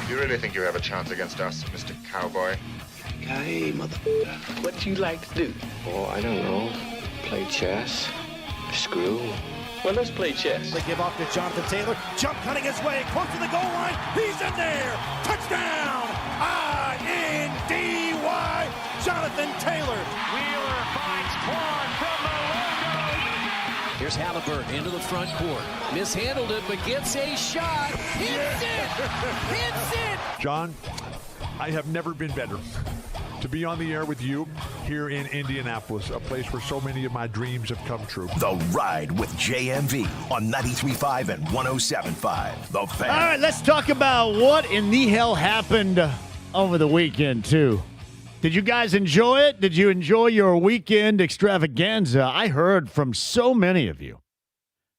You really think you have a chance against us, Mr. Cowboy? Hey, motherfucker, what do you like to do? Oh, I don't know. Play chess. Screw. Well, let's play chess. They give off to Jonathan Taylor. Jump cutting his way close to the goal line. He's in there. Touchdown. I-N-D-Y. Jonathan Taylor. Wheeler finds Quan from the logo. Here's Halliburton into the front court. Mishandled it, but gets a shot. Hits it. Hits it. John, I have never been better to be on the air with you here in Indianapolis, a place where so many of my dreams have come true. The Ride with JMV on 93.5 and 107.5. The Fan. All right, let's talk about what in the hell happened over the weekend, too. Did you guys enjoy it? Did you enjoy your weekend extravaganza? I heard from so many of you.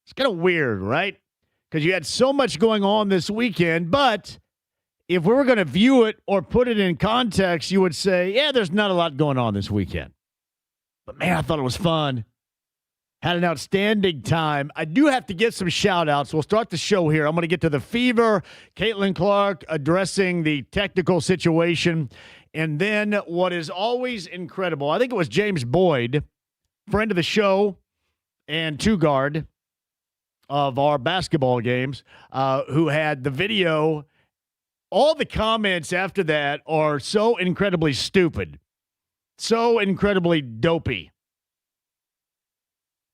It's kind of weird, right? Because you had so much going on this weekend, but if we were going to view it or put it in context, you would say, yeah, there's not a lot going on this weekend. But, man, I thought it was fun. Had an outstanding time. I do have to get some shout-outs. We'll start the show here. I'm going to get to the Fever, Caitlin Clark addressing the technical situation. And then what is always incredible, I think it was James Boyd, friend of the show and two-guard of our basketball games, who had the video. All the comments after that are so incredibly stupid, so incredibly dopey.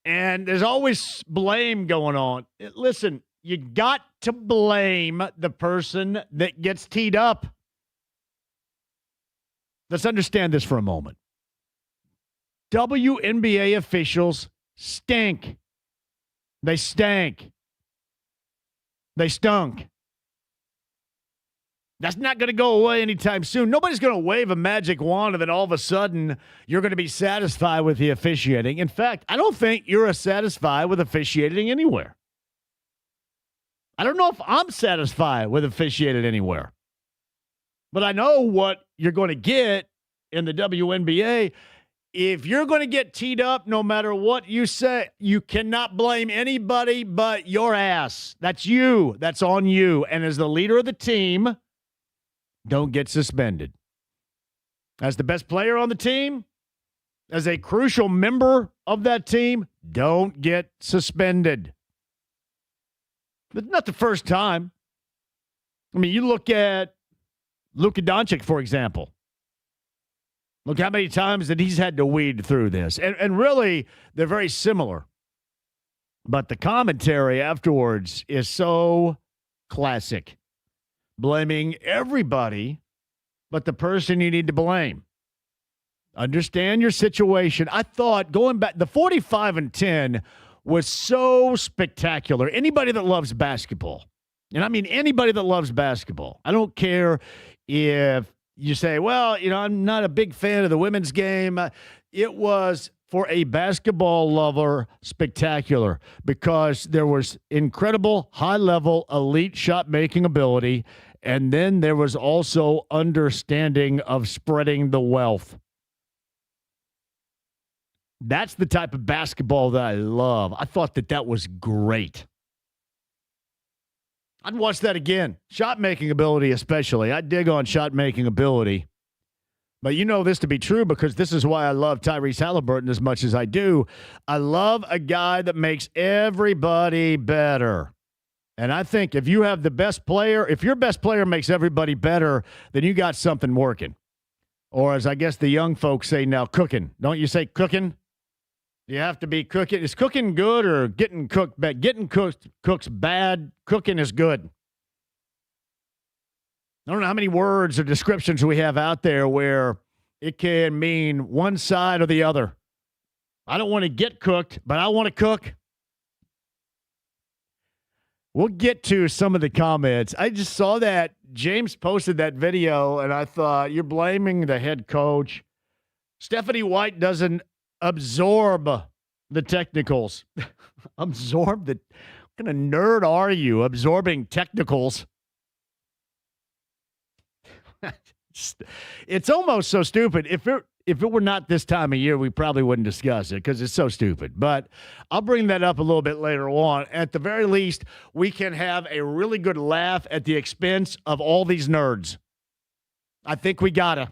And there's always blame going on. Listen, you got to blame the person that gets teed up. Let's understand this for a moment. WNBA officials stink. They stank. They stunk. That's not going to go away anytime soon. Nobody's going to wave a magic wand and then all of a sudden you're going to be satisfied with the officiating. In fact, I don't think you're satisfied with officiating anywhere. I don't know if I'm satisfied with officiating anywhere. But I know what you're going to get in the WNBA. If you're going to get teed up, no matter what you say, you cannot blame anybody but your ass. That's you. That's on you. And as the leader of the team, don't get suspended. As the best player on the team, as a crucial member of that team, don't get suspended. But not the first time. I mean, you look at Luka Doncic, for example. Look how many times that he's had to weed through this. And really, they're very similar. But the commentary afterwards is so classic. Blaming everybody but the person you need to blame. Understand your situation. I thought going back, the 45-10 was so spectacular. Anybody that loves basketball, and I mean anybody that loves basketball, I don't care if you say, well, you know, I'm not a big fan of the women's game. It was, for a basketball lover, spectacular because there was incredible high-level elite shot-making ability, and then there was also understanding of spreading the wealth. That's the type of basketball that I love. I thought that was great. I'd watch that again. Shot-making ability especially. I dig on shot-making ability. But you know this to be true because this is why I love Tyrese Halliburton as much as I do. I love a guy that makes everybody better. And I think if you have the best player, if your best player makes everybody better, then you got something working. Or as I guess the young folks say now, cooking. Don't you say cooking? You have to be cooking. Is cooking good or getting cooked bad? Getting cook's bad. Cooking is good. I don't know how many words or descriptions we have out there where it can mean one side or the other. I don't want to get cooked, but I want to cook. We'll get to some of the comments. I just saw that James posted that video, and I thought, you're blaming the head coach. Stephanie White doesn't absorb the technicals. Absorb the... What kind of nerd are you absorbing technicals? It's almost so stupid. if it were not this time of year, we probably wouldn't discuss it because it's so stupid. But I'll bring that up a little bit later on. At the very least, we can have a really good laugh at the expense of all these nerds. I think we gotta.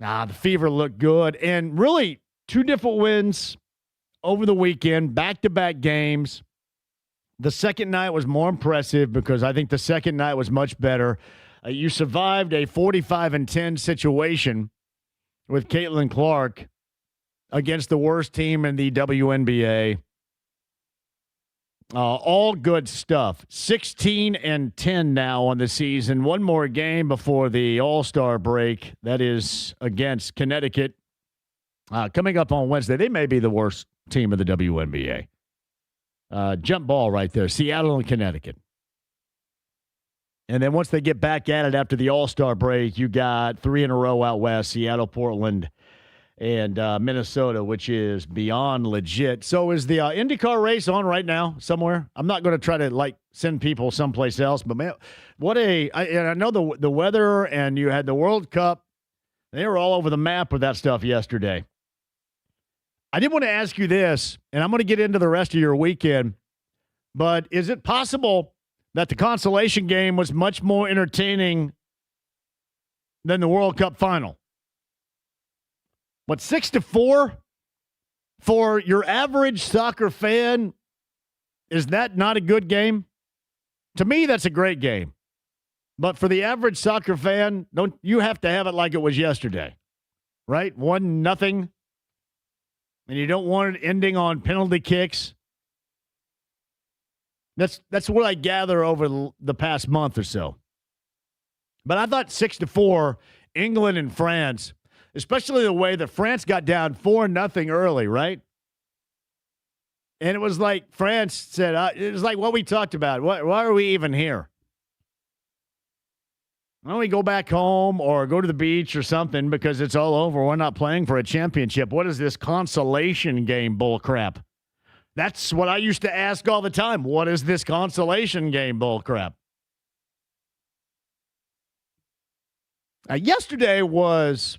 The Fever looked good. And really, 2 different wins over the weekend, back-to-back games. The second night was more impressive because I think the second night was much better. You survived a 45-10 situation with Caitlin Clark against the worst team in the WNBA. All good stuff. 16-10 now on the season. One more game before the All-Star break. That is against Connecticut. Coming up on Wednesday. They may be the worst team of the WNBA. Jump ball right there. Seattle and Connecticut. And then once they get back at it after the All-Star break, you got 3 in a row out west, Seattle, Portland, and Minnesota, which is beyond legit. So is the IndyCar race on right now somewhere? I'm not going to try to, send people someplace else. But, man, I know the weather, and you had the World Cup. They were all over the map with that stuff yesterday. I did want to ask you this, and I'm going to get into the rest of your weekend, but is it possible that the consolation game was much more entertaining than the World Cup final? What, 6-4 for your average soccer fan? Is that not a good game? To me, that's a great game. But for the average soccer fan, don't you have to have it like it was yesterday, right? 1-0, and you don't want it ending on penalty kicks. That's what I gather over the past month or so. But I thought 6-4, England and France, especially the way that France got down 4-0 early, right? And it was like France said, it was like what we talked about. Why are we even here? Why don't we go back home or go to the beach or something because it's all over? We're not playing for a championship. What is this consolation game bull crap? That's what I used to ask all the time. What is this consolation game bull crap? Yesterday was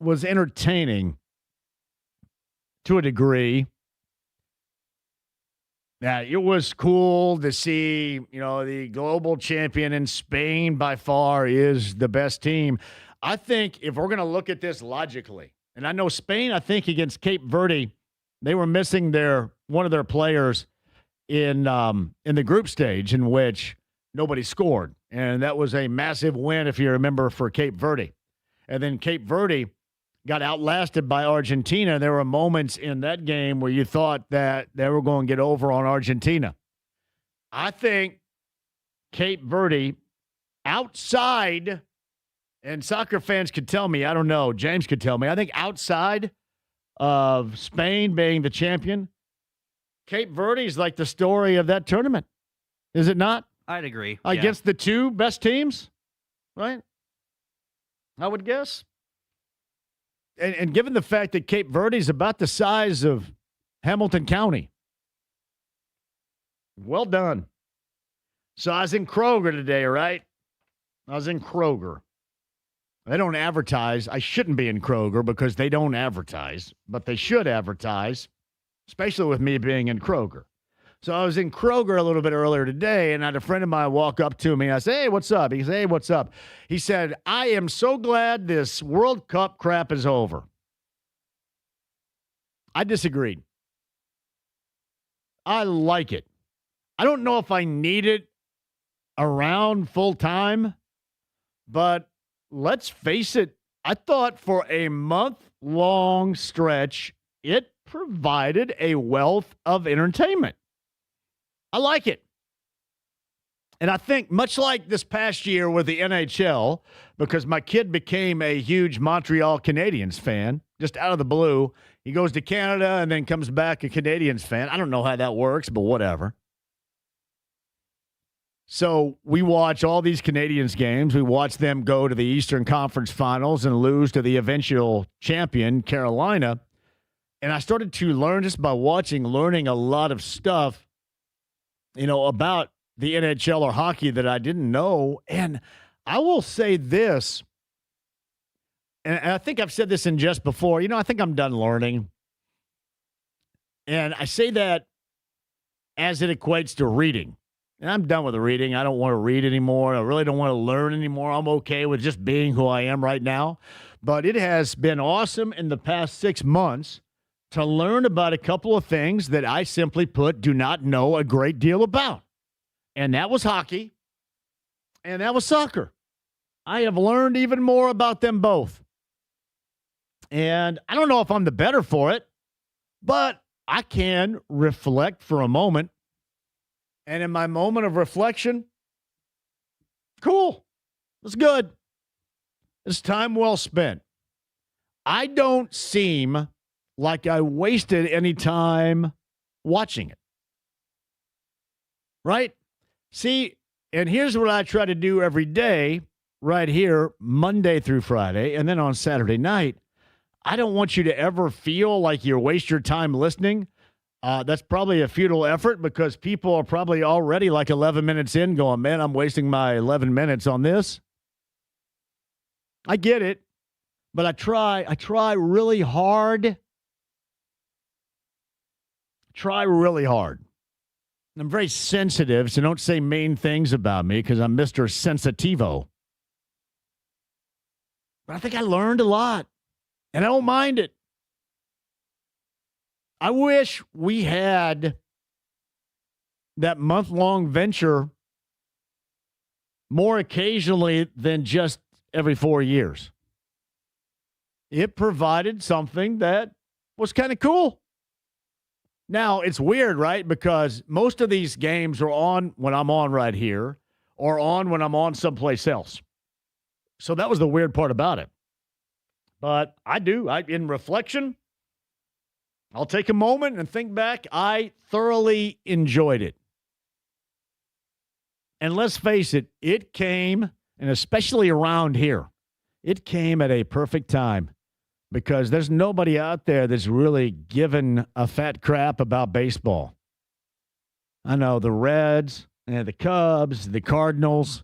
entertaining to a degree. Yeah, it was cool to see, the global champion in Spain by far is the best team. I think if we're going to look at this logically, and I know Spain, I think against Cape Verde, they were missing one of their players in the group stage in which nobody scored. And that was a massive win, if you remember, for Cape Verde. And then Cape Verde got outlasted by Argentina. There were moments in that game where you thought that they were going to get over on Argentina. I think Cape Verde outside, and soccer fans could tell me, I don't know, James could tell me, I think outside of Spain being the champion, Cape Verde is like the story of that tournament. Is it not? I'd agree. Against the 2 best teams, right? I would guess. And given the fact that Cape Verde is about the size of Hamilton County, well done. So I was in Kroger today, right? I was in Kroger. They don't advertise. I shouldn't be in Kroger because they don't advertise, but they should advertise, especially with me being in Kroger. So I was in Kroger a little bit earlier today, and I had a friend of mine walk up to me. And I said, "Hey, what's up?" He said, "Hey, what's up?" He said, "I am so glad this World Cup crap is over." I disagreed. I like it. I don't know if I need it around full time, but let's face it, I thought for a month-long stretch, it provided a wealth of entertainment. I like it. And I think much like this past year with the NHL, because my kid became a huge Montreal Canadiens fan, just out of the blue. He goes to Canada and then comes back a Canadiens fan. I don't know how that works, but whatever. So we watch all these Canadiens games. We watch them go to the Eastern Conference Finals and lose to the eventual champion, Carolina. And I started to learn just by learning a lot of stuff, about the NHL or hockey that I didn't know. And I will say this, and I think I've said this in Just before, I think I'm done learning. And I say that as it equates to reading. And I'm done with the reading. I don't want to read anymore. I really don't want to learn anymore. I'm okay with just being who I am right now. But it has been awesome in the past 6 months to learn about a couple of things that I simply put do not know a great deal about. And that was hockey, and that was soccer. I have learned even more about them both. And I don't know if I'm the better for it, but I can reflect for a moment. And in my moment of reflection, cool. It's good. It's time well spent. I don't seem like I wasted any time watching it. Right? See, and here's what I try to do every day, right here, Monday through Friday, and then on Saturday night. I don't want you to ever feel like you waste your time listening. That's probably a futile effort because people are probably already like 11 minutes in going, man, I'm wasting my 11 minutes on this. I get it, but I try really hard. Try really hard. I'm very sensitive, so don't say mean things about me because I'm Mr. Sensitivo. But I think I learned a lot, and I don't mind it. I wish we had that month-long venture more occasionally than just every 4 years. It provided something that was kind of cool. Now, it's weird, right? Because most of these games are on when I'm on right here or on when I'm on someplace else. So that was the weird part about it. But in reflection, I'll take a moment and think back. I thoroughly enjoyed it. And let's face it, it came, and especially around here, it came at a perfect time because there's nobody out there that's really given a fat crap about baseball. I know the Reds and the Cubs, the Cardinals.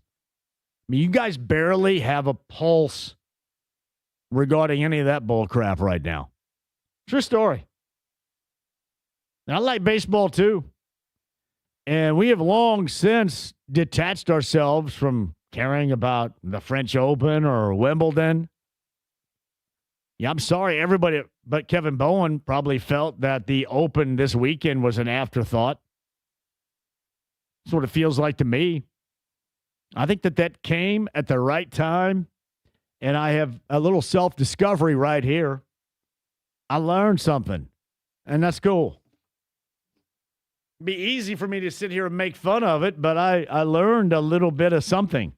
I mean, you guys barely have a pulse regarding any of that bull crap right now. True story. And I like baseball too. And we have long since detached ourselves from caring about the French Open or Wimbledon. Yeah, I'm sorry, everybody but Kevin Bowen probably felt that the Open this weekend was an afterthought. That's what it feels like to me. I think that came at the right time, and I have a little self-discovery right here. I learned something, and that's cool. It'd be easy for me to sit here and make fun of it, but I learned a little bit of something.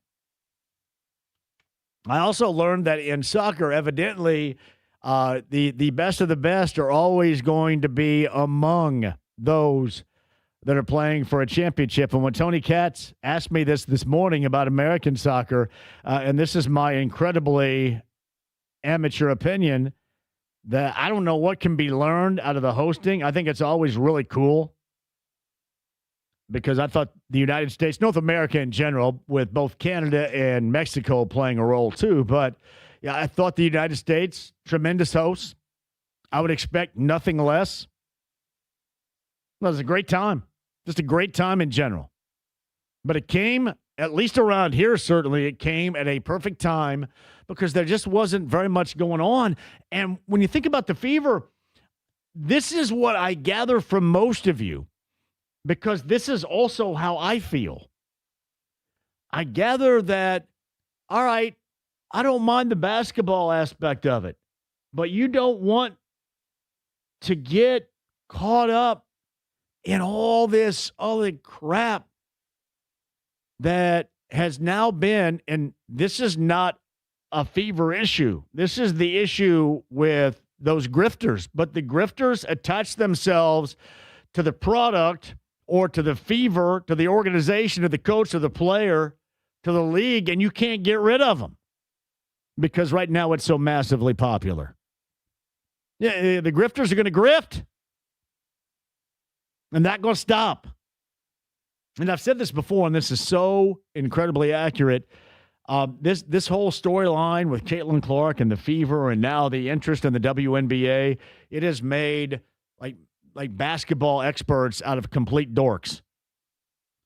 I also learned that in soccer, evidently, the best of the best are always going to be among those that are playing for a championship. And when Tony Katz asked me this morning about American soccer, and this is my incredibly amateur opinion, that I don't know what can be learned out of the hosting. I think it's always really cool. Because I thought the United States, North America in general, with both Canada and Mexico playing a role too. But yeah, I thought the United States, tremendous hosts. I would expect nothing less. It was a great time. Just a great time in general. But it came, at least around here, certainly, it came at a perfect time because there just wasn't very much going on. And when you think about the fever, this is what I gather from most of you. Because this is also how I feel. I gather that, all right, I don't mind the basketball aspect of it, but you don't want to get caught up in all this other crap that has now been, and this is not a fever issue. This is the issue with those grifters, but the grifters attach themselves to the product or to the fever, to the organization, to the coach, to the player, to the league, and you can't get rid of them because right now it's so massively popular. Yeah, the grifters are going to grift, and that's going to stop. And I've said this before, and this is so incredibly accurate. This whole storyline with Caitlin Clark and the fever and now the interest in the WNBA, it has made like basketball experts out of complete dorks.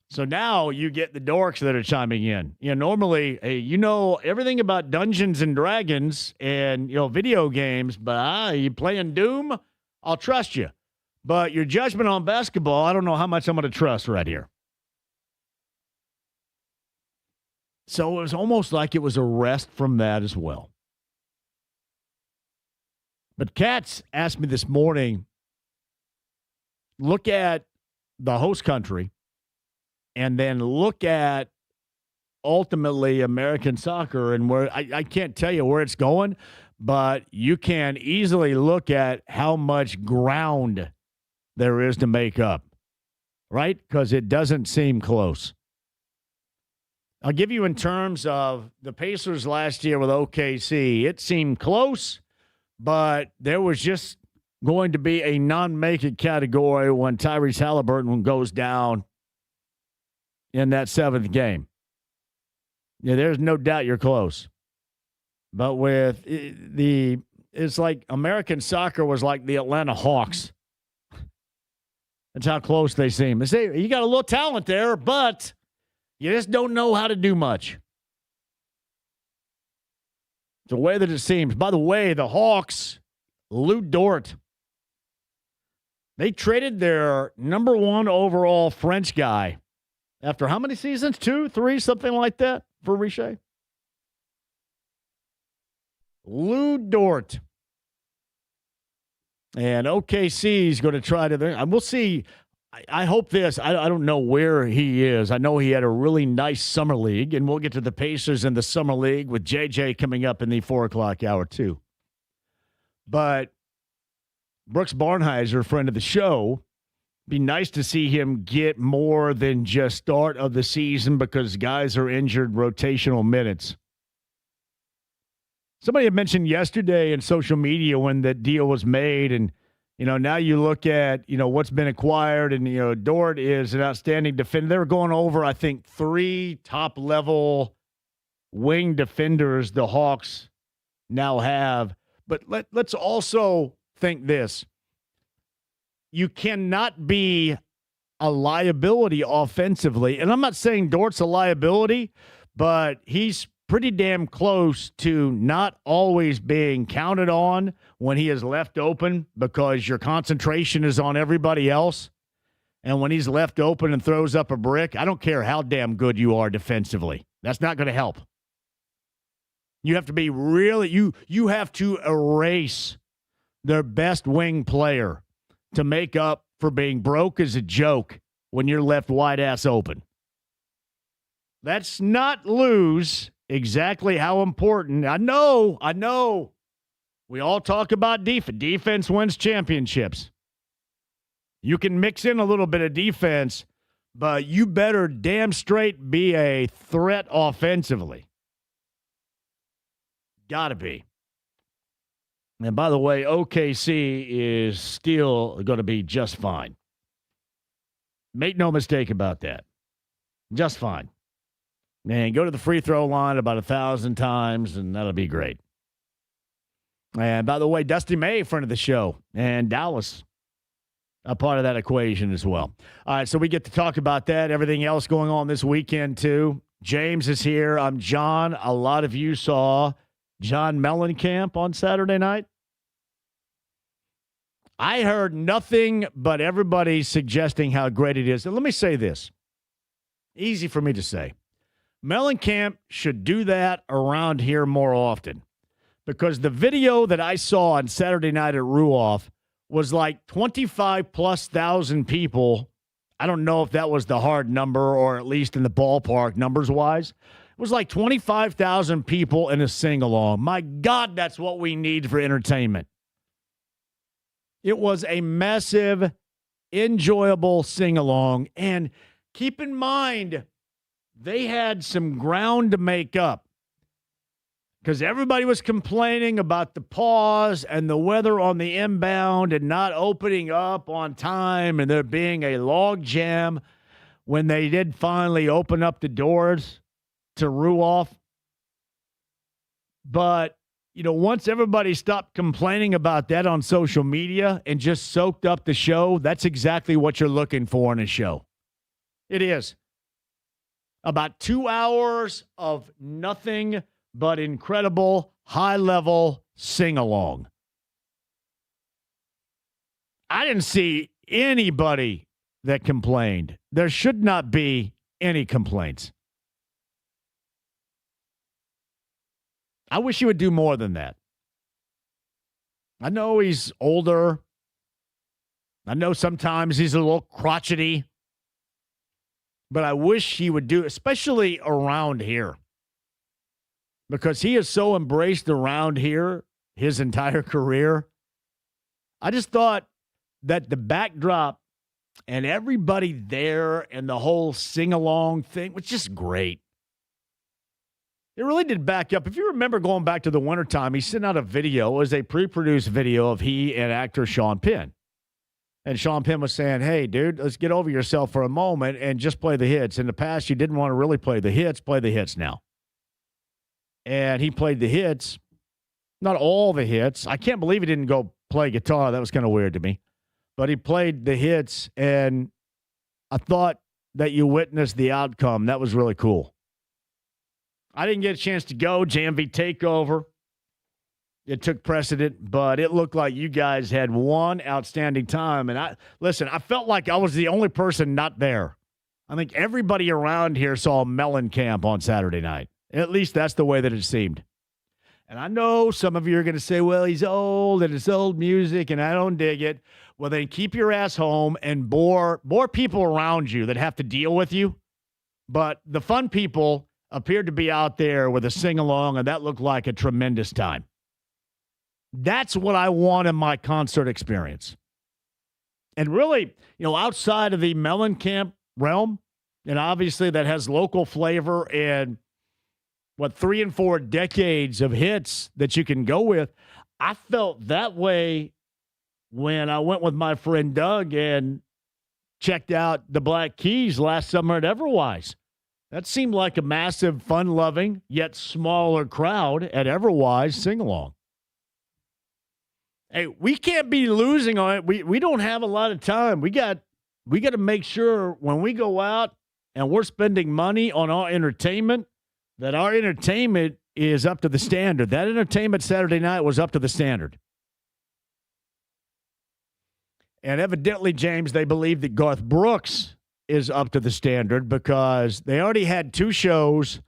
So now you get the dorks that are chiming in. Normally, hey, you know everything about Dungeons and Dragons and, video games, but you playing Doom? I'll trust you. But your judgment on basketball, I don't know how much I'm going to trust right here. So it was almost like it was a rest from that as well. But Katz asked me this morning, look at the host country and then look at ultimately American soccer and where I can't tell you where it's going, but you can easily look at how much ground there is to make up, right? Because it doesn't seem close. I'll give you in terms of the Pacers last year with OKC. It seemed close, but there was just going to be a non-make-it category when Tyrese Halliburton goes down in that seventh game. Yeah, there's no doubt you're close. But with it's like American soccer was like the Atlanta Hawks. That's how close they seem. They say, you got a little talent there, but you just don't know how to do much. The way that it seems. By the way, the Hawks, Lou Dort, they traded their number one overall French guy after how many seasons? 2, 3, something like that for Richer? Lou Dort. And OKC is going to try to, and we'll see. I hope this. I don't know where he is. I know he had a really nice summer league, and we'll get to the Pacers in the summer league with JJ coming up in the 4 o'clock hour too. But Brooks Barnheiser, friend of the show, be nice to see him get more than just start of the season because guys are injured rotational minutes. Somebody had mentioned yesterday in social media when that deal was made, and now you look at, what's been acquired, and, Dort is an outstanding defender. They're going over, I think, 3 top-level wing defenders the Hawks now have. But let's also think this. You cannot be a liability offensively. And I'm not saying Dort's a liability, but he's pretty damn close to not always being counted on when he is left open because your concentration is on everybody else. And when he's left open and throws up a brick, I don't care how damn good you are defensively. That's not going to help. You have to be really, you have to erase their best wing player to make up for being broke as a joke when you're left wide ass open. Let's not lose exactly how important. I know. We all talk about defense. Defense wins championships. You can mix in a little bit of defense, but you better damn straight be a threat offensively. Gotta be. And by the way, OKC is still going to be just fine. Make no mistake about that. Just fine. Man, go to the free throw line about 1,000 times, and that'll be great. And by the way, Dusty May, friend of the show, and Dallas, a part of that equation as well. All right, so we get to talk about that, everything else going on this weekend, too. James is here. I'm John. A lot of you saw John Mellencamp on Saturday night. I heard nothing but everybody suggesting how great it is. And let me say this. Easy for me to say. Mellencamp should do that around here more often because the video that I saw on Saturday night at Ruoff was like 25,000+ people. I don't know if that was the hard number or at least in the ballpark numbers-wise. It was like 25,000 people in a sing-along. My God, that's what we need for entertainment. It was a massive, enjoyable sing-along. And keep in mind, they had some ground to make up because everybody was complaining about the pause and the weather on the inbound and not opening up on time and there being a log jam when they did finally open up the doors to Ruoff. But, once everybody stopped complaining about that on social media and just soaked up the show, that's exactly what you're looking for in a show. It is. About 2 hours of nothing but incredible, high-level sing-along. I didn't see anybody that complained. There should not be any complaints. I wish he would do more than that. I know he's older. I know sometimes he's a little crotchety. But I wish he would do, especially around here. Because he is so embraced around here his entire career. I just thought that the backdrop and everybody there and the whole sing-along thing was just great. It really did back up. If you remember going back to the wintertime, he sent out a video. It was a pre-produced video of he and actor Sean Penn. And Sean Penn was saying, hey, dude, let's get over yourself for a moment and just play the hits. In the past, you didn't want to really play the hits now. And he played the hits, not all the hits. I can't believe he didn't go play guitar. That was kind of weird to me. But he played the hits, and I thought that you witnessed the outcome. That was really cool. I didn't get a chance to go. JMV Takeover. It took precedent, but it looked like you guys had one outstanding time. And I felt like I was the only person not there. I think everybody around here saw Mellencamp on Saturday night. At least that's the way that it seemed. And I know some of you are going to say, well, he's old and it's old music and I don't dig it. Well, then keep your ass home and bore people around you that have to deal with you. But the fun people appeared to be out there with a sing-along, and that looked like a tremendous time. That's what I want in my concert experience. And really, outside of the Mellencamp realm, and obviously that has local flavor and 3 and 4 decades of hits that you can go with, I felt that way when I went with my friend Doug and checked out the Black Keys last summer at Everwise. That seemed like a massive, fun-loving, yet smaller crowd at Everwise sing-along. Hey, we can't be losing on it. We don't have a lot of time. We got to make sure when we go out and we're spending money on our entertainment, that our entertainment is up to the standard. That entertainment Saturday night was up to the standard. And evidently, James, they believe that Garth Brooks is up to the standard because they already had 2 shows.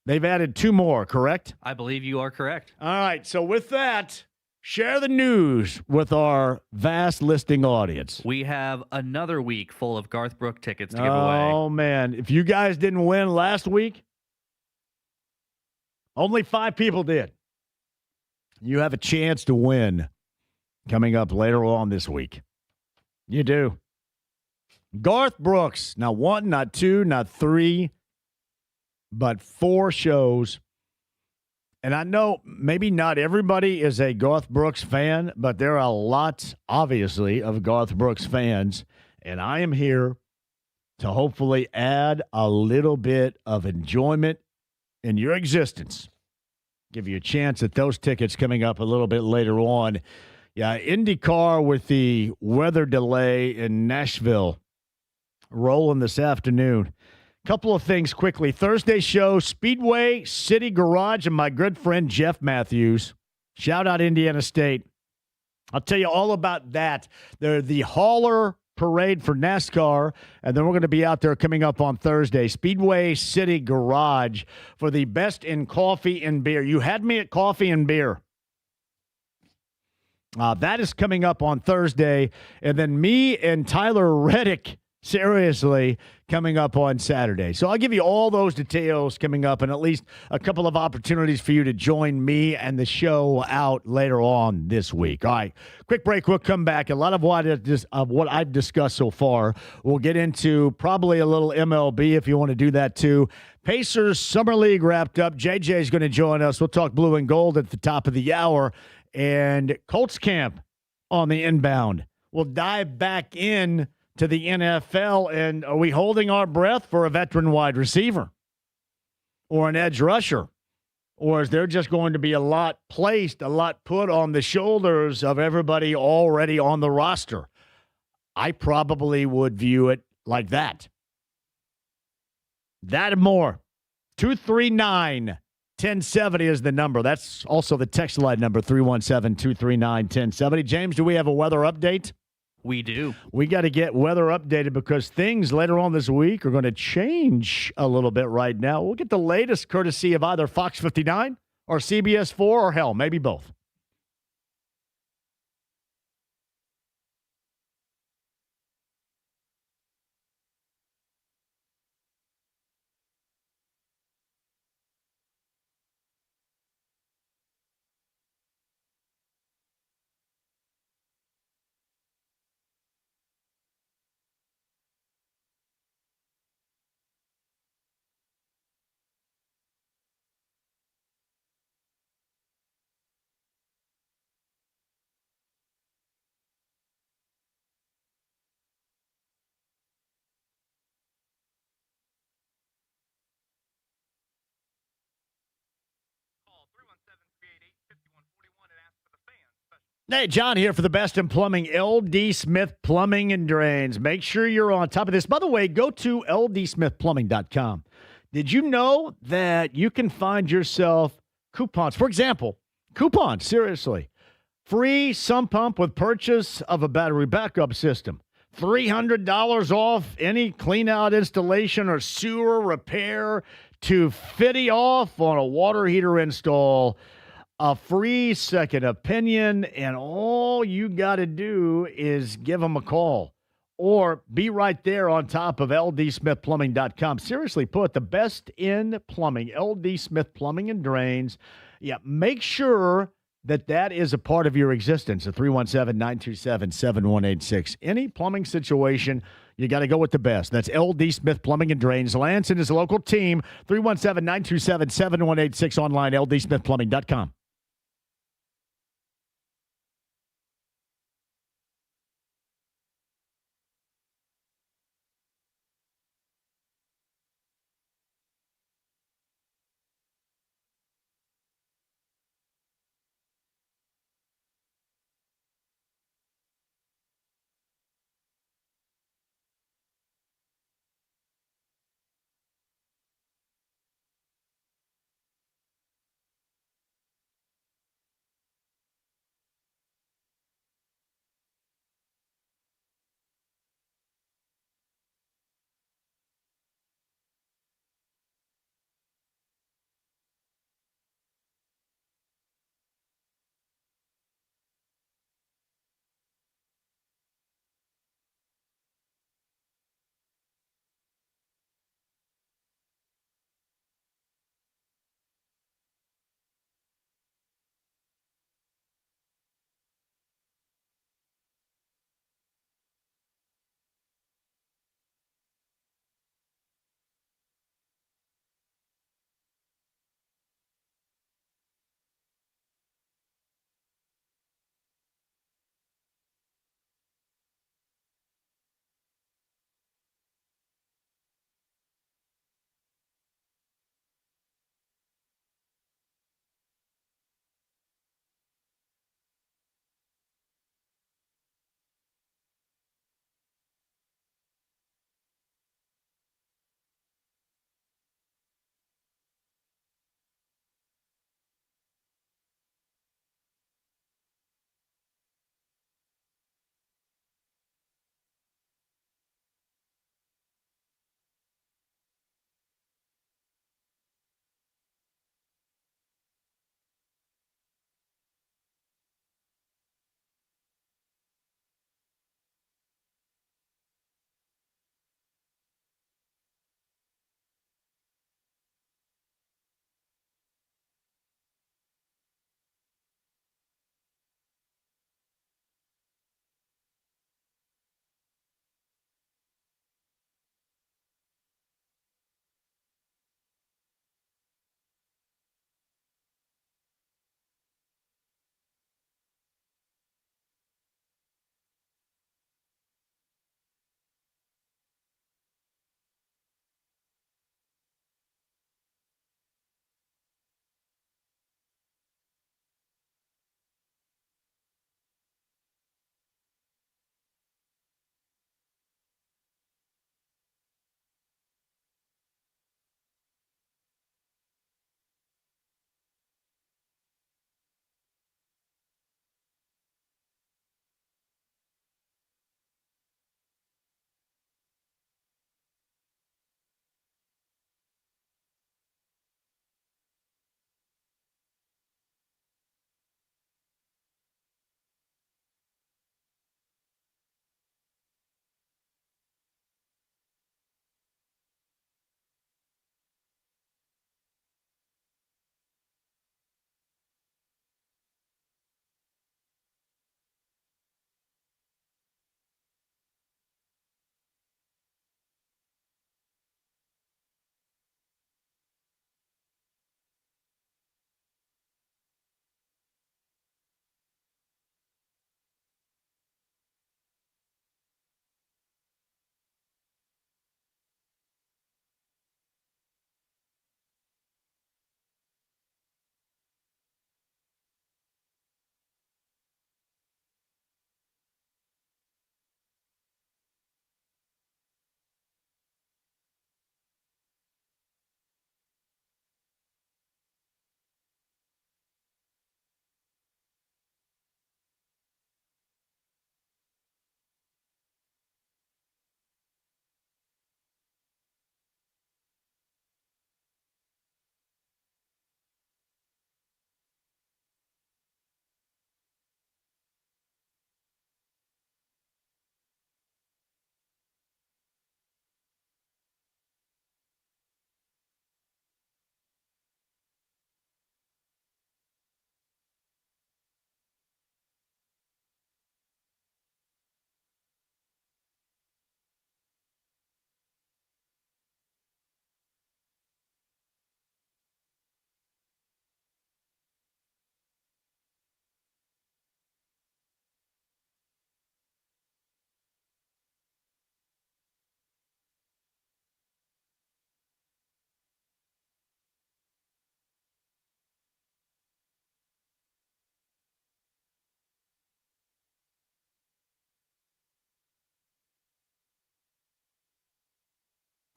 They've added 2 more, correct? I believe you are correct. All right. So with that, share the news with our vast listening audience. We have another week full of Garth Brooks tickets to give away. Oh, man. If you guys didn't win last week, only 5 people did. You have a chance to win coming up later on this week. You do. Garth Brooks, not 1, not 2, not 3, but 4 shows. And I know maybe not everybody is a Garth Brooks fan, but there are lots, obviously, of Garth Brooks fans. And I am here to hopefully add a little bit of enjoyment in your existence. Give you a chance at those tickets coming up a little bit later on. Yeah, IndyCar with the weather delay in Nashville rolling this afternoon. Couple of things quickly. Thursday show, Speedway City Garage, and my good friend Jeff Matthews. Shout out Indiana State. I'll tell you all about that. They're the hauler parade for NASCAR, and then we're going to be out there coming up on Thursday. Speedway City Garage for the best in coffee and beer. You had me at coffee and beer. That is coming up on Thursday. And then me and Tyler Reddick, seriously, coming up on Saturday. So I'll give you all those details coming up and at least a couple of opportunities for you to join me and the show out later on this week. All right, quick break. We'll come back. A lot of what I've discussed so far. We'll get into probably a little MLB if you want to do that too. Pacers Summer League wrapped up. JJ is going to join us. We'll talk blue and gold at the top of the hour. And Colts camp on the inbound. We'll dive back in to the NFL, and are we holding our breath for a veteran wide receiver or an edge rusher Or is there just going to be a lot put on the shoulders of everybody already on the roster? I probably would view it like that. That and more. 239-1070 is the number. That's also the text line number, 317-239-1070. James, do we have a weather update? We do. We got to get weather updated because things later on this week are going to change a little bit right now. We'll get the latest courtesy of either Fox 59 or CBS 4 or hell, maybe both. Hey, John here for the best in plumbing, LD Smith Plumbing and Drains. Make sure you're on top of this. By the way, go to ldsmithplumbing.com. Did you know that you can find yourself coupons? For example, coupons, seriously. Free sump pump with purchase of a battery backup system. $300 off any clean-out installation or sewer repair to $50 off on a water heater install. A free second opinion, and all you got to do is give them a call or be right there on top of ldsmithplumbing.com. Seriously put, the best in plumbing, LD Smith Plumbing and Drains. Yeah, make sure that is a part of your existence, at 317-927-7186. Any plumbing situation, you got to go with the best. That's LD Smith Plumbing and Drains. Lance and his local team, 317-927-7186, online, ldsmithplumbing.com.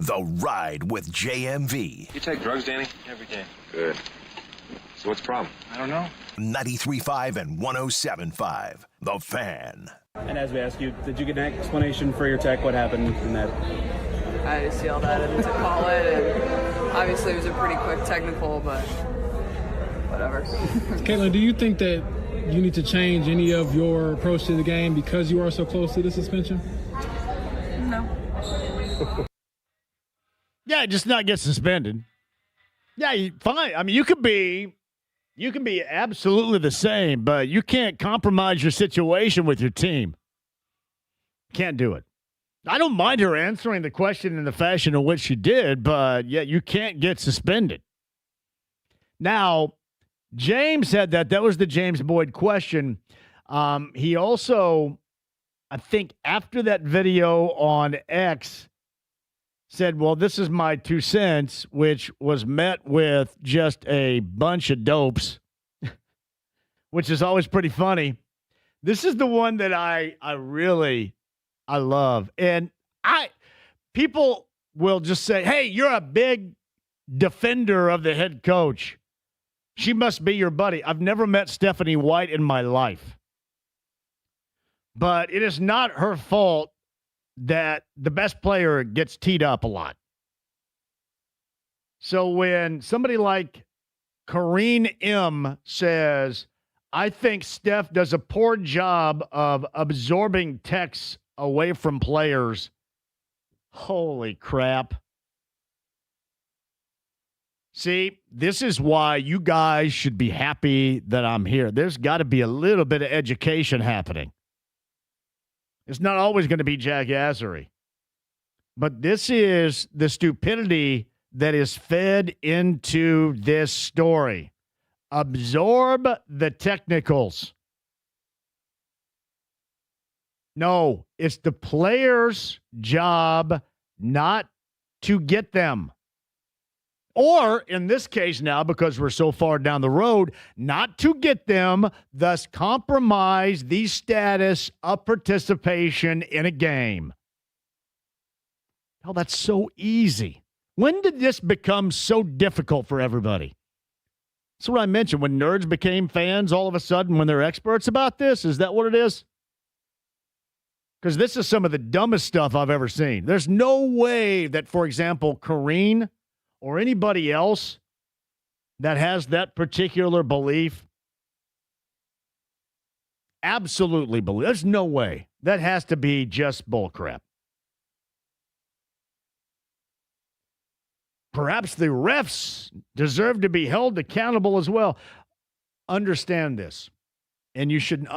The Ride with JMV. You take drugs, Danny? Every day. Good. So what's the problem? I don't know. 93.5 and 107.5. The Fan. And as we ask you, did you get an explanation for your tech? What happened in that? I just yelled at him to call it, and obviously it was a pretty quick technical, but whatever. Caitlin, do you think that you need to change any of your approach to the game because you are so close to the suspension? No. Yeah, just not get suspended. Yeah, fine. I mean, you could be absolutely the same, but you can't compromise your situation with your team. Can't do it. I don't mind her answering the question in the fashion in which she did, but yeah, you can't get suspended. Now, James said that was the James Boyd question. He also, I think after that video on X, said, well, this is my 2 cents, which was met with just a bunch of dopes, which is always pretty funny. This is the one that I love. And people will just say, hey, you're a big defender of the head coach. She must be your buddy. I've never met Stephanie White in my life. But it is not her fault that the best player gets teed up a lot. So when somebody like Karine M says, I think Steph does a poor job of absorbing texts away from players, holy crap. See, this is why you guys should be happy that I'm here. There's got to be a little bit of education happening. It's not always going to be jackassery. But this is the stupidity that is fed into this story. Absorb the technicals. No, it's the player's job not to get them. Or, in this case now, because we're so far down the road, not to get them, thus compromise the status of participation in a game. Oh, that's so easy. When did this become so difficult for everybody? That's what I mentioned. When nerds became fans all of a sudden, when they're experts about this, is that what it is? Because this is some of the dumbest stuff I've ever seen. There's no way that, for example, Karine or anybody else that has that particular belief absolutely believe. There's no way. That has to be just bullcrap. Perhaps the refs deserve to be held accountable as well. Understand this, and you should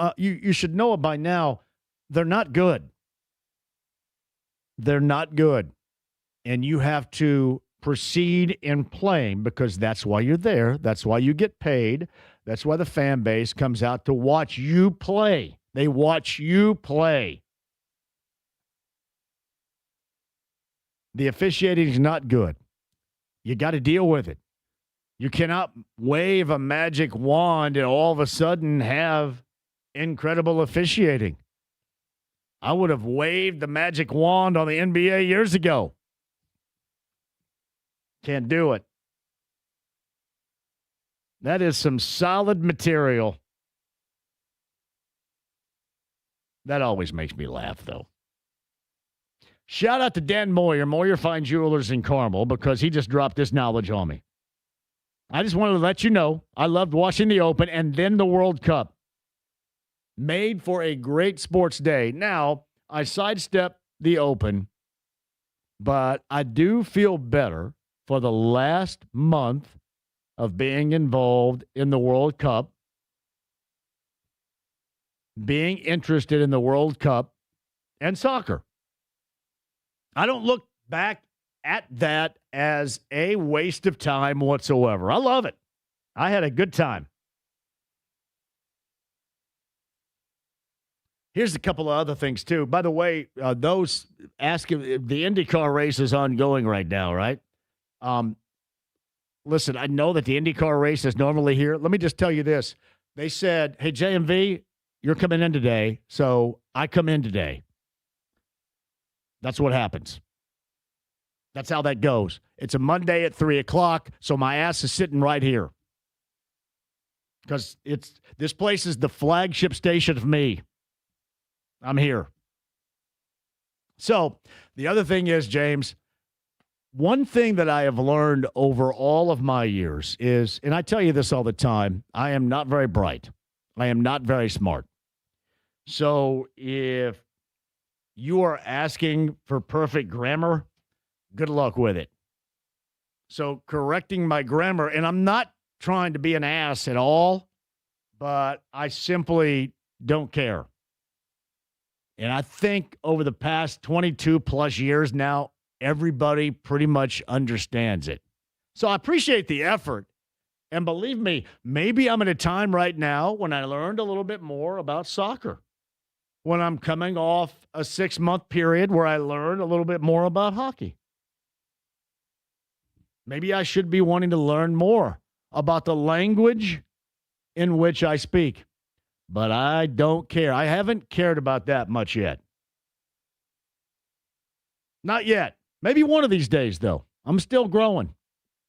know it by now. They're not good. They're not good, and you have to proceed in playing because that's why you're there. That's why you get paid. That's why the fan base comes out to watch you play. They watch you play. The officiating is not good. You got to deal with it. You cannot wave a magic wand and all of a sudden have incredible officiating. I would have waved the magic wand on the NBA years ago. Can't do it. That is some solid material. That always makes me laugh, though. Shout out to Dan Moyer, Moyer Fine Jewelers in Carmel, because he just dropped this knowledge on me. I just wanted to let you know I loved watching the Open and then the World Cup. Made for a great sports day. Now, I sidestepped the Open, but I do feel better for the last month of being involved in the World Cup, being interested in the World Cup and soccer. I don't look back at that as a waste of time whatsoever. I love it. I had a good time. Here's a couple of other things, too. By the way, those asking, the IndyCar race is ongoing right now, right? Listen, I know that the IndyCar race is normally here. Let me just tell you this. They said, hey, JMV, you're coming in today, so I come in today. That's what happens. That's how that goes. It's a Monday at 3 o'clock, so my ass is sitting right here. Because this place is the flagship station of me. I'm here. So the other thing is, James, one thing that I have learned over all of my years is, and I tell you this all the time, I am not very bright. I am not very smart. So if you are asking for perfect grammar, good luck with it. So correcting my grammar, and I'm not trying to be an ass at all, but I simply don't care. And I think over the past 22 plus years now, everybody pretty much understands it. So I appreciate the effort. And believe me, maybe I'm at a time right now when I learned a little bit more about soccer. When I'm coming off a 6-month period where I learned a little bit more about hockey. Maybe I should be wanting to learn more about the language in which I speak. But I don't care. I haven't cared about that much yet. Not yet. Maybe one of these days, though. I'm still growing.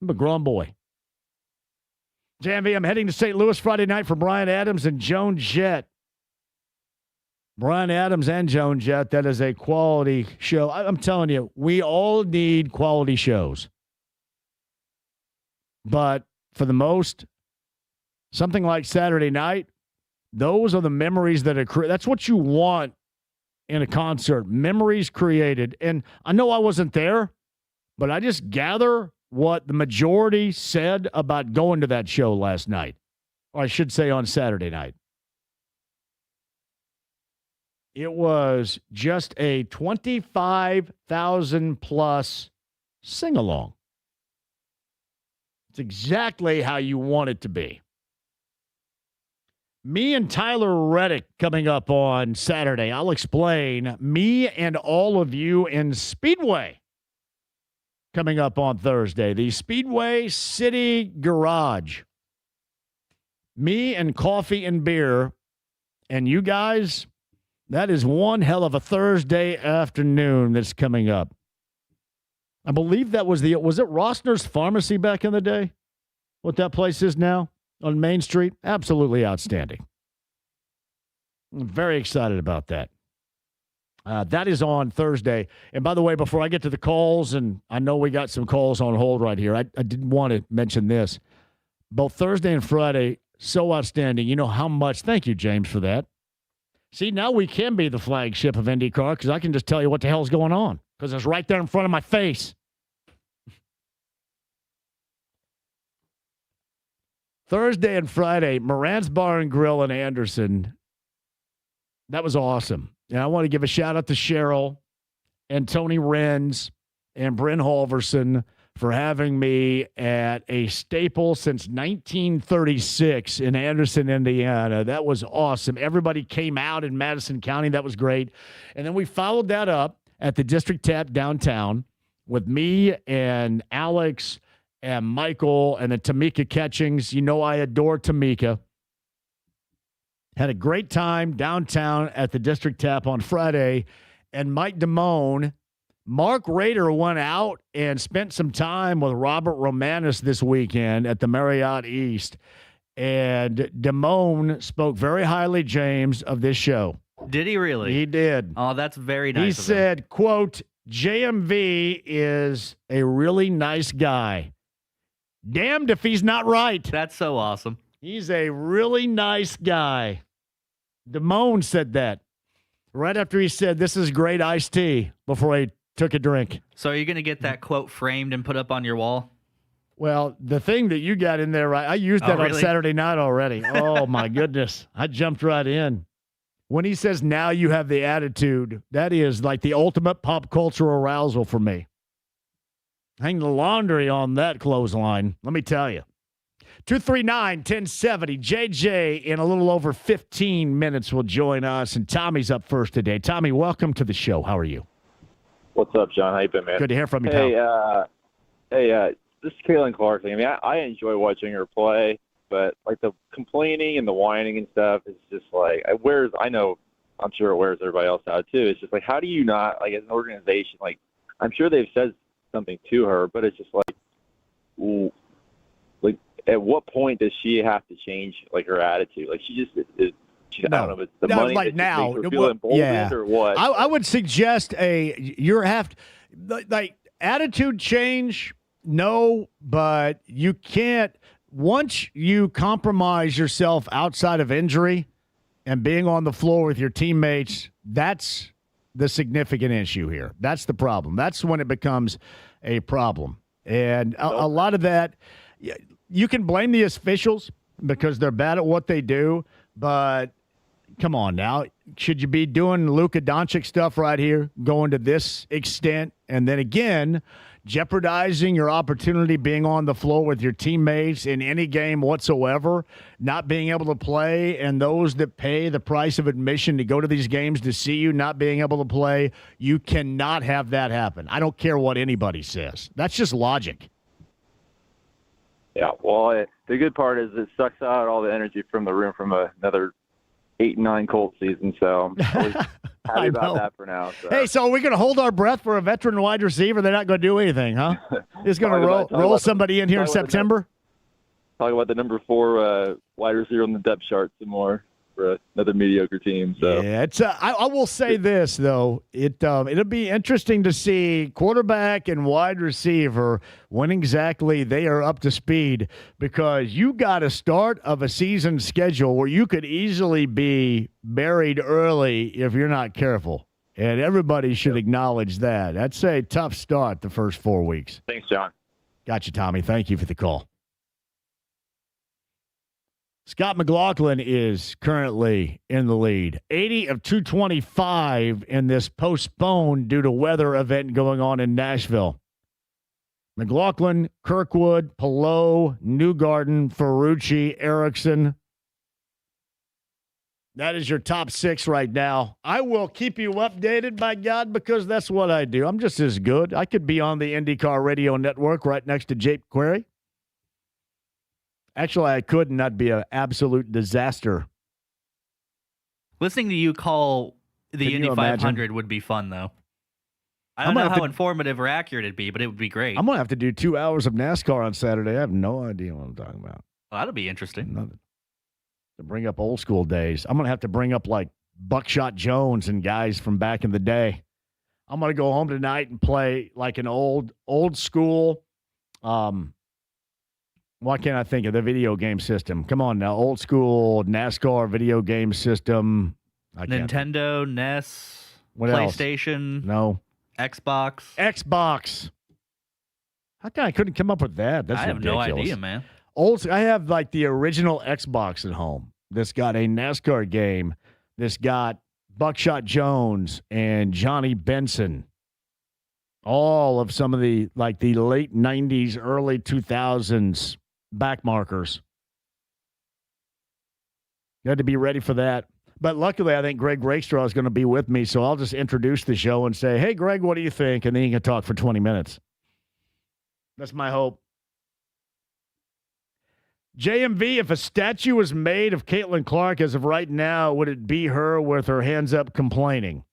I'm a grown boy. JMV, I'm heading to St. Louis Friday night for Brian Adams and Joan Jett. Brian Adams and Joan Jett, that is a quality show. I'm telling you, we all need quality shows. But for the most, something like Saturday night, those are the memories that are created. That's what you want in a concert, memories created. And I know I wasn't there, but I just gather what the majority said about going to that show last night, or I should say on Saturday night. It was just a 25,000 plus sing-along. It's exactly how you want it to be. Me and Tyler Reddick coming up on Saturday. I'll explain. Me and all of you in Speedway coming up on Thursday. The Speedway City Garage. Me and coffee and beer. And you guys, that is one hell of a Thursday afternoon that's coming up. I believe that was it Rossner's Pharmacy back in the day? What that place is now? On Main Street, absolutely outstanding. I'm very excited about that. That is on Thursday. And by the way, before I get to the calls, and I know we got some calls on hold right here, I didn't want to mention this. Both Thursday and Friday, so outstanding. You know how much. Thank you, James, for that. See, now we can be the flagship of IndyCar because I can just tell you what the hell's going on because it's right there in front of my face. Thursday and Friday, Moran's Bar and Grill in Anderson. That was awesome. And I want to give a shout out to Cheryl and Tony Renz and Bryn Halverson for having me at a staple since 1936 in Anderson, Indiana. That was awesome. Everybody came out in Madison County. That was great. And then we followed that up at the District Tap downtown with me and Alex and Michael and the Tamika Catchings. You know I adore Tamika. Had a great time downtown at the District Tap on Friday. And Mike Damone, Mark Rader went out and spent some time with Robert Romanus this weekend at the Marriott East. And Damone spoke very highly, James, of this show. Did he really? He did. Oh, that's very nice. He of him. said, quote, JMV is a really nice guy. Damned if he's not right. That's so awesome. He's a really nice guy. Damone said that right after he said, this is great iced tea before he took a drink. So are you going to get that quote framed and put up on your wall? Well, the thing that you got in there, right? I used that on Saturday night already. Oh, my goodness. I jumped right in. When he says, now you have the attitude, that is like the ultimate pop culture arousal for me. Hang the laundry on that clothesline, let me tell you. 239-1070. JJ in a little over 15 minutes will join us, and Tommy's up first today. Tommy, welcome to the show. How are you? What's up, John? How you been, man? Good to hear from you, pal. This is Kaylin Clark thing. I mean, I enjoy watching her play, but like the complaining and the whining and stuff is just like I'm sure it wears everybody else out too. It's just like, how do you not, like, as an organization, like, I'm sure they've said something to her, but it's just like, ooh, like at what point does she have to change like her attitude? Like she just is. I don't know if it's the money like that now, makes her feel emboldened or what. I would suggest like attitude change. No, but you can't. Once you compromise yourself outside of injury and being on the floor with your teammates, that's the significant issue here. That's the problem. That's when it becomes a problem. And a lot of that, you can blame the officials because they're bad at what they do, but come on now. Should you be doing Luka Doncic stuff right here, going to this extent, and then again, jeopardizing your opportunity being on the floor with your teammates in any game whatsoever, not being able to play, and those that pay the price of admission to go to these games to see you not being able to play, you cannot have that happen. I don't care what anybody says. That's just logic. Yeah, well, the good part is it sucks out all the energy from the room from another 8-9 Colts season, so I'm happy about that for now. So. Hey, so are we going to hold our breath for a veteran wide receiver? They're not going to do anything, huh? Just going to roll somebody in here in September? Talk about the number 4 wide receiver on the depth chart some more for another mediocre team. So yeah, it's. I will say this though, it'll be interesting to see quarterback and wide receiver when exactly they are up to speed, because you got a start of a season schedule where you could easily be buried early if you're not careful, and everybody should acknowledge that. That's a tough start the first 4 weeks. Thanks, John. Got you, Tommy. Thank you for the call. Scott McLaughlin is currently in the lead. 80 of 225 in this postponed due to weather event going on in Nashville. McLaughlin, Kirkwood, Pillow, Newgarden, Ferrucci, Erickson. That is your top 6 right now. I will keep you updated, by God, because that's what I do. I'm just as good. I could be on the IndyCar Radio Network right next to Jake Query. Actually, I could, and that'd be an absolute disaster. Listening to you call the Indy 500 would be fun, though. I don't know how informative or accurate it'd be, but it would be great. I'm going to have to do 2 hours of NASCAR on Saturday. I have no idea what I'm talking about. Well, that'll be interesting. Nothing. To bring up old school days. I'm going to have to bring up, like, Buckshot Jones and guys from back in the day. I'm going to go home tonight and play, like, an old school why can't I think of the video game system? Come on now. Old school NASCAR video game system. Nintendo, NES, what PlayStation. Else? No. Xbox. How come I couldn't come up with that? That's I have ridiculous. no idea, man. I have like the original Xbox at home. This got a NASCAR game. This got Buckshot Jones and Johnny Benson. All of some of the like the late 90s, early 2000s back markers. You had to be ready for that. But luckily, I think Greg Rakestraw is going to be with me, so I'll just introduce the show and say, hey, Greg, what do you think? And then you can talk for 20 minutes. That's my hope. JMV, if a statue was made of Caitlin Clark as of right now, would it be her with her hands up complaining?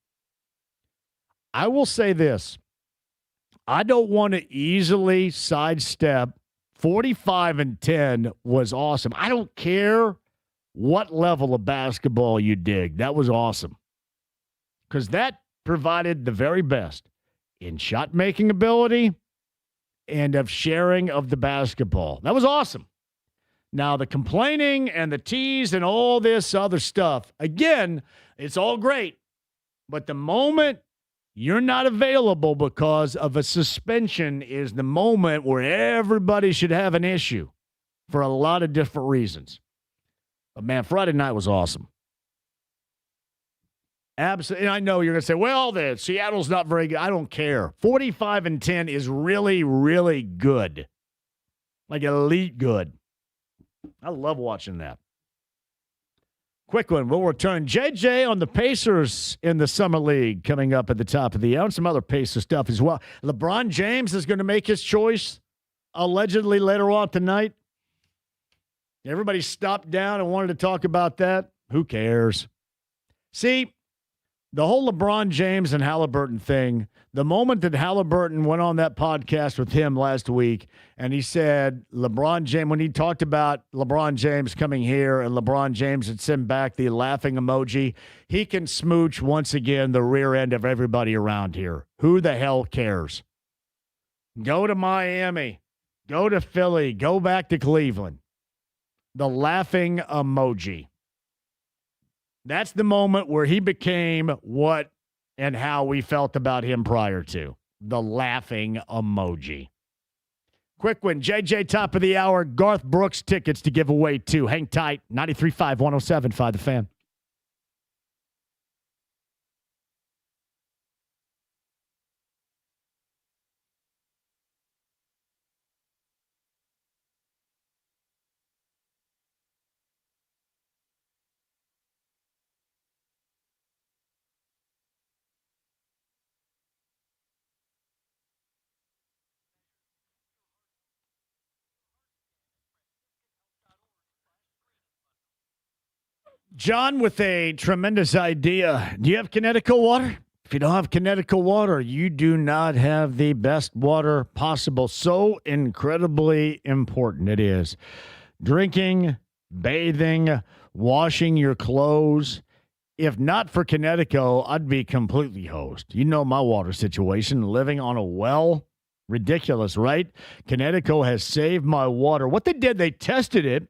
I will say this. I don't want to easily sidestep 45-10 was awesome. I don't care what level of basketball you dig. That was awesome. Because that provided the very best in shot-making ability and of sharing of the basketball. That was awesome. Now, the complaining and the tease and all this other stuff, again, it's all great. But the moment you're not available because of a suspension is the moment where everybody should have an issue for a lot of different reasons. But, man, Friday night was awesome. Absolutely. And I know you're going to say, well, Seattle's not very good. I don't care. 45-10 is really, really good. Like elite good. I love watching that. Quick one. We'll return. JJ on the Pacers in the Summer League coming up at the top of the hour. And some other Pacers stuff as well. LeBron James is going to make his choice allegedly later on tonight. Everybody stopped down and wanted to talk about that. Who cares? See, the whole LeBron James and Halliburton thing, the moment that Halliburton went on that podcast with him last week and he said LeBron James, when he talked about LeBron James coming here and LeBron James had sent back the laughing emoji, he can smooch once again the rear end of everybody around here. Who the hell cares? Go to Miami. Go to Philly. Go back to Cleveland. The laughing emoji. That's the moment where he became what and how we felt about him prior to. The laughing emoji. Quick one. JJ, top of the hour. Garth Brooks tickets to give away too. Hang tight. 93.5, 107.5 The Fan. John with a tremendous idea. Do you have Connecticut water? If you don't have Connecticut water, you do not have the best water possible. So incredibly important it is. Drinking, bathing, washing your clothes. If not for Connecticut, I'd be completely hosed. You know my water situation, living on a well. Ridiculous, right? Connecticut has saved my water. What they did, they tested it.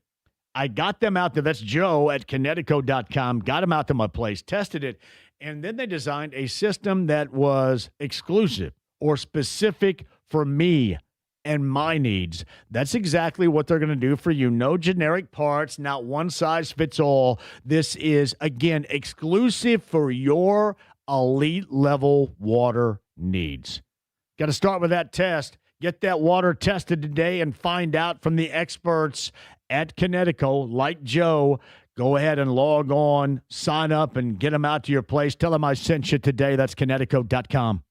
I got them out there. That's Joe at Connecticut.com. Got them out to my place, tested it, and then they designed a system that was exclusive or specific for me and my needs. That's exactly what they're going to do for you. No generic parts, not one size fits all. This is, again, exclusive for your elite level water needs. Got to start with that test. Get that water tested today and find out from the experts at Connecticut, like Joe. Go ahead and log on, sign up, and get them out to your place. Tell them I sent you today. That's Connecticut.com.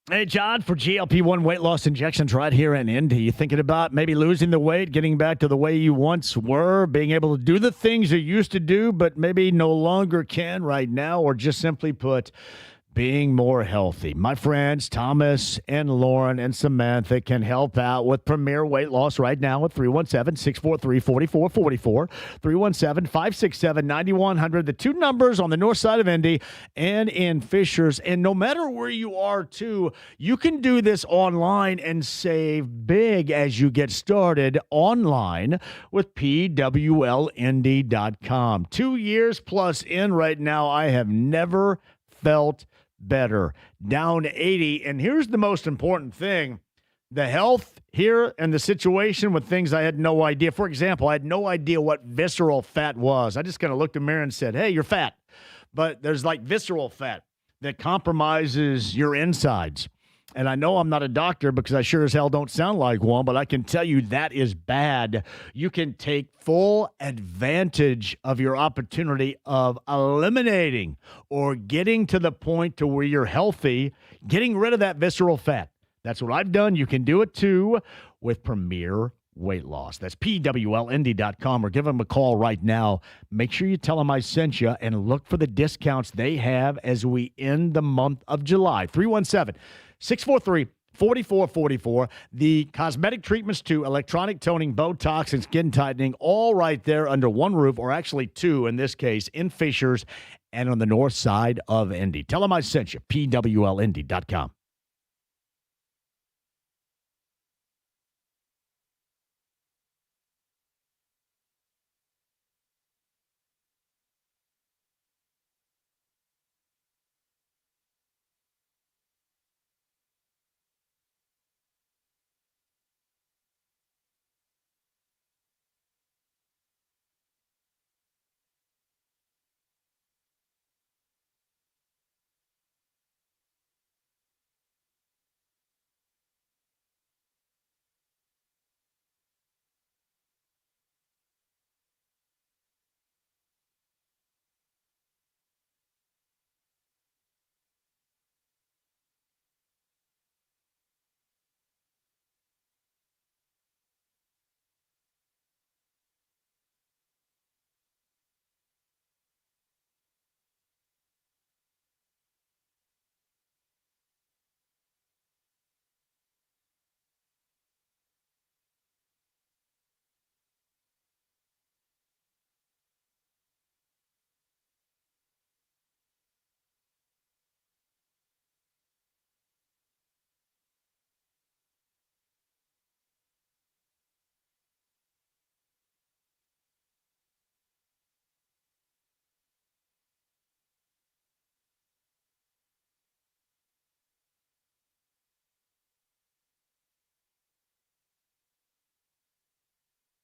Hey, John, for GLP-1 weight loss injections right here in Indy. You thinking about maybe losing the weight, getting back to the way you once were, being able to do the things you used to do, but maybe no longer can right now, or just simply put, being more healthy? My friends Thomas and Lauren and Samantha can help out with Premier Weight Loss right now at 317-643-4444, 317-567-9100. The two numbers on the north side of Indy and in Fishers. And no matter where you are, too, you can do this online and save big as you get started online with PWLindy.com. 2 years plus in right now, I have never felt better. Down 80. And here's the most important thing. The health here and the situation with things I had no idea. For example, I had no idea what visceral fat was. I just kind of looked in the mirror and said, hey, you're fat. But there's like visceral fat that compromises your insides. And I know I'm not a doctor because I sure as hell don't sound like one, but I can tell you that is bad. You can take full advantage of your opportunity of eliminating or getting to the point to where you're healthy, getting rid of that visceral fat. That's what I've done. You can do it too with Premier Weight Loss. That's PWLindy.com, or give them a call right now. Make sure you tell them I sent you and look for the discounts they have as we end the month of July. 317-643-4444. The cosmetic treatments too, electronic toning, Botox, and skin tightening, all right there under one roof, or actually two in this case, in Fishers and on the north side of Indy. Tell them I sent you, pwlindy.com.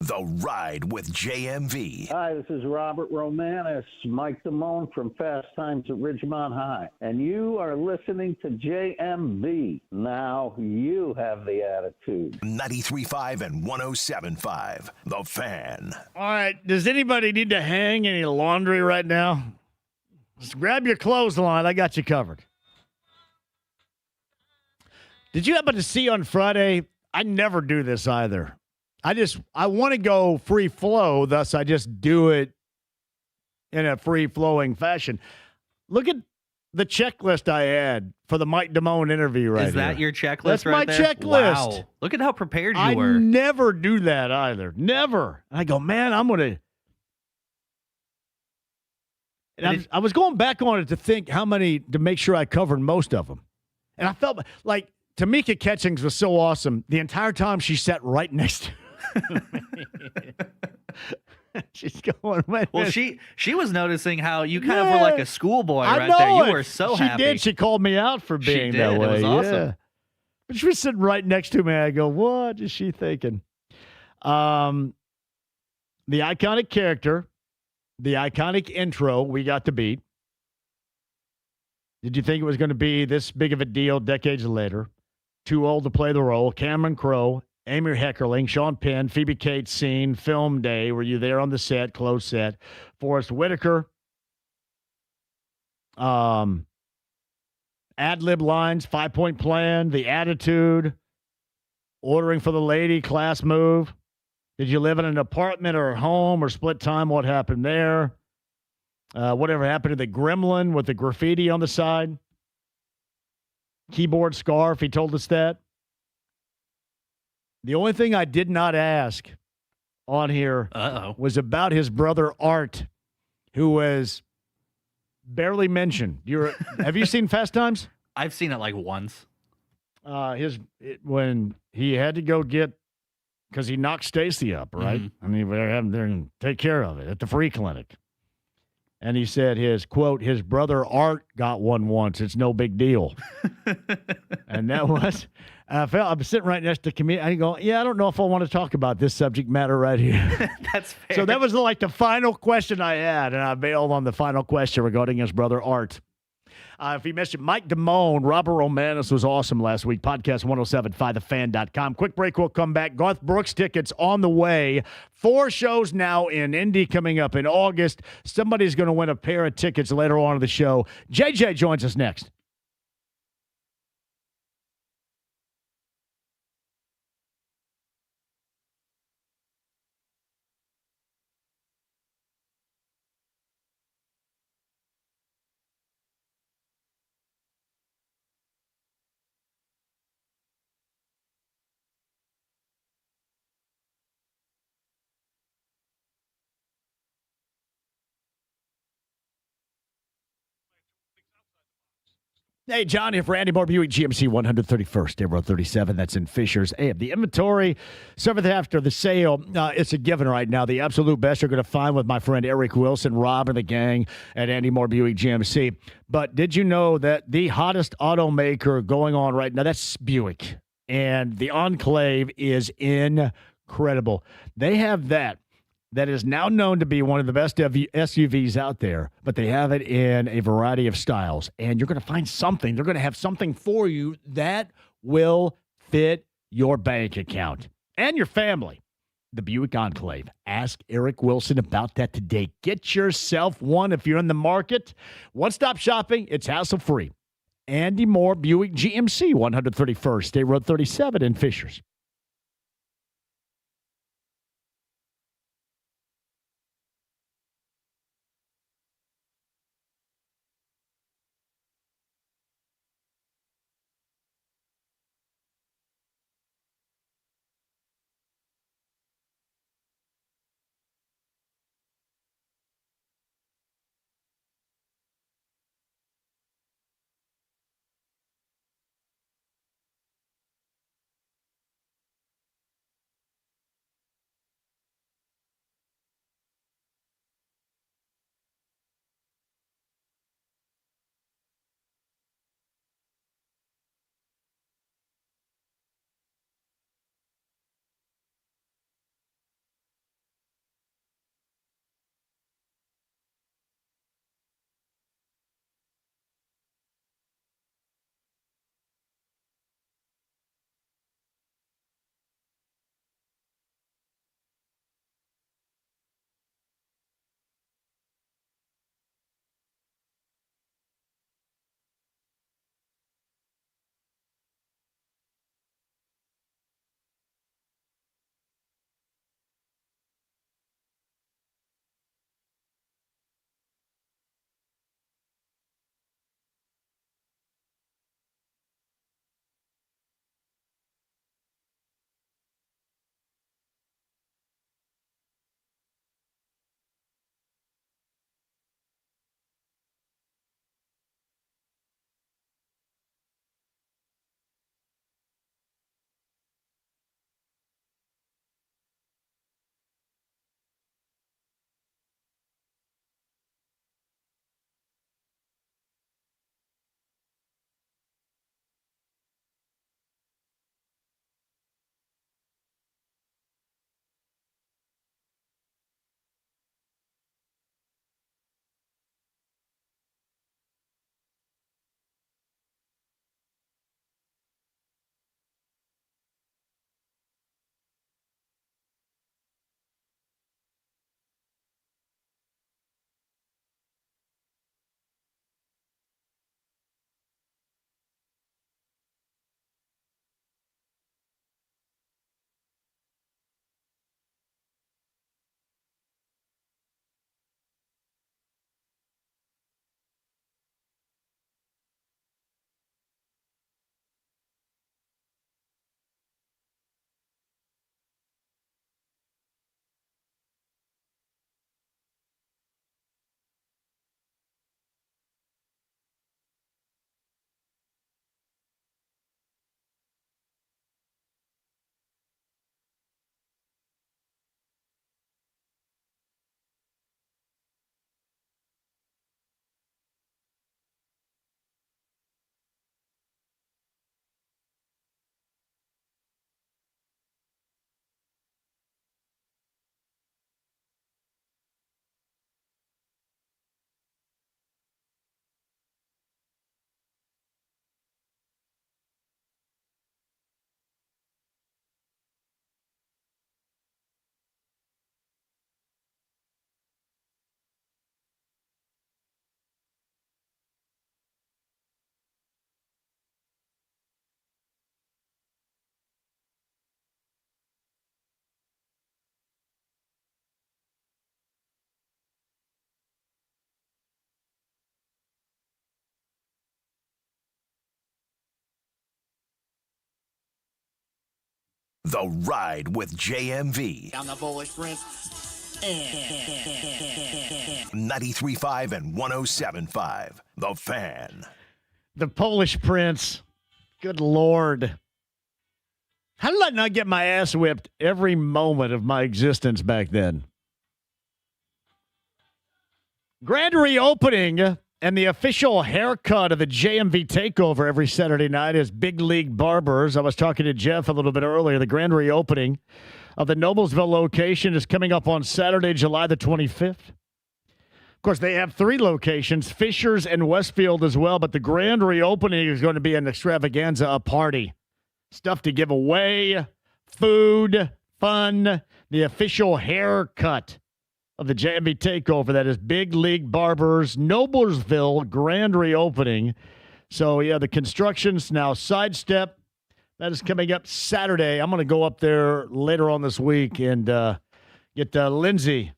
The Ride with JMV. Hi, this is Robert Romanis, Mike Damone from Fast Times at Ridgemont High. And you are listening to JMV. Now you have the attitude. 93.5 and 107.5. The Fan. All right. Does anybody need to hang any laundry right now? Just grab your clothesline. I got you covered. Did you happen to see on Friday? I never do this either. I want to go free flow, thus I just do it in a free-flowing fashion. Look at the checklist I had for the Mike Damone interview right Is that here. your checklist That's right my there? checklist. Wow. Look at how prepared you I were. never do that either. Never. And I go, man, I'm going to... And I was going back on it to think how many, to make sure I covered most of them. And I felt like Tamika Catchings was so awesome. The entire time she sat right next to she's going, man. Well, she was noticing how you kind of were like a schoolboy right there. You were so she happy. She did. She called me out for being that way. It was awesome. Yeah. But she was sitting right next to me. I go, what is she thinking? The iconic character, the iconic intro we got to beat. Did you think it was going to be this big of a deal decades later? Too old to play the role. Cameron Crowe, Amy Heckerling, Sean Penn, Phoebe Cates scene, film day. Were you there on the set, closed set? Forrest Whitaker. Ad-lib lines, 5-point plan, the attitude, ordering for the lady, class move. Did you live in an apartment or a home or split time? What happened there? Whatever happened to the gremlin with the graffiti on the side? Keyboard scarf, he told us that. The only thing I did not ask on here was about his brother Art, who was barely mentioned. Have you seen Fast Times? I've seen it like once. When he had to go get, because he knocked Stacy up, right? Mm-hmm. I mean, they're having to take care of it at the free clinic. And he said his, quote, his brother Art got one once. It's no big deal. And that was, I'm sitting right next to the comedian. I go, yeah, I don't know if I want to talk about this subject matter right here. That's fair. So that was like the final question I had, and I bailed on the final question regarding his brother Art. If you missed it, Mike Damone, Robert Romanis was awesome last week. Podcast 1075thefan.com. Quick break, we'll come back. Garth Brooks tickets on the way. 4 shows now in Indy coming up in August. Somebody's going to win a pair of tickets later on in the show. JJ joins us next. Hey, John here for Andy Moore Buick GMC 131st, State Road 37. That's in Fishers. Hey, the inventory, 7th after the sale, it's a given right now. The absolute best you're going to find with my friend Eric Wilson, Rob, and the gang at Andy Moore Buick GMC. But did you know that the hottest automaker going on right now, that's Buick. And the Enclave is incredible. They have that is now known to be one of the best SUVs out there, but they have it in a variety of styles. And you're going to find something. They're going to have something for you that will fit your bank account and your family. The Buick Enclave. Ask Eric Wilson about that today. Get yourself one if you're in the market. One-stop shopping. It's hassle-free. Andy Moore Buick GMC 131st, State Road 37 in Fishers. The Ride with JMV. I'm the bullish prince. 93.5 and 107.5. The Fan. The Polish Prince. Good Lord. How did I not get my ass whipped every moment of my existence back then? Grand reopening and the official haircut of the JMV takeover every Saturday night is Big League Barbers. I was talking to Jeff a little bit earlier. The grand reopening of the Noblesville location is coming up on Saturday, July the 25th. Of course, they have 3 locations, Fishers and Westfield as well, but the grand reopening is going to be an extravaganza, a party. Stuff to give away, food, fun, the official haircut of the JMV takeover. That is Big League Barbers, Noblesville grand reopening. So, yeah, the construction's now sidestep. That is coming up Saturday. I'm going to go up there later on this week and get Lindsay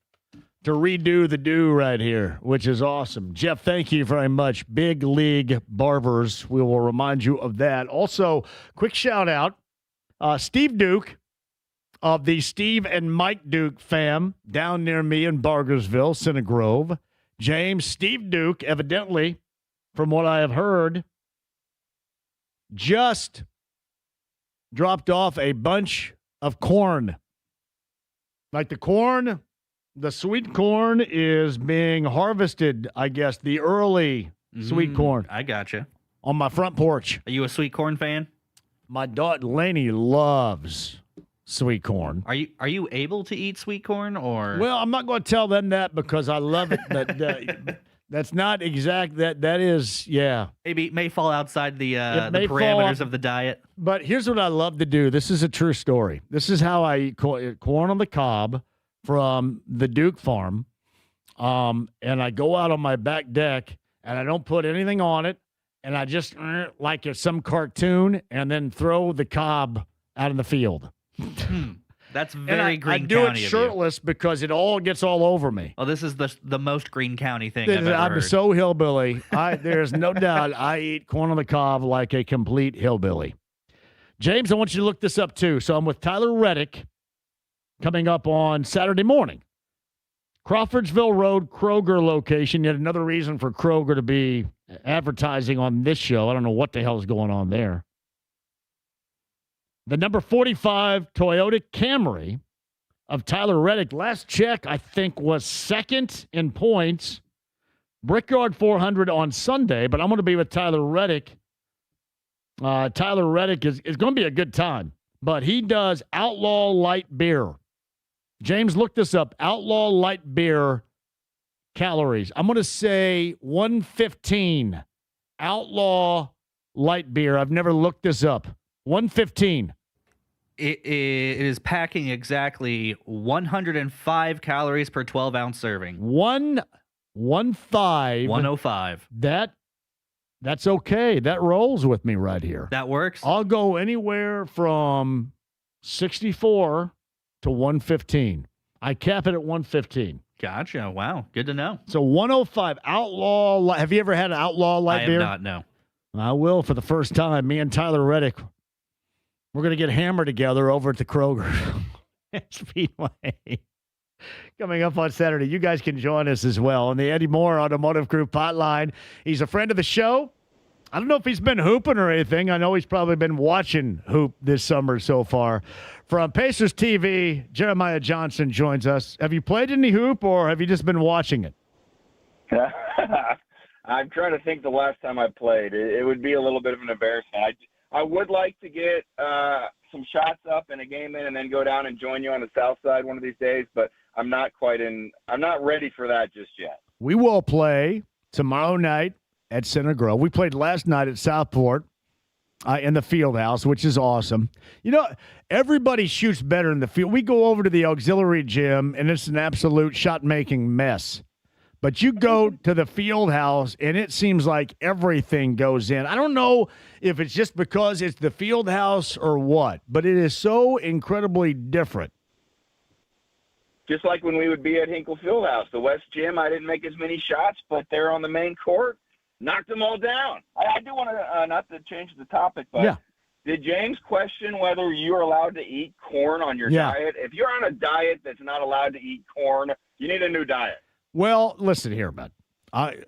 to redo the do right here, which is awesome. Jeff, thank you very much. Big League Barbers. We will remind you of that. Also, quick shout out, Steve Duke of the Steve and Mike Duke fam down near me in Bargersville, Center Grove. James, Steve Duke, evidently, from what I have heard, just dropped off a bunch of corn. Like the corn, the sweet corn is being harvested, I guess, the early sweet corn. I gotcha. On my front porch. Are you a sweet corn fan? My daughter Lainey loves sweet corn. Are you able to eat sweet corn or? Well, I'm not going to tell them that because I love it, but that's not exact. That is, yeah. Maybe it may fall outside the parameters of the diet. But here's what I love to do. This is a true story. This is how I eat corn on the cob from the Duke farm. And I go out on my back deck and I don't put anything on it. And I just like it's some cartoon and then throw the cob out in the field. That's very Greene I do County it shirtless because it all gets all over me. Well, this is the most Greene County thing I've ever I'm heard. so hillbilly. There's no doubt I eat corn on the cob like a complete hillbilly. James, I want you to look this up too. So I'm with Tyler Reddick coming up on Saturday morning. Crawfordsville Road, Kroger location. Yet another reason for Kroger to be advertising on this show. I don't know what the hell is going on there. The number 45 Toyota Camry of Tyler Reddick, last check, I think, was second in points. Brickyard 400 on Sunday, but I'm going to be with Tyler Reddick. Tyler Reddick is going to be a good time, but he does Outlaw Light Beer. James, look this up. Outlaw Light Beer calories. I'm going to say 115. Outlaw Light Beer. I've never looked this up. 115. It is packing exactly 105 calories per 12-ounce serving. 105. That's okay. That rolls with me right here. That works? I'll go anywhere from 64 to 115. I cap it at 115. Gotcha. Wow. Good to know. So 105 Outlaw. Have you ever had an Outlaw Light Beer? I have not, no. I will for the first time. Me and Tyler Reddick, we're going to get hammered together over at the Kroger Speedway. Coming up on Saturday. You guys can join us as well on the Eddie Moore Automotive Group hotline. He's a friend of the show. I don't know if he's been hooping or anything. I know he's probably been watching hoop this summer so far. From Pacers TV, Jeremiah Johnson joins us. Have you played any hoop or have you just been watching it? I'm trying to think the last time I played. It would be a little bit of an embarrassment. I would like to get some shots up in a game and then go down and join you on the south side one of these days, but I'm not ready for that just yet. We will play tomorrow night at Center Grove. We played last night at Southport in the field house, which is awesome. You know, everybody shoots better in the field. We go over to the auxiliary gym, and it's an absolute shot-making mess. But you go to the field house, and it seems like everything goes in. I don't know if it's just because it's the field house or what, but it is so incredibly different. Just like when we would be at Hinkle Fieldhouse, the West Gym, I didn't make as many shots, but they're on the main court, knocked them all down. I do want to, not to change the topic, but yeah. Did James question whether you're allowed to eat corn on your diet? If you're on a diet that's not allowed to eat corn, you need a new diet. Well, listen here, bud.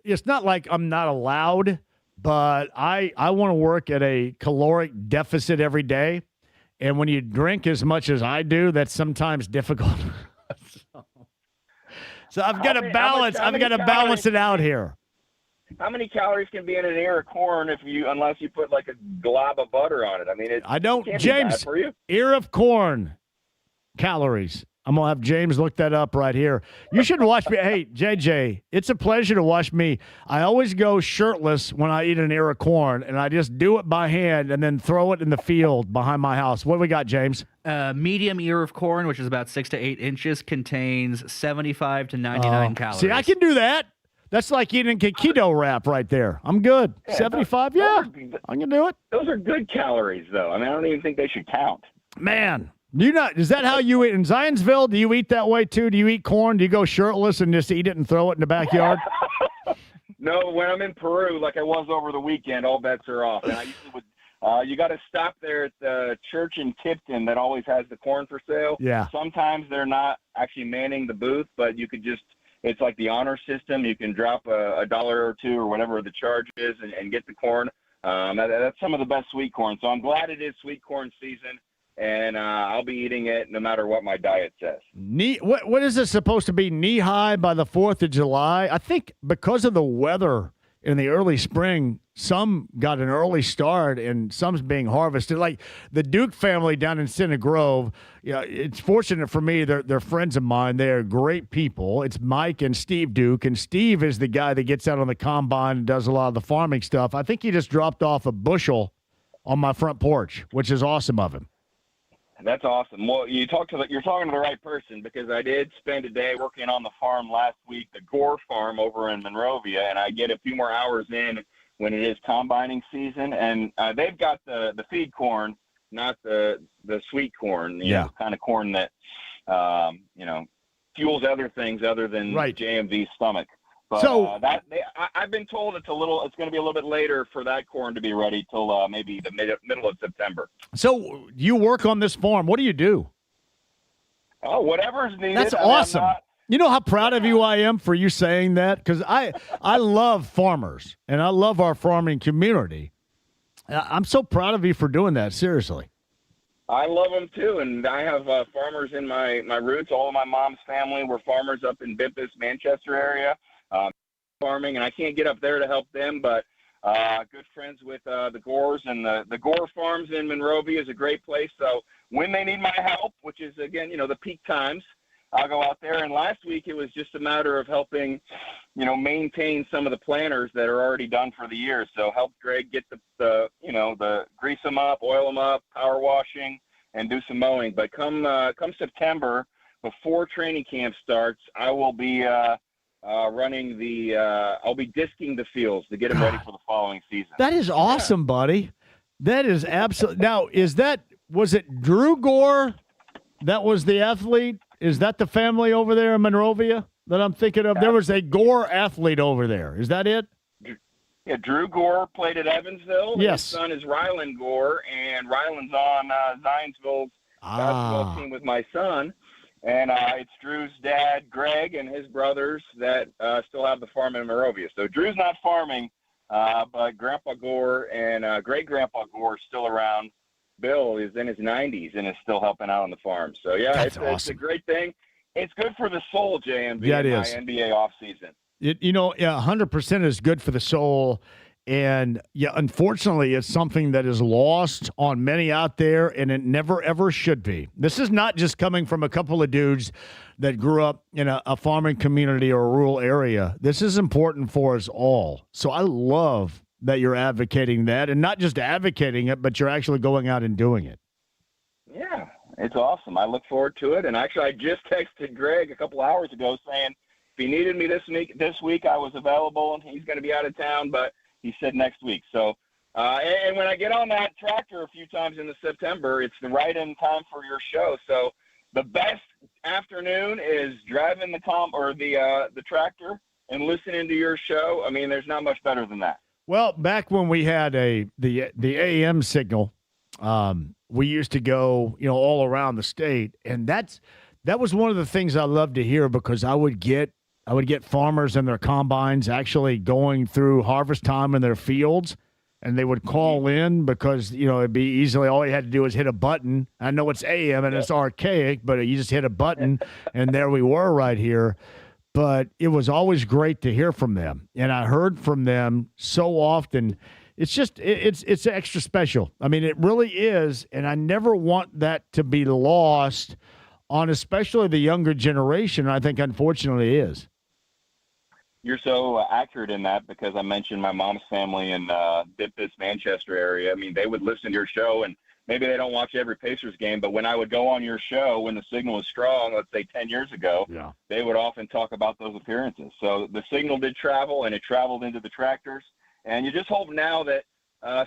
It's not like I'm not allowed, but I want to work at a caloric deficit every day. And when you drink as much as I do, that's sometimes difficult. So I've got to balance. I've got to balance it out here. How many calories can be in an ear of corn unless you put like a glob of butter on it? I mean, I don't, can't James. be bad for you. Ear of corn calories. I'm gonna have James look that up right here. You should watch me. Hey, JJ, it's a pleasure to watch me. I always go shirtless when I eat an ear of corn, and I just do it by hand and then throw it in the field behind my house. What do we got, James? Medium ear of corn, which is about 6 to 8 inches, contains 75 to 99 calories. See, I can do that. That's like eating a keto wrap right there. I'm good. 75, yeah, I can do it. Those are good calories, though. I mean, I don't even think they should count. Man. Is that how you eat in Zionsville? Do you eat that way too? Do you eat corn? Do you go shirtless and just eat it and throw it in the backyard? No, when I'm in Peru, like I was over the weekend, all bets are off. And I usually would. You got to stop there at the church in Tipton that always has the corn for sale. Yeah. Sometimes they're not actually manning the booth, but you could it's like the honor system. You can drop $1 or $2 or whatever the charge is and get the corn. That's some of the best sweet corn. So I'm glad it is sweet corn season. And I'll be eating it no matter what my diet says. What is this supposed to be, knee-high by the 4th of July? I think because of the weather in the early spring, some got an early start and some's being harvested. Like the Duke family down in Center Grove, it's fortunate for me. They're friends of mine. They're great people. It's Mike and Steve Duke, and Steve is the guy that gets out on the combine and does a lot of the farming stuff. I think he just dropped off a bushel on my front porch, which is awesome of him. That's awesome. Well, you're talking to the right person, because I did spend a day working on the farm last week, the Gore farm over in Monrovia, and I get a few more hours in when it is combining season. And they've got the feed corn, not the sweet corn, you know, kind of corn that fuels other things other than JMV's stomach. But I've been told it's going to be a little bit later for that corn to be ready till maybe the middle of September. So you work on this farm. What do you do? Oh, whatever's needed. That's awesome. You know how proud of you I am for you saying that? Because I love farmers, and I love our farming community. I'm so proud of you for doing that, seriously. I love them, too, and I have farmers in my roots. All of my mom's family were farmers up in Bippus, Manchester area. Farming, and I can't get up there to help them, but good friends with the Gores, and the Gore Farms in Monrovia is a great place. So when they need my help, which is, again, the peak times, I'll go out there. And last week it was just a matter of helping, maintain some of the planters that are already done for the year. So help Greg get the grease them up, oil them up, power washing, and do some mowing. But come September, before training camp starts, I will be I'll be disking the fields to get them ready for the following season. That is awesome, buddy. That is absolutely. Now, was it Drew Gore that was the athlete? Is that the family over there in Monrovia that I'm thinking of? There was a Gore athlete over there. Is that it? Yeah, Drew Gore played at Evansville. Yes. His son is Ryland Gore, and Ryland's on Zionsville's basketball team with my son. And it's Drew's dad, Greg, and his brothers that still have the farm in Monrovia. So Drew's not farming, but Grandpa Gore and great-grandpa Gore is still around. Bill is in his 90s and is still helping out on the farm. So, yeah, it's a great thing. It's good for the soul, JMV, yeah, it in is. my NBA offseason. 100% is good for the soul. And, unfortunately, it's something that is lost on many out there, and it never, ever should be. This is not just coming from a couple of dudes that grew up in a farming community or a rural area. This is important for us all. So I love that you're advocating that, and not just advocating it, but you're actually going out and doing it. Yeah, it's awesome. I look forward to it. And actually, I just texted Greg a couple hours ago saying if he needed me this week, I was available, and he's going to be out of town, but he said next week. So, and when I get on that tractor a few times in the September, it's the right in time for your show. So the best afternoon is driving the tractor and listening to your show. I mean, there's not much better than that. Well, back when we had the AM signal, we used to go, all around the state, and that was one of the things I loved to hear, because I would get I would get farmers in their combines actually going through harvest time in their fields, and they would call in because, it'd be easily, all you had to do was hit a button. I know it's AM and it's archaic, but you just hit a button, and there we were right here. But it was always great to hear from them, and I heard from them so often. It's just it's extra special. I mean, it really is, and I never want that to be lost on especially the younger generation. I think, unfortunately, it is. You're so accurate in that, because I mentioned my mom's family in Memphis, Manchester area. I mean, they would listen to your show, and maybe they don't watch every Pacers game, but when I would go on your show when the signal was strong, let's say 10 years ago, they would often talk about those appearances. So the signal did travel, and it traveled into the tractors. And you just hope now that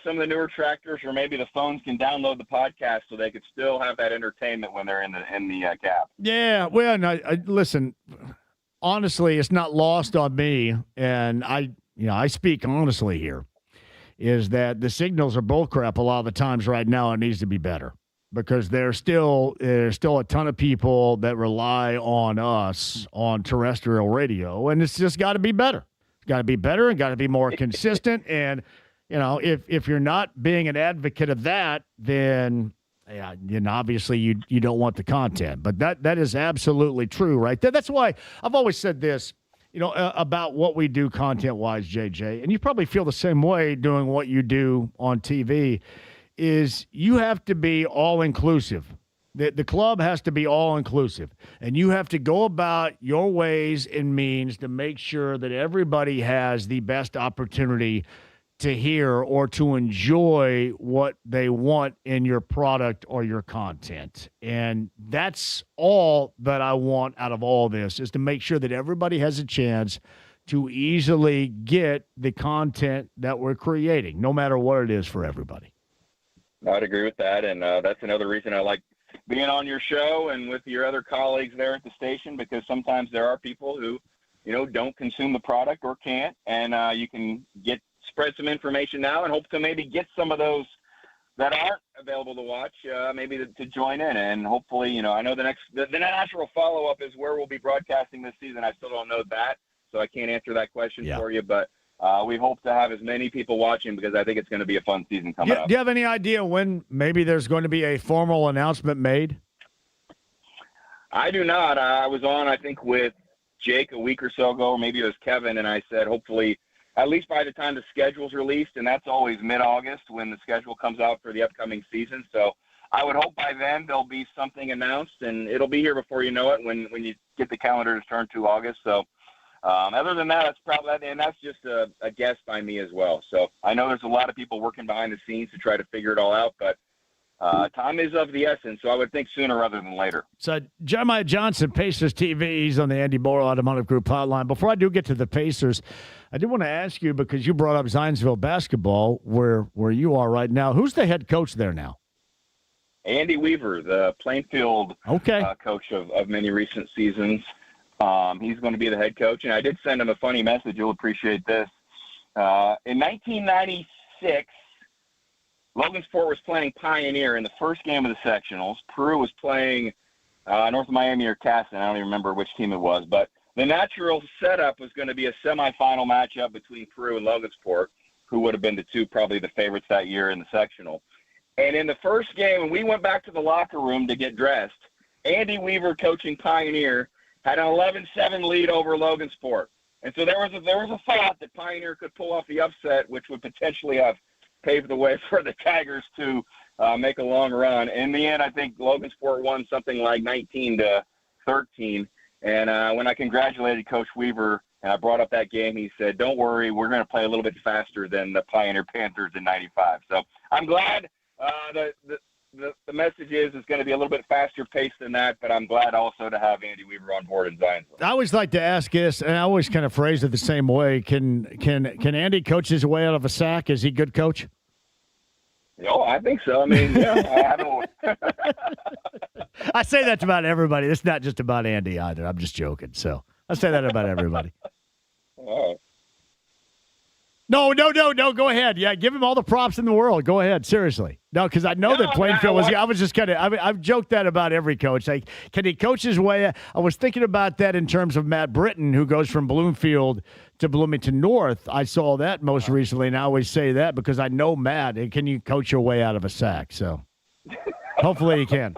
some of the newer tractors or maybe the phones can download the podcast so they could still have that entertainment when they're in the cab. Yeah, well, no, listen, honestly, it's not lost on me, and I speak honestly here, is that the signals are bullcrap a lot of the times right now. It needs to be better, because there's still a ton of people that rely on us on terrestrial radio, and it's just got to be better. It's got to be better and got to be more consistent. And, if you're not being an advocate of that, then obviously you don't want the content. But that is absolutely true, right? That's why I've always said this, about what we do content-wise, JJ, and you probably feel the same way doing what you do on TV, is you have to be all-inclusive. The club has to be all-inclusive, and you have to go about your ways and means to make sure that everybody has the best opportunity to hear or to enjoy what they want in your product or your content. And that's all that I want out of all this, is to make sure that everybody has a chance to easily get the content that we're creating, no matter what it is, for everybody. I'd agree with that, and that's another reason I like being on your show and with your other colleagues there at the station, because sometimes there are people who, don't consume the product or can't, and you can spread some information now and hope to maybe get some of those that aren't available to watch, maybe to join in. And hopefully, I know the natural follow-up is where we'll be broadcasting this season. I still don't know that, so I can't answer that question for you, but we hope to have as many people watching, because I think it's going to be a fun season coming up. Do you have any idea when maybe there's going to be a formal announcement made? I do not. I was on, I think, with Jake a week or so ago, or maybe it was Kevin, and I said hopefully at least by the time the schedule's released, and that's always mid-August when the schedule comes out for the upcoming season. So I would hope by then there'll be something announced, and it'll be here before you know it when you get the calendar to turn to August. So other than that, that's just a guess by me as well. So I know there's a lot of people working behind the scenes to try to figure it all out, but time is of the essence, so I would think sooner rather than later. So Jeremiah Johnson, Pacers TV, he's on the Andy Boral Automotive Group hotline. Before I do get to the Pacers, I did want to ask you, because you brought up Zionsville basketball, where you are right now. Who's the head coach there now? Andy Weaver, the Plainfield coach of many recent seasons. He's going to be the head coach, and I did send him a funny message. You'll appreciate this. In 1996, Logansport was playing Pioneer in the first game of the sectionals. Peru was playing North Miami or Casson. I don't even remember which team it was, but the natural setup was going to be a semifinal matchup between Peru and Logansport, who would have been probably the favorites that year in the sectional. And in the first game, when we went back to the locker room to get dressed, Andy Weaver, coaching Pioneer, had an 11-7 lead over Logansport. And so there was a thought that Pioneer could pull off the upset, which would potentially have paved the way for the Tigers to make a long run. In the end, I think Logansport won something like 19-13. And when I congratulated Coach Weaver and I brought up that game, he said, "Don't worry, we're going to play a little bit faster than the Pioneer Panthers in '95." So I'm glad the message is it's going to be a little bit faster paced than that, but I'm glad also to have Andy Weaver on board in Zionsville. I always like to ask this, and I always kind of phrase it the same way. Can Andy coach his way out of a sack? Is he a good coach? Oh, I think so. I mean, yeah, I haven't. I say that about everybody. It's not just about Andy either. I'm just joking. So I say that about everybody. Oh. No. Go ahead. Yeah, give him all the props in the world. Go ahead. Seriously. No, because I know that Plainfield was. I was just kind of. I've joked that about every coach. Like, can he coach his way? I was thinking about that in terms of Matt Britton, who goes from Bloomfield to Bloomington North. I saw that most recently, and I always say that because I know Matt. And can you coach your way out of a sack? So, hopefully, you can.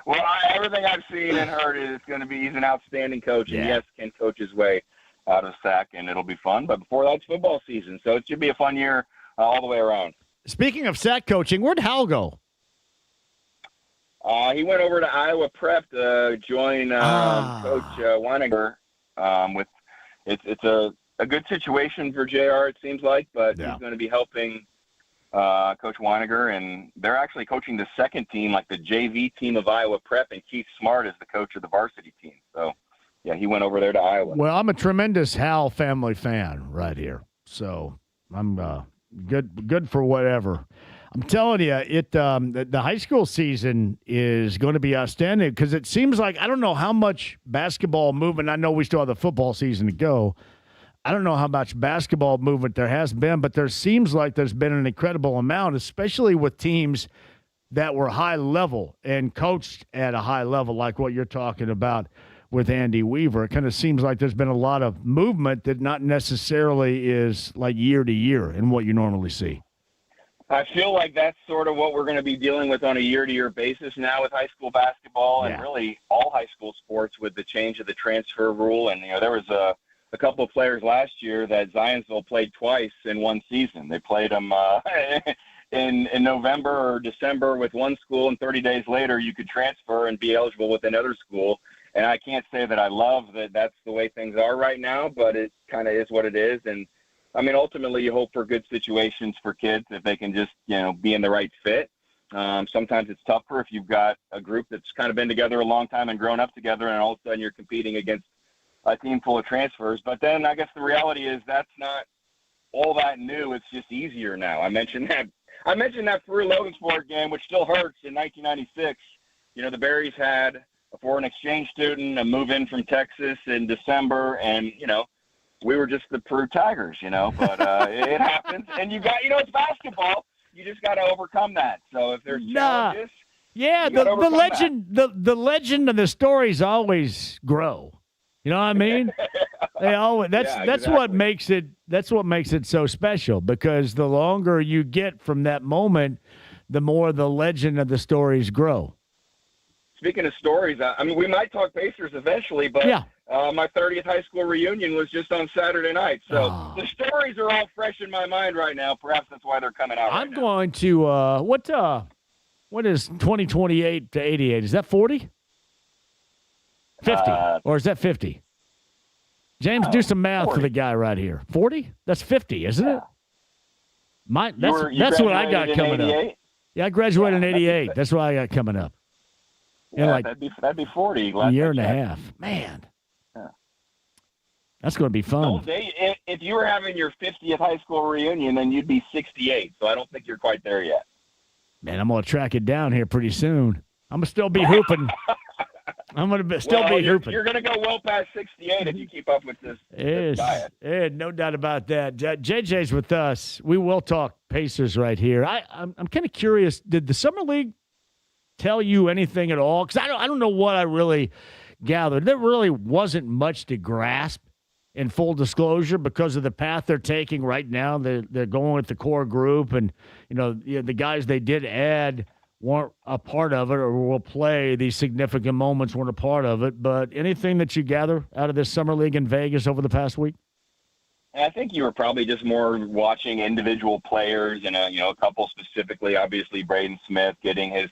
Well, everything I've seen and heard is going to be he's an outstanding coach, and yes, can coach his way out of sack, and it'll be fun. But before that's football season, so it should be a fun year all the way around. Speaking of sack coaching, where'd Hal go? He went over to Iowa Prep to join Coach Weininger. It's a good situation for JR, it seems like, but he's going to be helping Coach Weininger, and they're actually coaching the second team, like the JV team of Iowa Prep, and Keith Smart is the coach of the varsity team. So, yeah, he went over there to Iowa. Well, I'm a tremendous Hal family fan right here, so I'm good for whatever. I'm telling you, the high school season is going to be outstanding because it seems like I don't know how much basketball movement. I know we still have the football season to go. I don't know how much basketball movement there has been, but there seems like there's been an incredible amount, especially with teams that were high level and coached at a high level, like what you're talking about with Andy Weaver. It kind of seems like there's been a lot of movement that not necessarily is like year to year in what you normally see. I feel like that's sort of what we're going to be dealing with on a year-to-year basis now with high school basketball and really all high school sports with the change of the transfer rule. And, there was a couple of players last year that Zionsville played twice in one season. They played them in November or December with one school, and 30 days later you could transfer and be eligible with another school. And I can't say that I love that that's the way things are right now, but it kind of is what it is. And, I mean, ultimately you hope for good situations for kids if they can just, be in the right fit. Sometimes it's tougher if you've got a group that's kind of been together a long time and grown up together, and all of a sudden you're competing against a team full of transfers. But then I guess the reality is that's not all that new. It's just easier now. I mentioned that Peru Logansport game, which still hurts, in 1996. The Berries had a foreign exchange student, a move in from Texas in December, and, we were just the Peru Tigers, but it happens. And you got, it's basketball. You just got to overcome that. So if there's challenges, the legend, the legend and the stories always grow. You know what I mean? They always. That's exactly. what makes it. That's what makes it so special, because the longer you get from that moment, the more the legend of the stories grow. Speaking of stories, we might talk Pacers eventually, but my 30th high school reunion was just on Saturday night. So the stories are all fresh in my mind right now. Perhaps that's why they're coming out I'm going to, what is 2028 to 88? Is that 40? 50. Or is that 50? James, do some math 40. for the guy right here. 40? That's 50, isn't it? That's what I got coming up. Yeah, I graduated in 88. That's what I got coming up. Yeah, that'd be 40. A year and a half. Man. Yeah. That's going to be fun. If you were having your 50th high school reunion, then you'd be 68. So I don't think you're quite there yet. Man, I'm going to track it down here pretty soon. I'm going to still be hooping. I'm going to still be hooping. You're going to go well past 68 if you keep up with this diet. Yeah, no doubt about that. JJ's with us. We will talk Pacers right here. I'm kind of curious. Did the Summer League tell you anything at all? Because I don't know what I really gathered. There really wasn't much to grasp in full disclosure because of the path they're taking right now. They're going with the core group, and the guys they did add weren't a part of it or will play these significant moments, weren't a part of it. But anything that you gather out of this Summer League in Vegas over the past week? I think you were probably just more watching individual players and a couple specifically. Obviously, Braden Smith getting his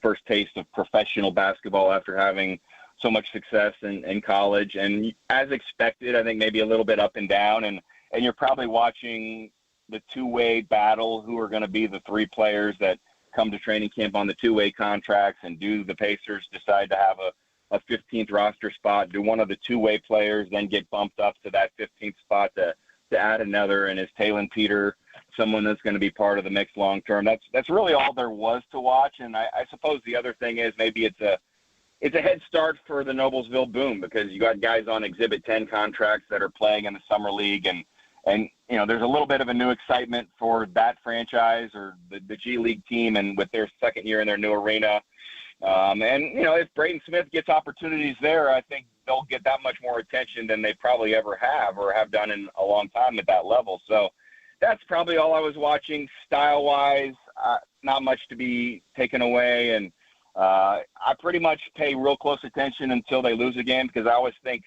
first taste of professional basketball after having so much success in college. And as expected, I think maybe a little bit up and down. And you're probably watching the two-way battle, who are going to be the three players that come to training camp on the two-way contracts, and do the Pacers decide to have a 15th roster spot? Do one of the two-way players then get bumped up to that 15th spot to add another? And is Talon Peter someone that's going to be part of the mix long term? That's really all there was to watch. And I suppose the other thing is maybe it's a head start for the Noblesville Boom, because you got guys on Exhibit 10 contracts that are playing in the Summer League, and And, there's a little bit of a new excitement for that franchise or the G League team and with their second year in their new arena. If Braden Smith gets opportunities there, I think they'll get that much more attention than they probably ever have or have done in a long time at that level. So that's probably all I was watching style-wise. Not much to be taken away. And I pretty much pay real close attention until they lose a game because I always think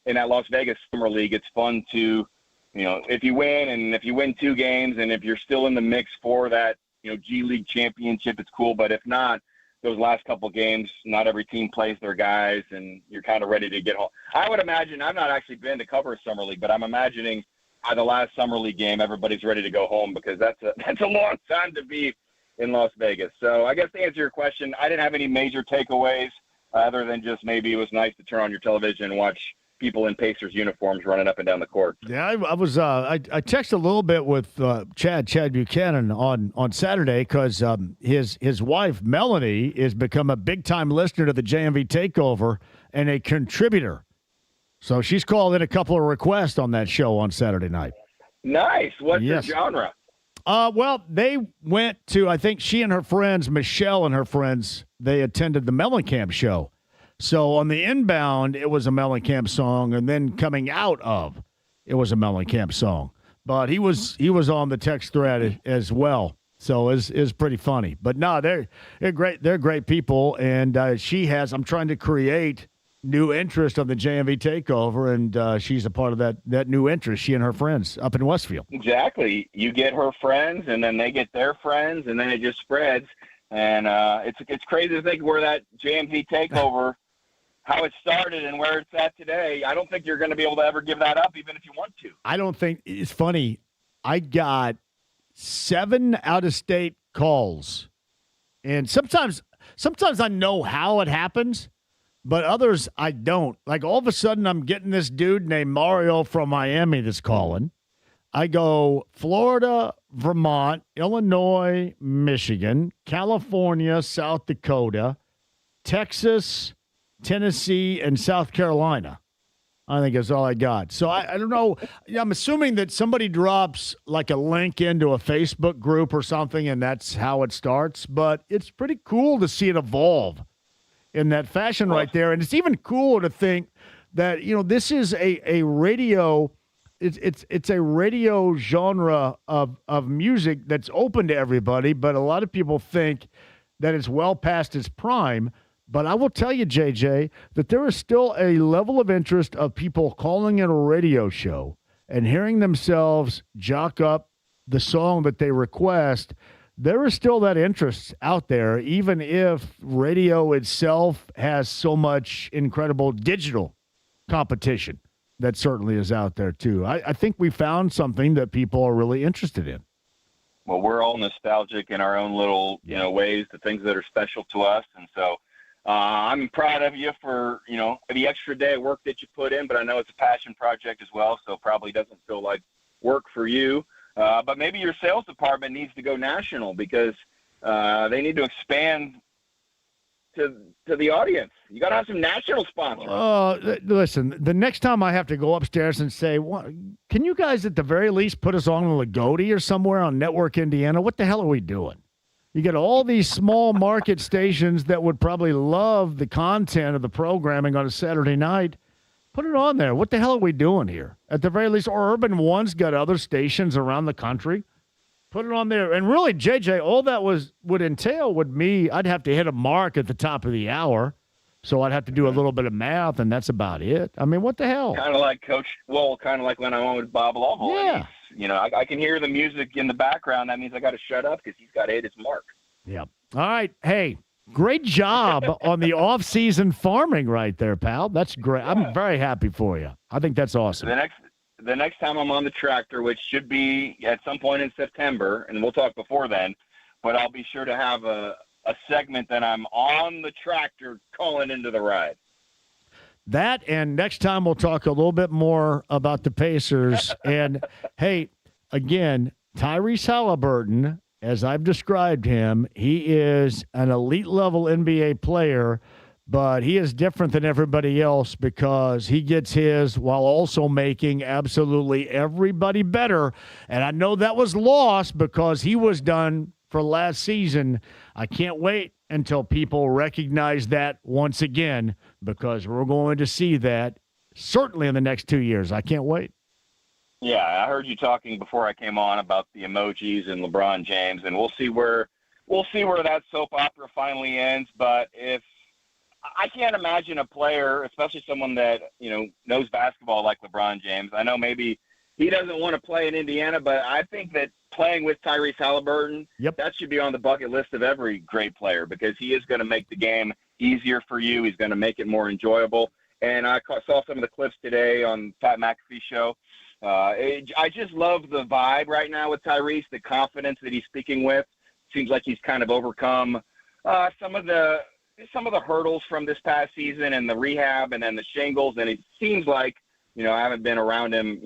in that Las Vegas Summer League, it's fun to, if you win and if you win 2 games and if you're still in the mix for that, G League championship, it's cool. But if not, those last couple games, not every team plays their guys and you're kind of ready to get home. I would imagine, I've not actually been to cover a Summer League, but I'm imagining by the last Summer League game, everybody's ready to go home because that's a long time to be in Las Vegas. So I guess to answer your question, I didn't have any major takeaways other than just maybe it was nice to turn on your television and watch people in Pacers uniforms running up and down the court. Yeah, I was. I texted a little bit with Chad Buchanan on Saturday because his wife Melanie has become a big time listener to the JMV Takeover and a contributor. So she's called in a couple of requests on that show on Saturday night. Nice. What's the genre? Well, they went to, I think she and her friends, Michelle and her friends, they attended the Mellencamp show. So on the inbound, it was a Mellencamp song, and then coming out of, it was a Mellencamp song. But he was on the text thread as well, so it's pretty funny. But no, they're great. They're great people, and I'm trying to create new interest on the JMV Takeover, and she's a part of that new interest. She and her friends up in Westfield. Exactly. You get her friends, and then they get their friends, and then it just spreads. And it's crazy to think where that JMV Takeover. How it started and where it's at today. I don't think you're going to be able to ever give that up, even if you want to. I don't think it's funny. I got 7 out-of-state calls, and sometimes I know how it happens, but others I don't. Like all of a sudden, I'm getting this dude named Mario from Miami that's calling. I go Florida, Vermont, Illinois, Michigan, California, South Dakota, Texas, Tennessee, and South Carolina. I think that's all I got. So I don't know. I'm assuming that somebody drops like a link into a Facebook group or something, and that's how it starts. But it's pretty cool to see it evolve in that fashion right there. And it's even cooler to think that, this is a radio. It's a radio genre of music that's open to everybody, but a lot of people think that it's well past its prime. But I will tell you, JJ, that there is still a level of interest of people calling in a radio show and hearing themselves jock up the song that they request. There is still that interest out there, even if radio itself has so much incredible digital competition that certainly is out there, too. I think we found something that people are really interested in. Well, we're all nostalgic in our own little, ways, the things that are special to us. And so I'm proud of you for, the extra day of work that you put in, but I know it's a passion project as well, so probably doesn't feel like work for you. But maybe your sales department needs to go national because they need to expand to the audience. You got to have some national sponsors. Listen, the next time I have to go upstairs and say, can you guys at the very least put us on the Lagodi or somewhere on Network Indiana? What the hell are we doing? You get all these small market stations that would probably love the content of the programming on a Saturday night. Put it on there. What the hell are we doing here? At the very least, or Urban One's got other stations around the country. Put it on there. And really, JJ, all that would entail would me, I'd have to hit a mark at the top of the hour. So I'd have to do a little bit of math, and that's about it. I mean, what the hell? Kind of like kind of like when I went with Bob Lovell. Yeah. I can hear the music in the background. That means I got to shut up because he's got to hit his mark. Yeah. All right. Hey, great job on the off-season farming right there, pal. That's great. Yeah. I'm very happy for you. I think that's awesome. The next time I'm on the tractor, which should be at some point in September, and we'll talk before then, but I'll be sure to have a segment that I'm on the tractor calling into the ride. That, and next time we'll talk a little bit more about the Pacers. And, hey, again, Tyrese Halliburton, as I've described him, he is an elite-level NBA player, but he is different than everybody else because he gets his while also making absolutely everybody better. And I know that was lost because he was done for last season. I can't wait until people recognize that once again because we're going to see that certainly in the next 2 years. I can't wait. Yeah, I heard you talking before I came on about the emojis and LeBron James, and we'll see where that soap opera finally ends. But if I can't imagine a player, especially someone that knows basketball like LeBron James. I know maybe he doesn't want to play in Indiana, but I think that playing with Tyrese Halliburton, that should be on the bucket list of every great player because he is going to make the game easier for you. He's going to make it more enjoyable. And I saw some of the clips today on Pat McAfee's show. I just love the vibe right now with Tyrese, the confidence that he's speaking with. Seems like he's kind of overcome some of the hurdles from this past season and the rehab and then the shingles. And it seems like, I haven't been around him,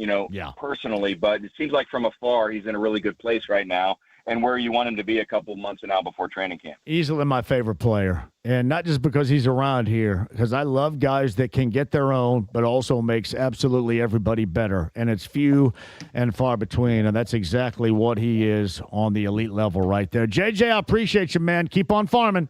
personally, but it seems like from afar he's in a really good place right now and where you want him to be a couple months now before training camp. Easily my favorite player. And not just because he's around here, because I love guys that can get their own, but also makes absolutely everybody better. And it's few and far between. And that's exactly what he is on the elite level right there. JJ, I appreciate you, man. Keep on farming.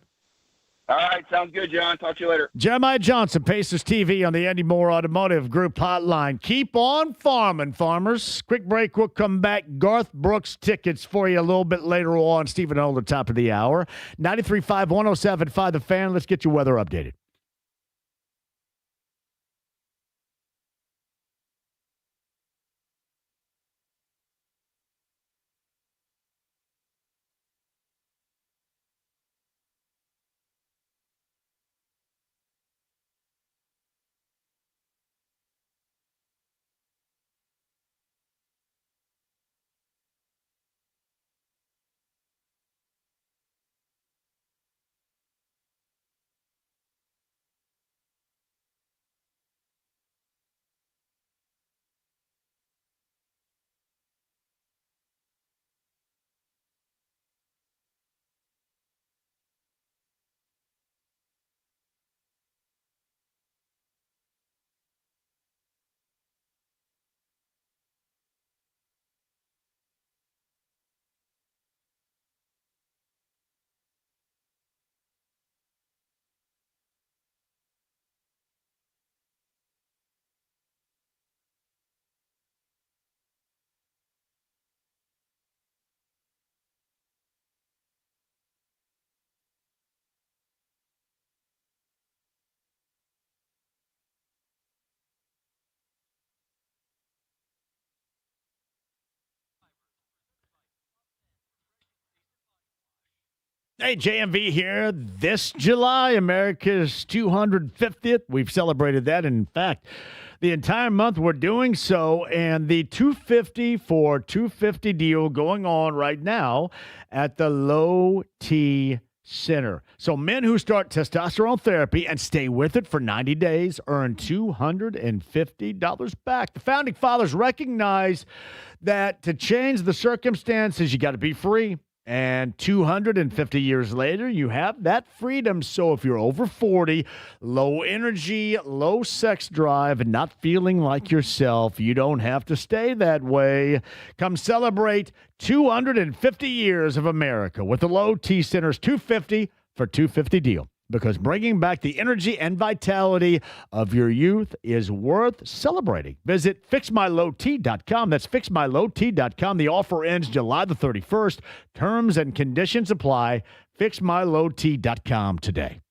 All right, sounds good, John. Talk to you later. Jeremiah Johnson, Pacers TV on the Andy Moore Automotive Group hotline. Keep on farming, farmers. Quick break. We'll come back. Garth Brooks tickets for you a little bit later on. Stephen Holder, top of the hour. 93.5, 107.5 The Fan. Let's get your weather updated. Hey, JMV here. This July, America's 250th. We've celebrated that. In fact, the entire month we're doing so. And the 250 for 250 deal going on right now at the Low T Center. So men who start testosterone therapy and stay with it for 90 days earn $250 back. The Founding Fathers recognize that to change the circumstances, you got to be free. And 250 years later, you have that freedom. So if you're over 40, low energy, low sex drive, and not feeling like yourself, you don't have to stay that way. Come celebrate 250 years of America with the Low T Center's 250 for 250 deal. Because bringing back the energy and vitality of your youth is worth celebrating. Visit fixmylowt.com. That's fixmylowt.com. The offer ends July the 31st. Terms and conditions apply. Fixmylowt.com today.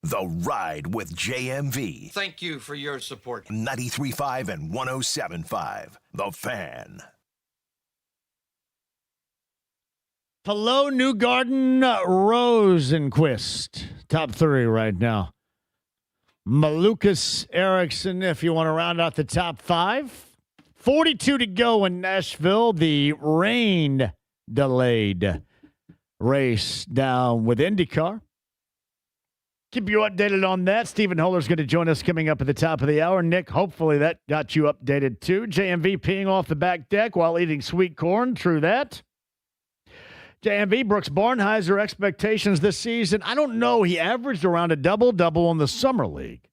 The Ride with JMV. Thank you for your support. 93.5 and 107.5. The Fan. Hello, Newgarden, Rosenquist. Top 3 right now. Malukas Erickson, if you want to round out the top 5. 42 to go in Nashville. The rain-delayed race down with IndyCar. Keep you updated on that. Stephen Holler's going to join us coming up at the top of the hour. Nick, hopefully that got you updated too. JMV peeing off the back deck while eating sweet corn. True that. JMV, Brooks Barnheiser, expectations this season. I don't know. He averaged around a double-double in the Summer League.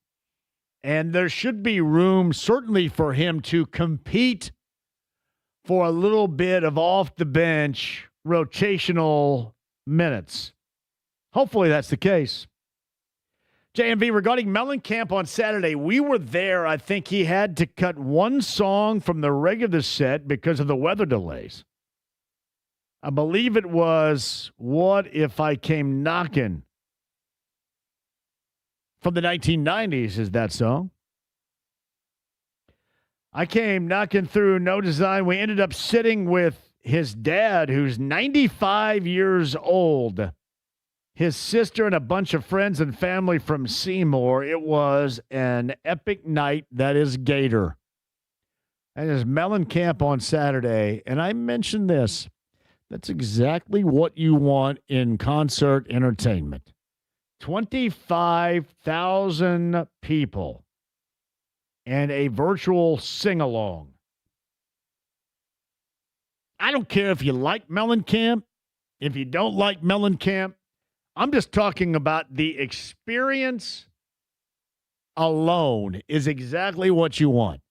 And there should be room, certainly, for him to compete for a little bit of off-the-bench rotational minutes. Hopefully that's the case. JMV, regarding Mellencamp on Saturday, we were there. I think he had to cut one song from the regular set because of the weather delays. I believe it was What If I Came Knockin'? From the 1990s is that song. I came knocking through No Design. We ended up sitting with his dad, who's 95 years old, his sister, and a bunch of friends and family from Seymour. It was an epic night. That is Gator. And it's Mellencamp on Saturday. And I mentioned this. That's exactly what you want in concert entertainment. 25,000 people and a virtual sing-along. I don't care if you like Mellencamp, if you don't like Mellencamp. I'm just talking about the experience alone is exactly what you want.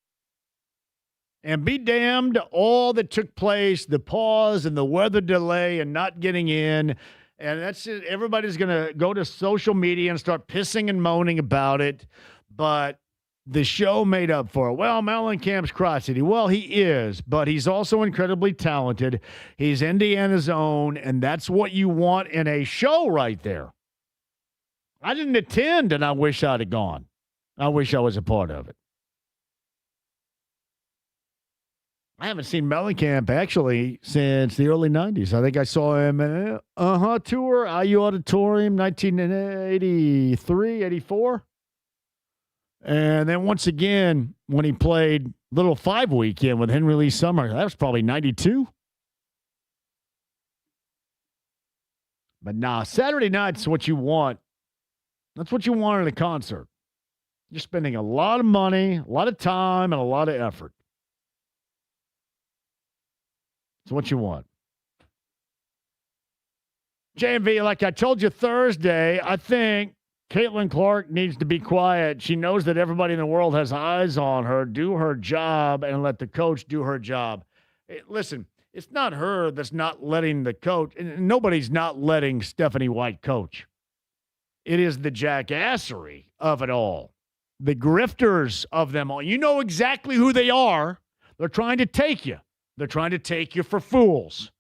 And be damned all that took place, the pause and the weather delay and not getting in. And that's it. Everybody's going to go to social media and start pissing and moaning about it. But the show made up for it. Well, Mellencamp's crotchety. Well, he is, but he's also incredibly talented. He's Indiana's own, and that's what you want in a show right there. I didn't attend, and I wish I'd have gone. I wish I was a part of it. I haven't seen Mellencamp actually since the early 90s. I think I saw him at tour, IU Auditorium, 1983, 84. And then once again, when he played Little 5 Weekend with Henry Lee Summer, that was probably 92. But nah, Saturday night's what you want. That's what you want in a concert. You're spending a lot of money, a lot of time, and a lot of effort. It's what you want. JMV, like I told you Thursday, I think Caitlin Clark needs to be quiet. She knows that everybody in the world has eyes on her. Do her job and let the coach do her job. Listen, it's not her that's not letting the coach. Nobody's not letting Stephanie White coach. It is the jackassery of it all. The grifters of them all. You know exactly who they are. They're trying to take you. They're trying to take you for fools.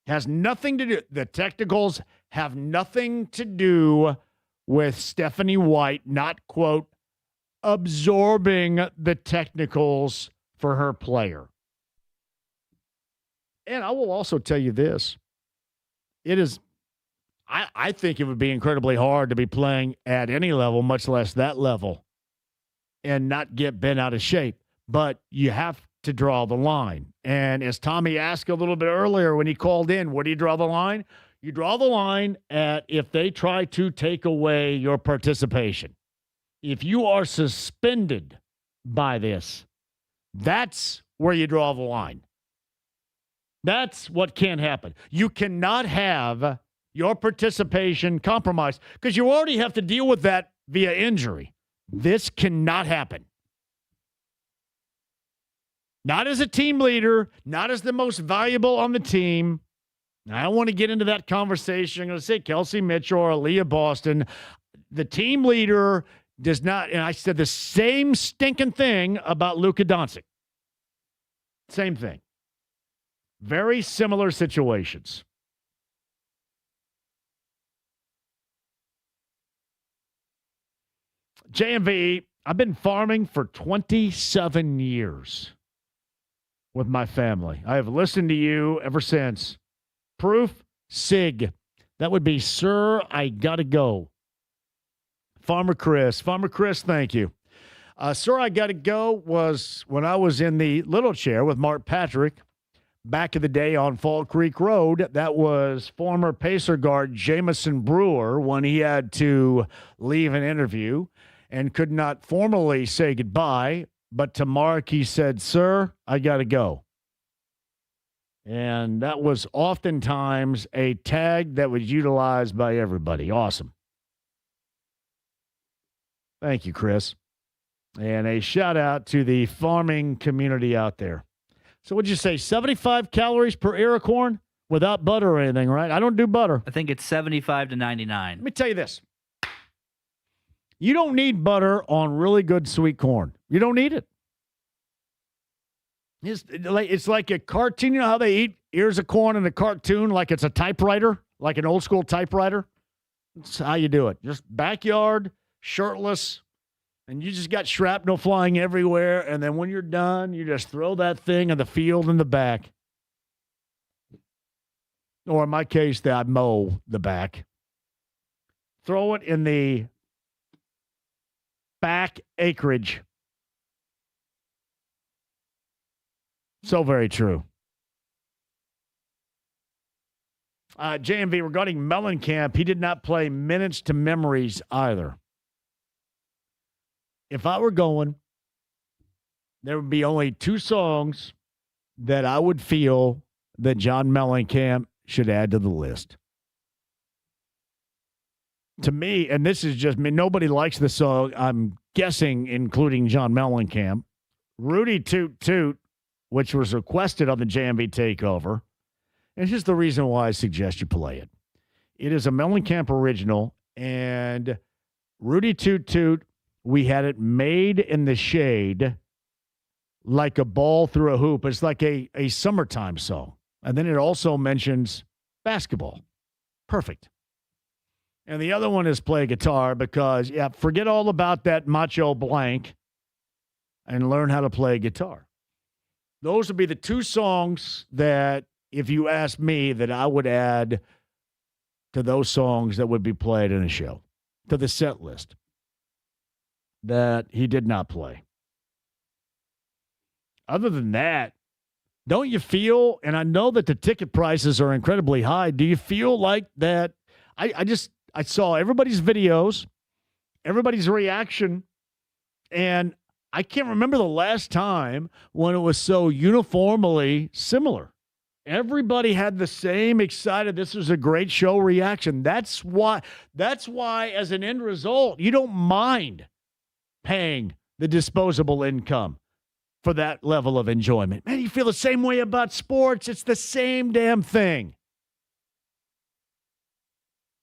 Has nothing to do. The technicals have nothing to do with Stephanie White not, quote, absorbing the technicals for her player. And I will also tell you this. It is, I think it would be incredibly hard to be playing at any level, much less that level, and not get bent out of shape. But you have to draw the line. And as Tommy asked a little bit earlier when he called in, where do you draw the line? You draw the line at if they try to take away your participation. If you are suspended by this, that's where you draw the line. That's what can happen. You cannot have your participation compromised because you already have to deal with that via injury. This cannot happen. Not as a team leader, not as the most valuable on the team. I don't want to get into that conversation. I'm going to say Kelsey Mitchell or Aaliyah Boston. The team leader does not, and I said the same stinking thing about Luka Doncic. Same thing. Very similar situations. JMV, I've been farming for 27 years with my family. I have listened to you ever since. Proof, Sig. That would be Sir, I Gotta Go. Farmer Chris, thank you. Sir, I Gotta Go was when I was in the little chair with Mark Patrick back in the day on Fall Creek Road. That was former Pacer guard Jamison Brewer when he had to leave an interview and could not formally say goodbye. But to Mark, he said, Sir, I got to go. And that was oftentimes a tag that was utilized by everybody. Awesome. Thank you, Chris. And a shout out to the farming community out there. So what'd you say, 75 calories per ear of corn without butter or anything, right? I don't do butter. I think it's 75 to 99. Let me tell you this. You don't need butter on really good sweet corn. You don't need it. It's like a cartoon. You know how they eat ears of corn in a cartoon like it's a typewriter, like an old school typewriter? That's how you do it. Just backyard, shirtless, and you just got shrapnel flying everywhere. And then when you're done, you just throw that thing in the field in the back. Or in my case, I mow the back. Throw it in the back acreage. So very true. JMV, regarding Mellencamp, he did not play Minutes to Memories either. If I were going, there would be only two songs that I would feel that John Mellencamp should add to the list. To me, and this is just me, nobody likes the song, I'm guessing, including John Mellencamp. Rudy Toot Toot, which was requested on the JMV Takeover. And here's the reason why I suggest you play it. It is a Mellencamp original, and Rudy Toot Toot, we had it made in the shade like a ball through a hoop. It's like a summertime song. And then it also mentions basketball. Perfect. And the other one is play guitar because, forget all about that macho blank and learn how to play guitar. Those would be the two songs that, if you ask me, that I would add to those songs that would be played in a show, to the set list that he did not play. Other than that, don't you feel, and I know that the ticket prices are incredibly high, do you feel like that? I saw everybody's videos, everybody's reaction, and I can't remember the last time when it was so uniformly similar. Everybody had the same excited, this was a great show reaction. That's why, as an end result, you don't mind paying the disposable income for that level of enjoyment. Man, you feel the same way about sports. It's the same damn thing.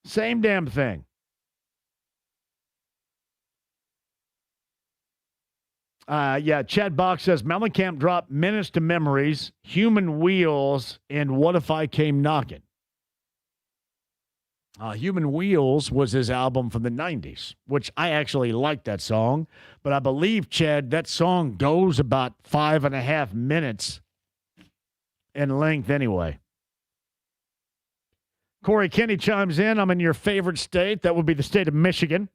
Same damn thing. Chad Box says, Mellencamp dropped Minutes to Memories, Human Wheels, and What If I Came Knocking? Human Wheels was his album from the 90s, which I actually like that song. But I believe, Chad, that song goes about 5.5 minutes in length anyway. Corey Kenny chimes in. I'm in your favorite state. That would be the state of Michigan.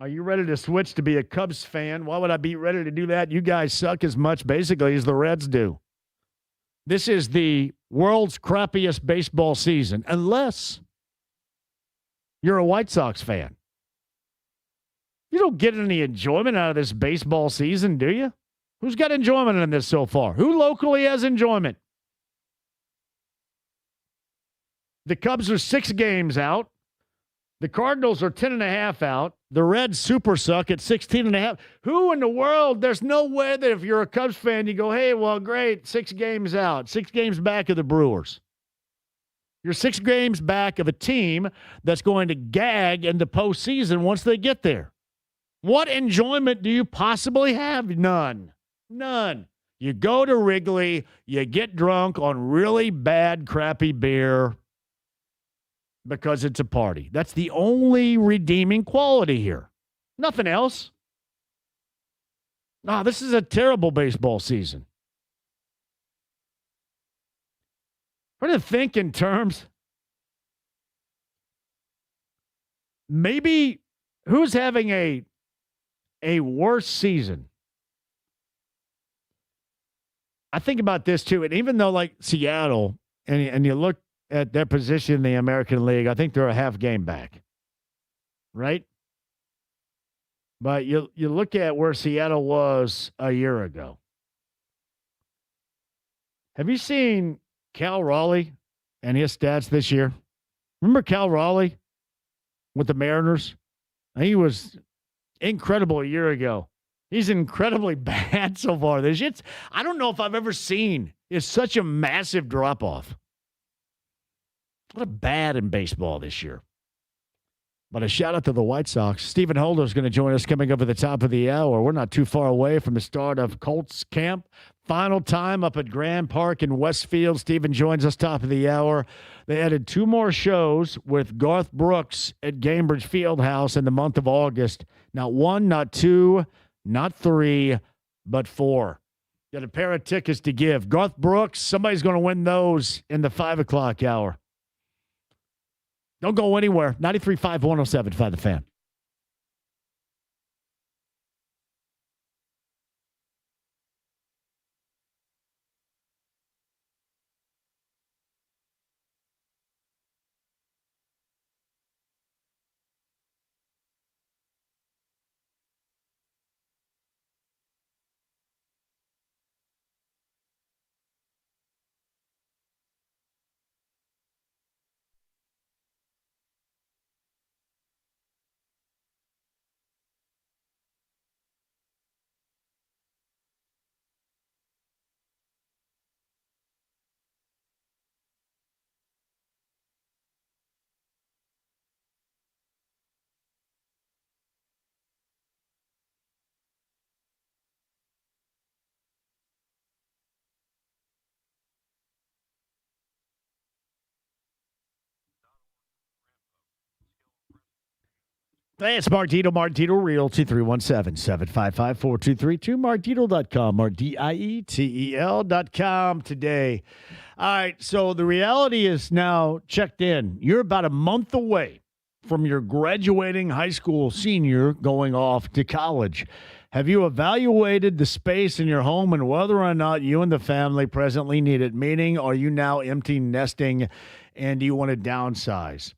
Are you ready to switch to be a Cubs fan? Why would I be ready to do that? You guys suck as much, basically, as the Reds do. This is the world's crappiest baseball season, unless you're a White Sox fan. You don't get any enjoyment out of this baseball season, do you? Who's got enjoyment in this so far? Who locally has enjoyment? The Cubs are 6 games out. The Cardinals are 10.5 out. The Reds super suck at 16.5. Who in the world? There's no way that if you're a Cubs fan, you go, hey, well, great, 6 games out, 6 games back of the Brewers. You're 6 games back of a team that's going to gag in the postseason once they get there. What enjoyment do you possibly have? None. You go to Wrigley, you get drunk on really bad, crappy beer because it's a party. That's the only redeeming quality here. Nothing else. No, this is a terrible baseball season. We're going to think in terms. Maybe who's having a worse season? I think about this too, and even though like Seattle, and you look at their position in the American League, I think they're a half game back, right? But you look at where Seattle was a year ago. Have you seen Cal Raleigh and his stats this year? Remember Cal Raleigh with the Mariners? He was incredible a year ago. He's incredibly bad so far this year. I don't know if I've ever seen such a massive drop-off. What a bad in baseball this year. But a shout out to the White Sox. Stephen Holder is going to join us coming up at the top of the hour. We're not too far away from the start of Colts camp. Final time up at Grand Park in Westfield. Stephen joins us top of the hour. They added 2 more shows with Garth Brooks at Gainbridge Fieldhouse in the month of August. Not 1, not 2, not 3, but 4. Got a pair of tickets to give. Garth Brooks, somebody's going to win those in the 5 o'clock hour. Don't go anywhere. 93.5, 107.5 The Fan. Hey, it's Mark Dito, Mark Dito Realty, 317-755-4232, markdito.com, markdietel.com today. All right, so the reality is now checked in. You're about a month away from your graduating high school senior going off to college. Have you evaluated the space in your home and whether or not you and the family presently need it? Meaning, are you now empty nesting and do you want to downsize?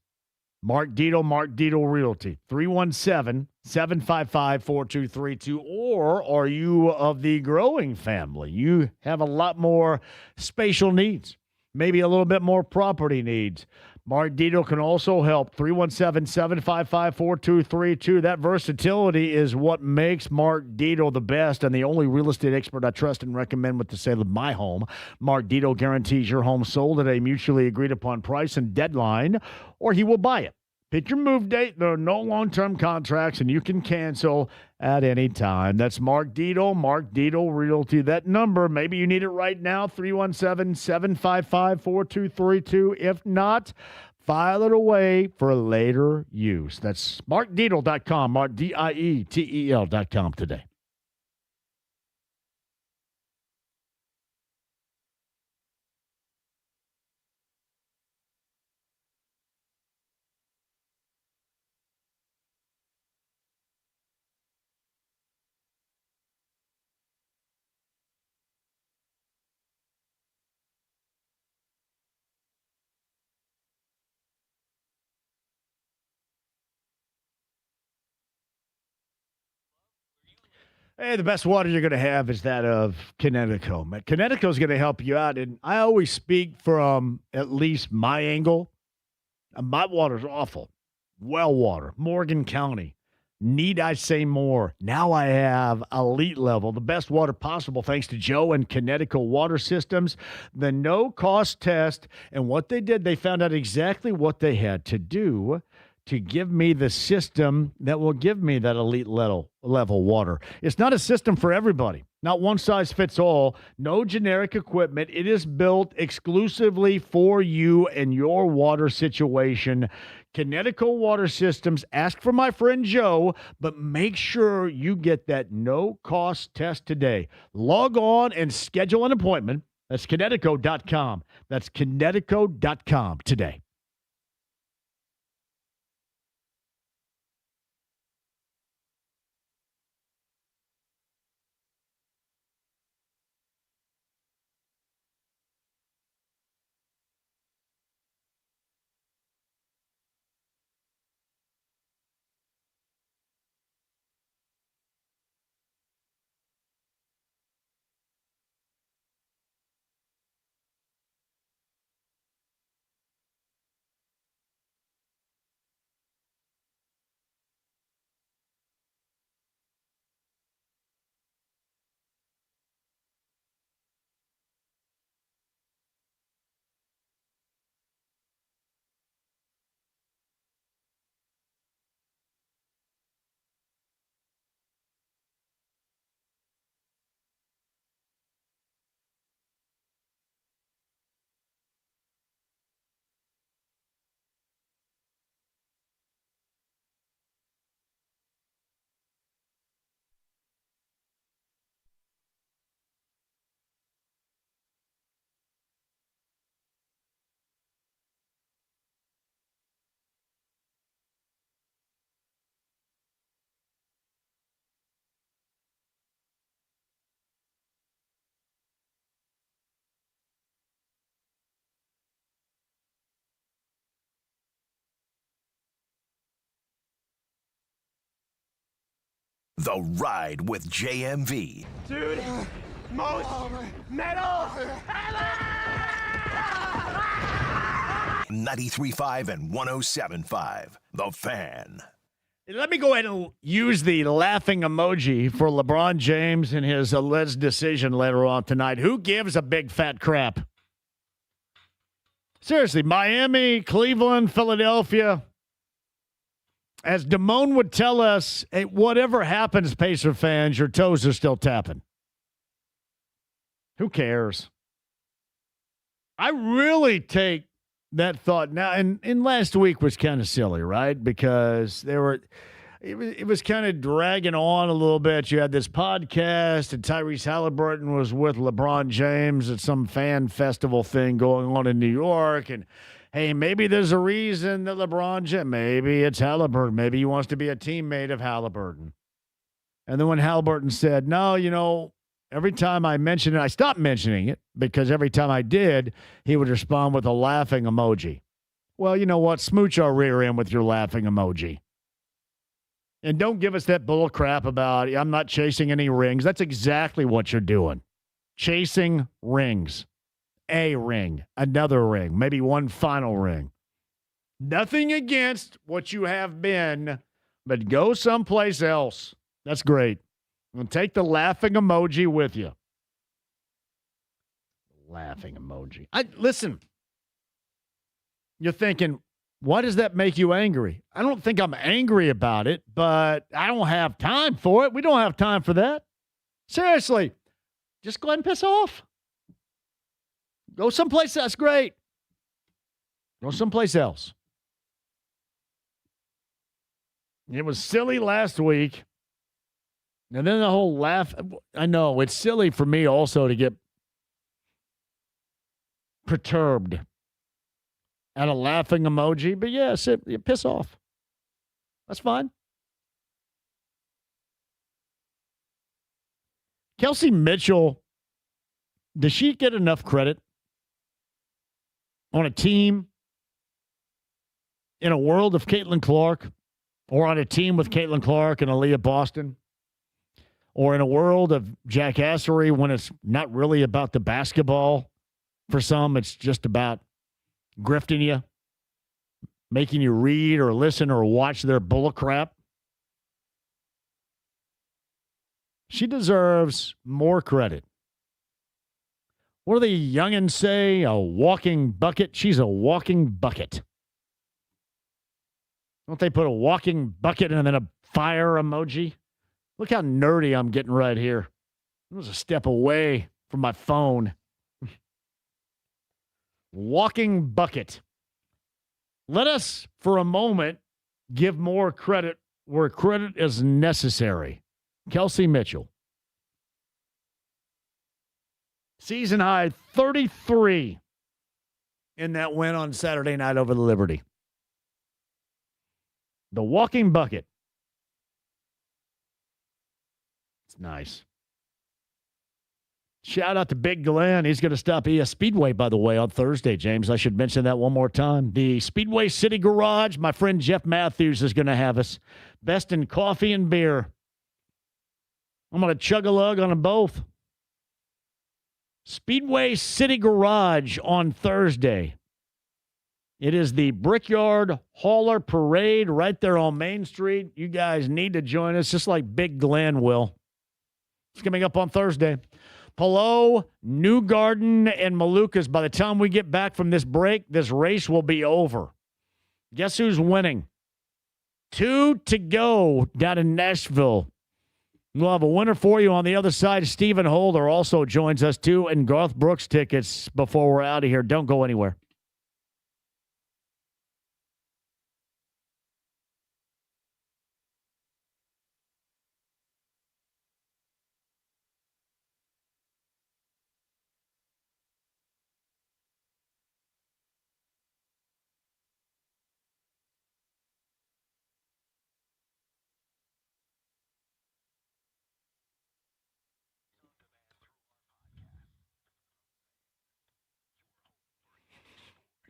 Mark Dito Realty, 317-755-4232. Or are you of the growing family? You have a lot more spatial needs, maybe a little bit more property needs. Mark Dito can also help, 317-755-4232. That versatility is what makes Mark Dito the best and the only real estate expert I trust and recommend with the sale of my home. Mark Dito guarantees your home sold at a mutually agreed upon price and deadline, or he will buy it. Pick your move date. There are no long-term contracts, and you can cancel at any time. That's Mark Dito Realty. That number, maybe you need it right now, 317-755-4232. If not, file it away for later use. That's markdietel.com, markdietel.com today. Hey, the best water you're going to have is that of Connecticut. Connecticut is going to help you out. And I always speak from at least my angle. My water's awful. Well water, Morgan County. Need I say more? Now I have elite level, the best water possible thanks to Joe and Connecticut Water Systems. The no-cost test. And what they did, they found out exactly what they had to do to give me the system that will give me that elite level water. It's not a system for everybody. Not one size fits all. No generic equipment. It is built exclusively for you and your water situation. Kinetico Water Systems. Ask for my friend Joe, but make sure you get that no-cost test today. Log on and schedule an appointment. That's Kinetico.com. That's Kinetico.com today. The Ride with JMV. Dude, most metal 93.5 and 107.5. The Fan. Let me go ahead and use the laughing emoji for LeBron James and his alleged decision later on tonight. Who gives a big fat crap? Seriously, Miami, Cleveland, Philadelphia. As Damone would tell us, hey, whatever happens, Pacer fans, your toes are still tapping. Who cares? I really take that thought now. And last week was kind of silly, right? Because it was kind of dragging on a little bit. You had this podcast, and Tyrese Halliburton was with LeBron James at some fan festival thing going on in New York, and hey, maybe there's a reason that LeBron James, maybe it's Halliburton. Maybe he wants to be a teammate of Halliburton. And then when Halliburton said, no, every time I mention it, I stopped mentioning it because every time I did, he would respond with a laughing emoji. Well, you know what? Smooch our rear end with your laughing emoji. And don't give us that bull crap about, I'm not chasing any rings. That's exactly what you're doing. Chasing rings. A ring, another ring, maybe one final ring. Nothing against what you have been, but go someplace else. That's great. And take the laughing emoji with you. Laughing emoji. Listen, you're thinking, why does that make you angry? I don't think I'm angry about it, but I don't have time for it. We don't have time for that. Seriously, just go ahead and piss off. Go someplace else. Great. Go someplace else. It was silly last week. And then the whole laugh. I know it's silly for me also to get perturbed at a laughing emoji. But yeah, piss off. That's fine. Kelsey Mitchell, does she get enough credit? On a team, in a world of Caitlin Clark, or on a team with Caitlin Clark and Aaliyah Boston, or in a world of jackassery when it's not really about the basketball. For some, it's just about grifting you, making you read or listen or watch their bull crap. She deserves more credit. What do the youngins say? A walking bucket? She's a walking bucket. Don't they put a walking bucket and then a fire emoji? Look how nerdy I'm getting right here. It was a step away from my phone. Walking bucket. Let us, for a moment, give more credit where credit is necessary. Kelsey Mitchell. Season high 33 in that win on Saturday night over the Liberty. The walking bucket. It's nice. Shout out to Big Glenn. He's going to stop ES Speedway, by the way, on Thursday, James. I should mention that one more time. The Speedway City Garage, my friend Jeff Matthews is going to have us. Best in coffee and beer. I'm going to chug a lug on them both. Speedway City Garage on Thursday. It is the Brickyard Hauler Parade right there on Main Street. You guys need to join us, just like Big Glenn will. It's coming up on Thursday. Palou, New Garden, and Malukas. By the time we get back from this break, this race will be over. Guess who's winning? 2 to go down in Nashville. We'll have a winner for you on the other side. Stephen Holder also joins us, too, and Garth Brooks tickets before we're out of here. Don't go anywhere.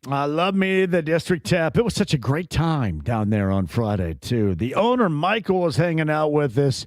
I love me the District Tap. It was such a great time down there on Friday, too. The owner, Michael, was hanging out with us.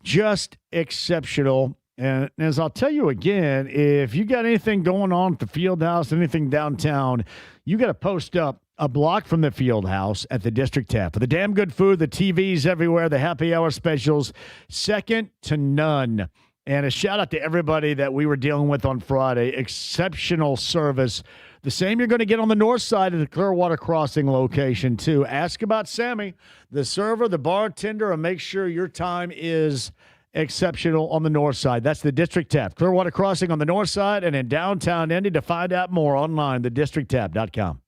Just exceptional. And as I'll tell you again, if you got anything going on at the field house, anything downtown, you got to post up a block from the field house at the District Tap. For the damn good food, the TVs everywhere, the happy hour specials, second to none. And a shout out to everybody that we were dealing with on Friday. Exceptional service. The same you're going to get on the north side of the Clearwater Crossing location, too. Ask about Sammy, the server, the bartender, and make sure your time is exceptional on the north side. That's the District Tap. Clearwater Crossing on the north side and in downtown Indy. To find out more online, thedistricttap.com.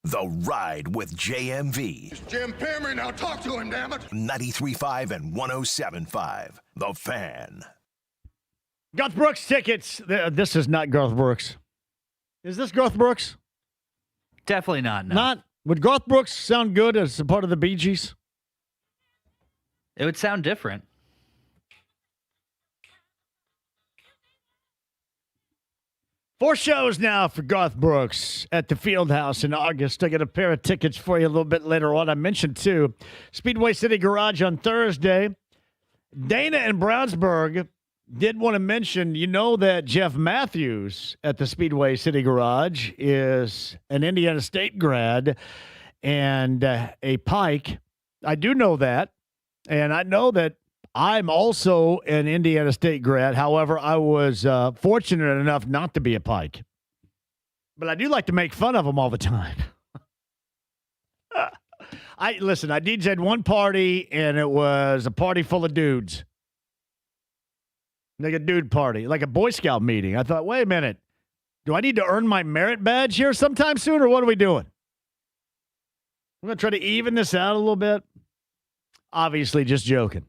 The Ride with JMV. Jim Perry, now talk to him, damn it. 93.5 and 107.5. The Fan. Garth Brooks tickets. This is not Garth Brooks. Is this Garth Brooks? Definitely not. No. Not. Would Garth Brooks sound good as a part of the Bee Gees? It would sound different. Four shows now for Garth Brooks at the Fieldhouse in August. I got a pair of tickets for you a little bit later on. I mentioned, too, Speedway City Garage on Thursday. Dana in Brownsburg did want to mention, you know that Jeff Matthews at the Speedway City Garage is an Indiana State grad and a Pike. I do know that, and I know that I'm also an Indiana State grad. However, I was fortunate enough not to be a Pike. But I do like to make fun of them all the time. I DJ'd one party, and it was a party full of dudes. Like a dude party, like a Boy Scout meeting. I thought, wait a minute. Do I need to earn my merit badge here sometime soon, or what are we doing? I'm going to try to even this out a little bit. Obviously, just joking.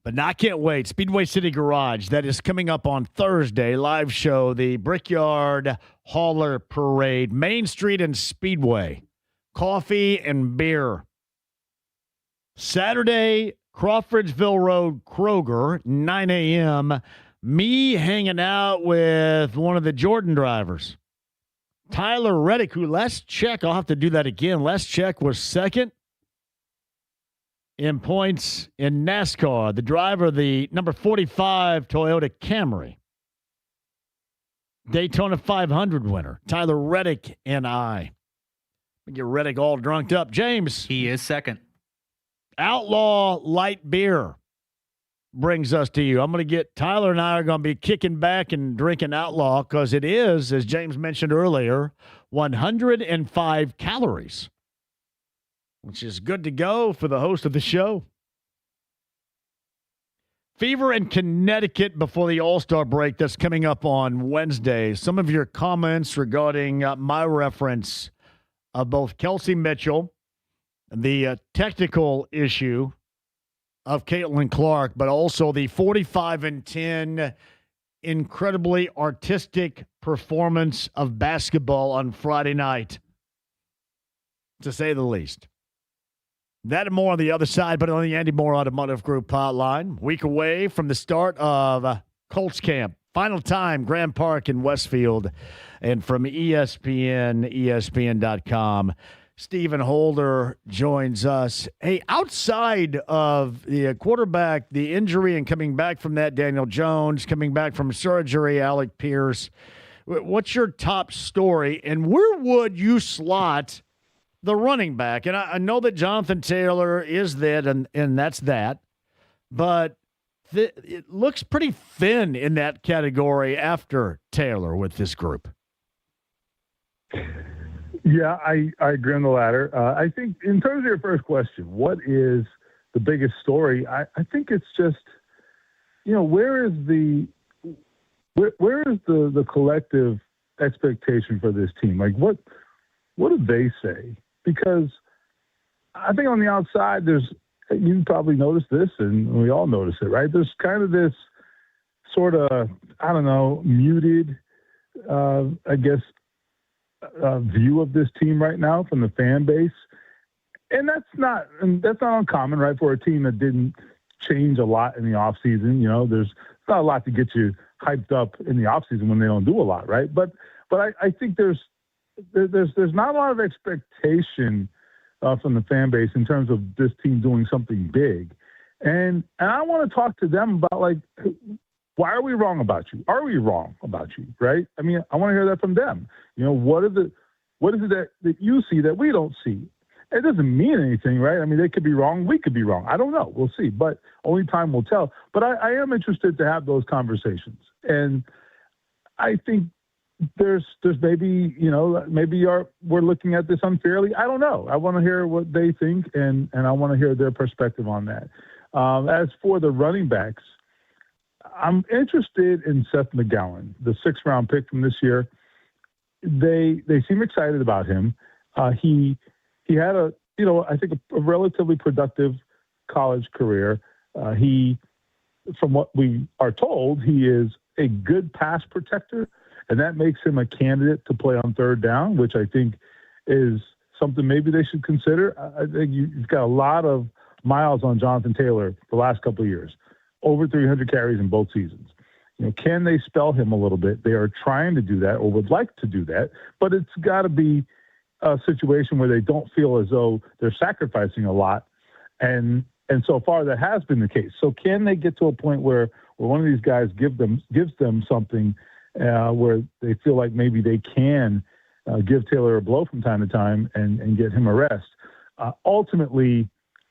But I can't wait. Speedway City Garage, that is coming up on Thursday. Live show, the Brickyard Hauler Parade, Main Street and Speedway. Coffee and beer. Saturday, Crawfordsville Road, Kroger, 9 a.m. Me hanging out with one of the Jordan drivers. Tyler Reddick, who last check, I'll have to do that again. Last check was second in points in NASCAR, the driver of the number 45 Toyota Camry. Daytona 500 winner, Tyler Reddick and I. We get Reddick all drunked up. James. He is second. Outlaw Light Beer brings us to you. I'm going to get Tyler and I are going to be kicking back and drinking Outlaw because it is, as James mentioned earlier, 105 calories. Which is good to go for the host of the show. Fever in Connecticut before the All-Star break that's coming up on Wednesday. Some of your comments regarding my reference of both Kelsey Mitchell, the technical issue of Caitlin Clark, but also the 45-10 incredibly artistic performance of basketball on Friday night, to say the least. That and more on the other side, but on the Andy Moore Automotive Group hotline. Week away from the start of Colts camp. Final time, Grand Park in Westfield. And from ESPN, ESPN.com, Stephen Holder joins us. Hey, outside of the quarterback, the injury and coming back from that, Daniel Jones, coming back from surgery, Alec Pierce, what's your top story? And where would you slot the running back? And I know that Jonathan Taylor is that, and that's that. But it looks pretty thin in that category after Taylor with this group. Yeah, I agree on the latter. I think in terms of your first question, what is the biggest story? I think it's just, where is the collective expectation for this team? Like, what do they say? Because I think on the outside, you probably noticed this, and we all notice it, right? There's kind of this sort of, muted, view of this team right now from the fan base. And that's not uncommon, right, for a team that didn't change a lot in the offseason. There's not a lot to get you hyped up in the offseason when they don't do a lot, right? But I think there's not a lot of expectation from the fan base in terms of this team doing something big. And I want to talk to them about, like, why are we wrong about you? Are we wrong about you, right? I mean, I want to hear that from them. What is it that you see that we don't see? It doesn't mean anything, right? I mean, they could be wrong. We could be wrong. I don't know. We'll see. But only time will tell. But I am interested to have those conversations. And I think there's maybe, we're looking at this unfairly. I don't know. I want to hear what they think, and I want to hear their perspective on that. As for the running backs, I'm interested in Seth McGowan, the 6th-round pick from this year. they seem excited about him. He had I think a relatively productive college career. From what we are told, he is a good pass protector, and that makes him a candidate to play on third down, which I think is something maybe they should consider. I think you've got a lot of miles on Jonathan Taylor the last couple of years, over 300 carries in both seasons. Can they spell him a little bit? They are trying to do that or would like to do that, but it's got to be a situation where they don't feel as though they're sacrificing a lot. And so far that has been the case. So can they get to a point where one of these guys gives them something where they feel like maybe they can give Taylor a blow from time to time and get him a rest? Ultimately,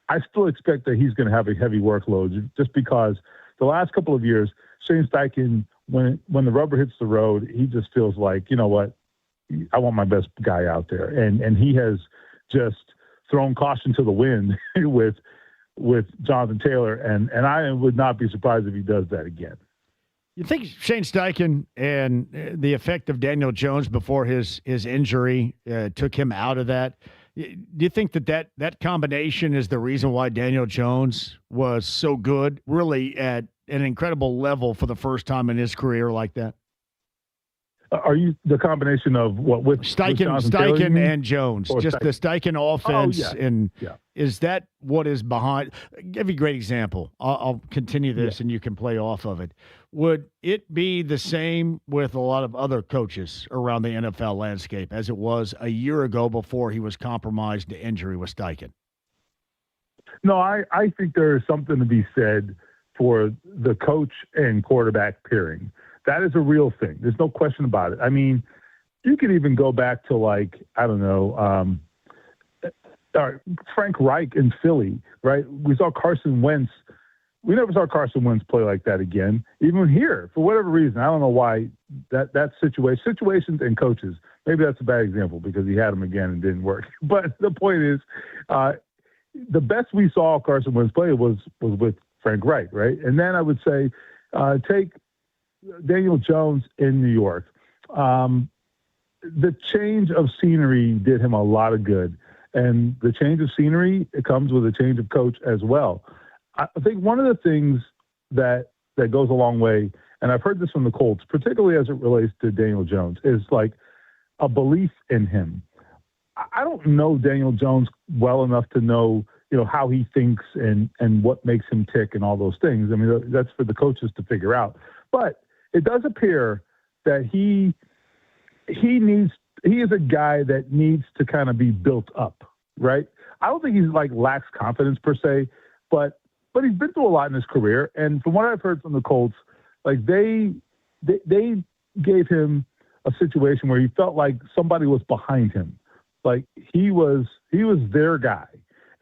I still expect that he's going to have a heavy workload just because the last couple of years, Shane Steichen, when the rubber hits the road, he just feels like, you know what, I want my best guy out there. And he has just thrown caution to the wind with Jonathan Taylor. And I would not be surprised if he does that again. You think Shane Steichen and the effect of Daniel Jones before his injury took him out of that? Do you think that combination is the reason why Daniel Jones was so good, really at an incredible level for the first time in his career like that? Are you the combination of what with Steichen and Jones, just the Steichen offense? Oh, yeah. And yeah. Is that what is behind? Give you a great example. I'll continue this and you can play off of it. Would it be the same with a lot of other coaches around the NFL landscape as it was a year ago before he was compromised to injury with Steichen? No, I think there is something to be said for the coach and quarterback pairing. That is a real thing. There's no question about it. I mean, you could even go back to Frank Reich in Philly, right? We saw Carson Wentz. We never saw Carson Wentz play like that again. Even here, for whatever reason, I don't know why that situations and coaches, maybe that's a bad example because he had him again and didn't work. But the point is, the best we saw Carson Wentz play was with Frank Reich, right? And then I would say, take Daniel Jones in New York. The change of scenery did him a lot of good. And the change of scenery, it comes with a change of coach as well. I think one of the things that goes a long way, and I've heard this from the Colts, particularly as it relates to Daniel Jones, is like a belief in him. I don't know Daniel Jones well enough to know, how he thinks and what makes him tick and all those things. I mean, that's for the coaches to figure out. But it does appear that he is a guy that needs to kind of be built up, right? I don't think he's lacks confidence per se, but he's been through a lot in his career. And from what I've heard from the Colts, they gave him a situation where he felt like somebody was behind him. Like he was their guy.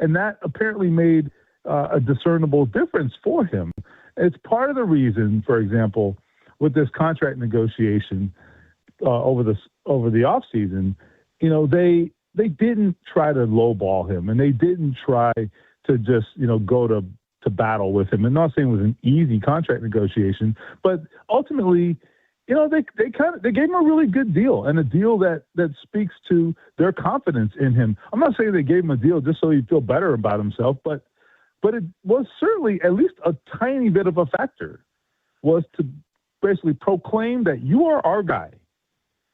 And that apparently made a discernible difference for him. It's part of the reason, for example, with this contract negotiation over the offseason, they didn't try to lowball him, and they didn't try to just go to battle with him. And not saying it was an easy contract negotiation, but ultimately, they gave him a really good deal, and a deal that speaks to their confidence in him. I'm not saying they gave him a deal just so he'd feel better about himself, but it was certainly at least a tiny bit of a factor, was to basically proclaim that you are our guy.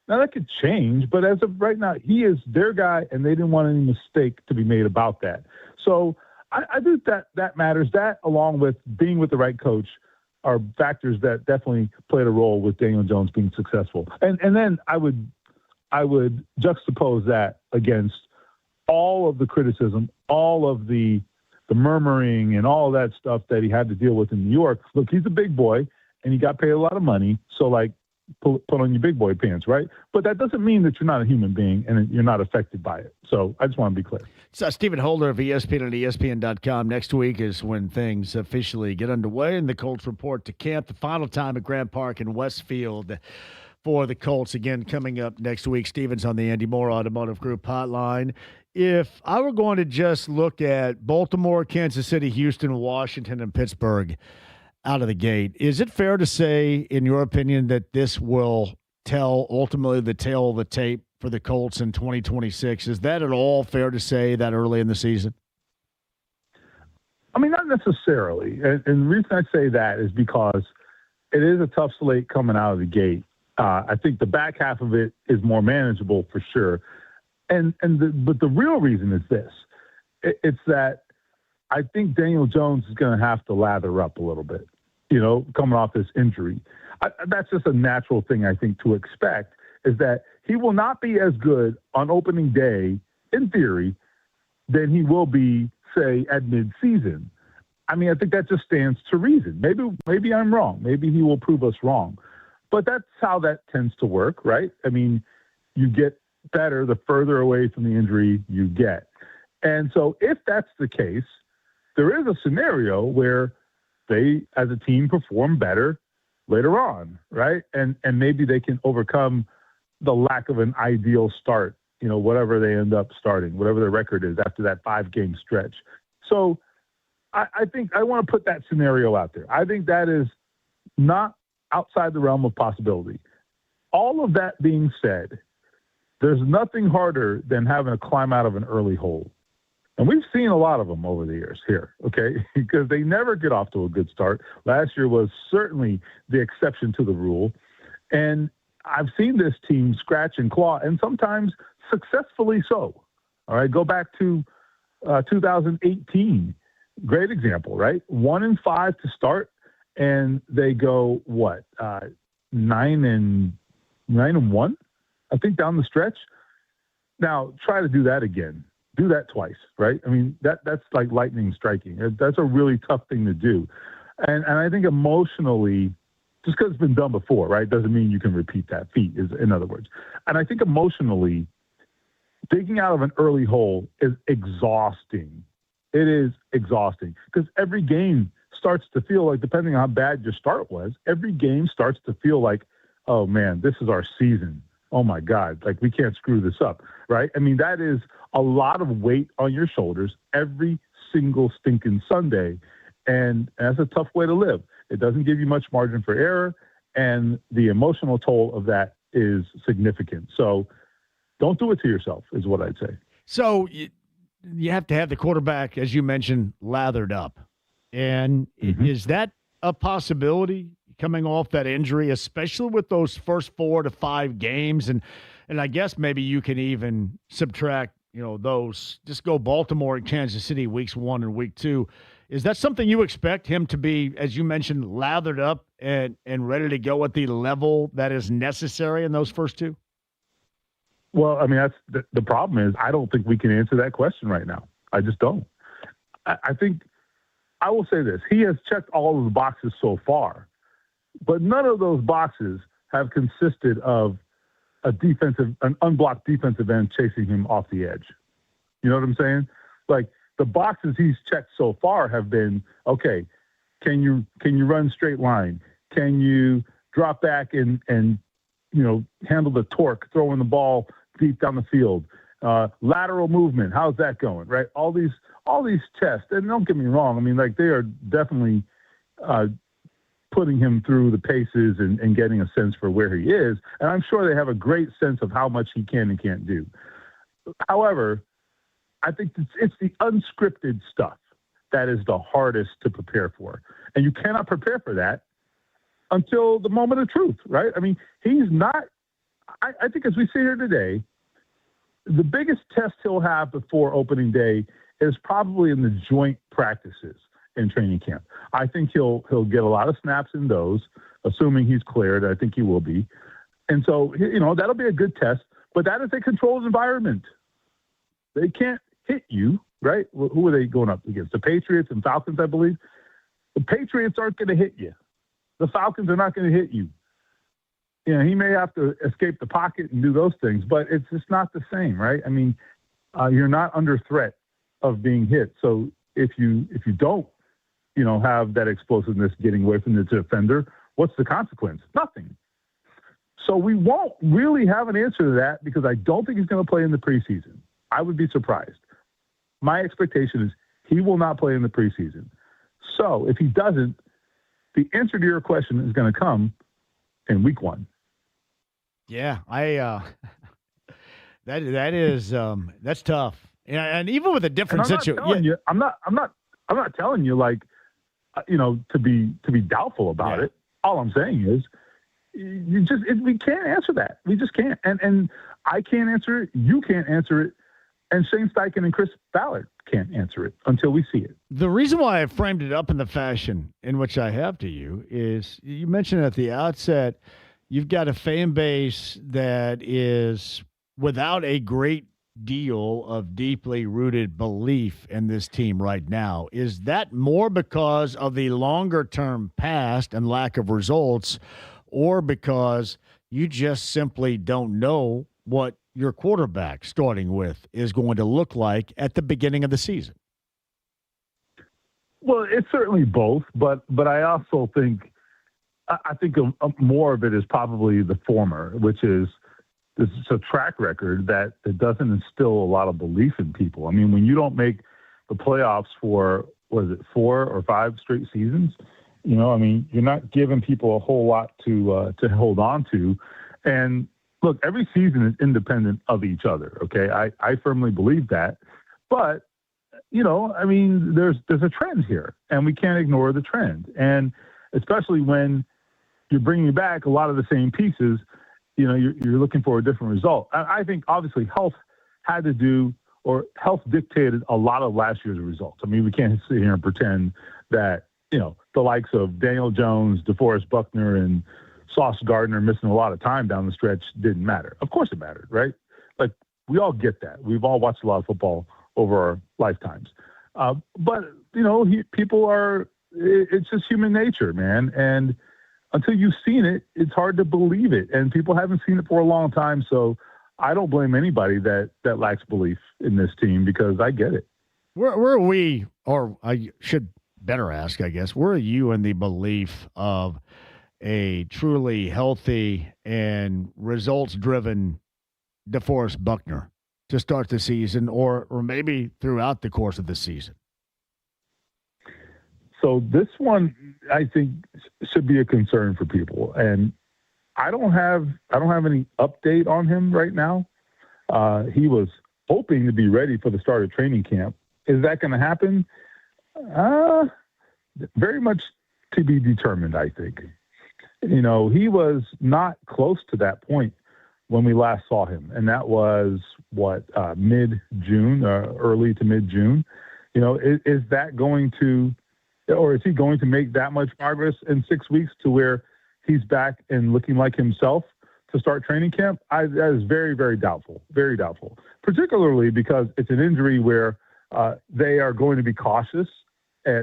Now, that could change, but as of right now, he is their guy, and they didn't want any mistake to be made about that. So I think that matters. That, along with being with the right coach, are factors that definitely played a role with Daniel Jones being successful. And then I would juxtapose that against all of the criticism, all of the murmuring and all that stuff that he had to deal with in New York. Look, he's a big boy, and he got paid a lot of money, so put on your big boy pants, right? But that doesn't mean that you're not a human being and you're not affected by it. So I just want to be clear. So Stephen Holder of ESPN and ESPN.com. Next week is when things officially get underway and the Colts report to camp. The final time at Grant Park in Westfield for the Colts. Again, coming up next week. Stephen's on the Andy Moore Automotive Group hotline. If I were going to just look at Baltimore, Kansas City, Houston, Washington, and Pittsburgh out of the gate, is it fair to say, in your opinion, that this will tell ultimately the tale of the tape for the Colts in 2026. Is that at all fair to say that early in the season? I mean, not necessarily. And the reason I say that is because it is a tough slate coming out of the gate. I think the back half of it is more manageable for sure. But the real reason is this. It's that I think Daniel Jones is going to have to lather up a little bit, coming off this injury. That's just a natural thing, I think, to expect, is that he will not be as good on opening day, in theory, than he will be, say, at midseason. I mean, I think that just stands to reason. Maybe I'm wrong. Maybe he will prove us wrong. But that's how that tends to work, right? I mean, you get better the further away from the injury you get. And so if that's the case, there is a scenario where they, as a team, perform better later on, right? And maybe they can overcome the lack of an ideal start, whatever they end up starting, whatever their record is after that 5-game stretch. So I think I want to put that scenario out there. I think that is not outside the realm of possibility. All of that being said, there's nothing harder than having to climb out of an early hole. And we've seen a lot of them over the years here, okay? Because they never get off to a good start. Last year was certainly the exception to the rule. And I've seen this team scratch and claw, and sometimes successfully so. All right, go back to 2018. Great example, right? 1-5 to start, and they go, 9-1, I think, down the stretch. Now, try to do that again. Do that twice, right? I mean, that's like lightning striking. That's a really tough thing to do. And I think emotionally, just because it's been done before, right, doesn't mean you can repeat that feat, in other words. And I think emotionally, digging out of an early hole is exhausting. It is exhausting because every game starts to feel like, depending on how bad your start was, every game starts to feel like, oh, man, this is our season. Oh, my God, like we can't screw this up, right? I mean, that is a lot of weight on your shoulders every single stinking Sunday, and that's a tough way to live. It doesn't give you much margin for error, and the emotional toll of that is significant. So don't do it to yourself is what I'd say. So you have to have the quarterback, as you mentioned, lathered up. And is that a possibility coming off that injury, especially with those first 4 to 5 games? And I guess maybe you can even subtract, those, just go Baltimore and Kansas City weeks 1 and week 2. Is that something you expect him to be, as you mentioned, lathered up and ready to go at the level that is necessary in those first 2? Well, I mean, that's the problem is I don't think we can answer that question right now. I just don't. I think I will say this. He has checked all of the boxes so far, but none of those boxes have consisted of an unblocked defensive end chasing him off the edge. You know what I'm saying? Like the boxes he's checked so far have been, okay, can you run straight line? Can you drop back and handle the torque, throwing the ball deep down the field? Lateral movement, how's that going? Right? All these tests, and don't get me wrong, I mean, like they are definitely putting him through the paces and getting a sense for where he is. And I'm sure they have a great sense of how much he can and can't do. However, I think it's the unscripted stuff that is the hardest to prepare for. And you cannot prepare for that until the moment of truth, right? I mean, he's not – I think as we sit here today, the biggest test he'll have before opening day is probably in the joint practices in training camp. I think he'll get a lot of snaps in those, assuming he's cleared. I think he will be. And so, that'll be a good test, but that is a controlled environment. They can't hit you, right? Who are they going up against? The Patriots and Falcons, I believe. The Patriots aren't going to hit you. The Falcons are not going to hit you. He may have to escape the pocket and do those things, but it's just not the same, right? I mean, you're not under threat of being hit. So if you don't, have that explosiveness getting away from the defender, what's the consequence? Nothing. So we won't really have an answer to that because I don't think he's going to play in the preseason. I would be surprised. My expectation is he will not play in the preseason. So if he doesn't, the answer to your question is going to come in week 1. Yeah, that is that's tough. Yeah, and even with a different situation, I'm not telling you like to be doubtful about it. All I'm saying is we can't answer that. We just can't. And I can't answer it. You can't answer it. And Shane Steichen and Chris Ballard can't answer it until we see it. The reason why I framed it up in the fashion in which I have to you is you mentioned at the outset, you've got a fan base that is without a great deal of deeply rooted belief in this team right now. Is that more because of the longer term past and lack of results, or because you just simply don't know what your quarterback starting with is going to look like at the beginning of the season? Well, it's certainly both, but I also think more of it is probably the former, which is this is a track record that doesn't instill a lot of belief in people. I mean, when you don't make the playoffs for, 4 or 5 straight seasons, I mean, you're not giving people a whole lot to hold on to. And look, every season is independent of each other. Okay. I firmly believe that, but I mean, there's a trend here and we can't ignore the trend. And especially when you're bringing back a lot of the same pieces, you're looking for a different result. I think obviously health dictated a lot of last year's results. I mean, we can't sit here and pretend that, the likes of Daniel Jones, DeForest Buckner, and Sauce Gardner missing a lot of time down the stretch didn't matter. Of course it mattered, right? Like, we all get that. We've all watched a lot of football over our lifetimes. But, it's just human nature, man. And until you've seen it, it's hard to believe it. And people haven't seen it for a long time. So I don't blame anybody that lacks belief in this team because I get it. Where are we, or I should better ask, I guess, where are you in the belief of a truly healthy and results-driven DeForest Buckner to start the season or maybe throughout the course of the season? So this one, I think, should be a concern for people. And I don't have any update on him right now. He was hoping to be ready for the start of training camp. Is that going to happen? Very much to be determined, I think. He was not close to that point when we last saw him. And that was, mid-June, early to mid-June. Is that going to, or is he going to make that much progress in 6 weeks to where he's back and looking like himself to start training camp? That is very, very doubtful, particularly because it's an injury where they are going to be cautious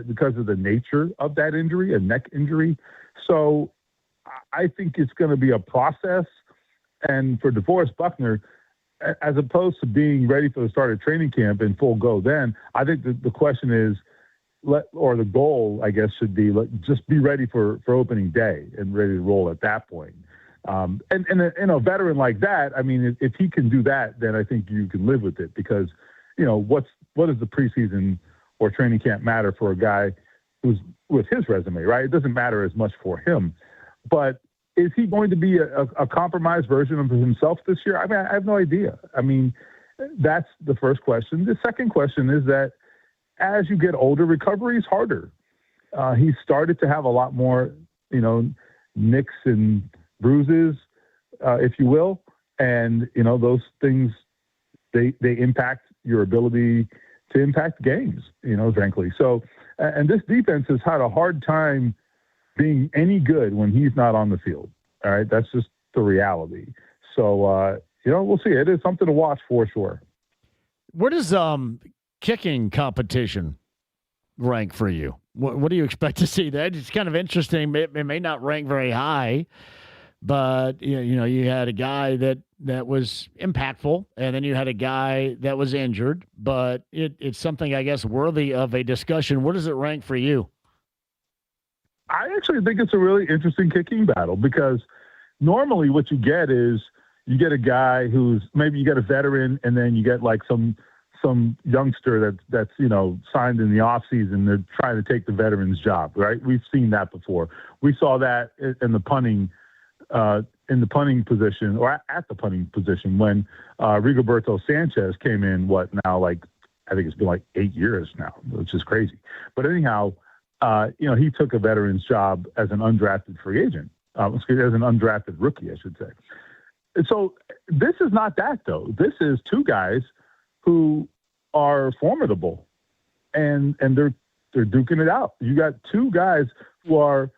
because of the nature of that injury, a neck injury. So I think it's going to be a process. And for DeForest Buckner, as opposed to being ready for the start of training camp in full go, then I think the question is, the goal, I guess, should be just be ready for opening day and ready to roll at that point. And a veteran like that, I mean, if he can do that, then I think you can live with it because, what does the preseason or training camp matter for a guy who's with his resume, right? It doesn't matter as much for him. But is he going to be a compromised version of himself this year? I mean, I have no idea. I mean, that's the first question. The second question is that as you get older, recovery is harder. He started to have a lot more, nicks and bruises, if you will. And, those things, they impact your ability to impact games, frankly. So, and this defense has had a hard time being any good when he's not on the field. All right. That's just the reality. So, we'll see. It is something to watch for sure. Where does kicking competition rank for you? What do you expect to see there? It's kind of interesting. It may not rank very high, but you had a guy that was impactful, and then you had a guy that was injured. But it's something, I guess, worthy of a discussion. Where does it rank for you? I actually think it's a really interesting kicking battle because normally what you get is you get a guy who's maybe you get a veteran, and then you get like some youngster that's signed in the offseason. They're trying to take the veteran's job, right? We've seen that before. We saw that in the punting in the punting position or at the punting position when Rigoberto Sanchez came in. I think it's been like 8 years now, which is crazy. But anyhow, he took a veteran's job as an undrafted free agent, as an undrafted rookie, I should say. And so this is not that, though. This is two guys who are formidable, and they're duking it out. You got two guys who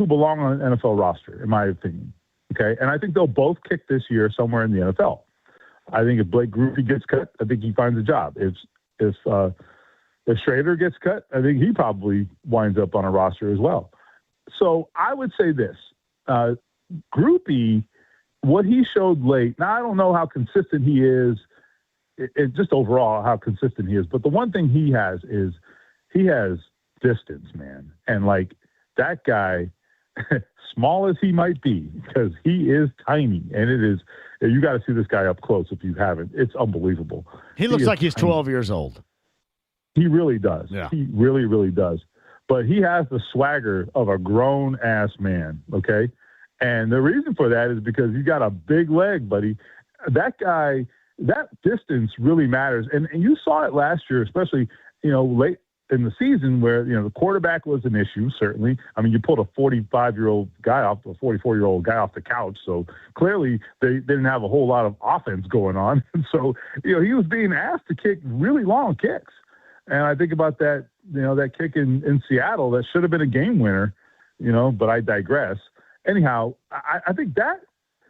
belong on an NFL roster, in my opinion. Okay, and I think they'll both kick this year somewhere in the NFL. I think if Blake Grupe gets cut, I think he finds a job. If Schrader gets cut, I think he probably winds up on a roster as well. So I would say this: Grupe, what he showed late. Now I don't know how consistent he is, just overall how consistent he is. But the one thing he has is he has distance, man, and like that guy. Small as he might be, because he is tiny, and it is. You got to see this guy up close if you haven't. It's unbelievable. He looks like he's 12 years old. He really does. Yeah. He really, really does. But he has the swagger of a grown-ass man, okay? And the reason for that is because he's got a big leg, buddy. That guy, that distance really matters. And you saw it last year, especially, late in the season where, the quarterback was an issue, certainly. I mean, you pulled a 44-year-old guy off the couch. So clearly they didn't have a whole lot of offense going on. And so, he was being asked to kick really long kicks. And I think about that, that kick in Seattle, that should have been a game winner, but I digress. Anyhow, I think that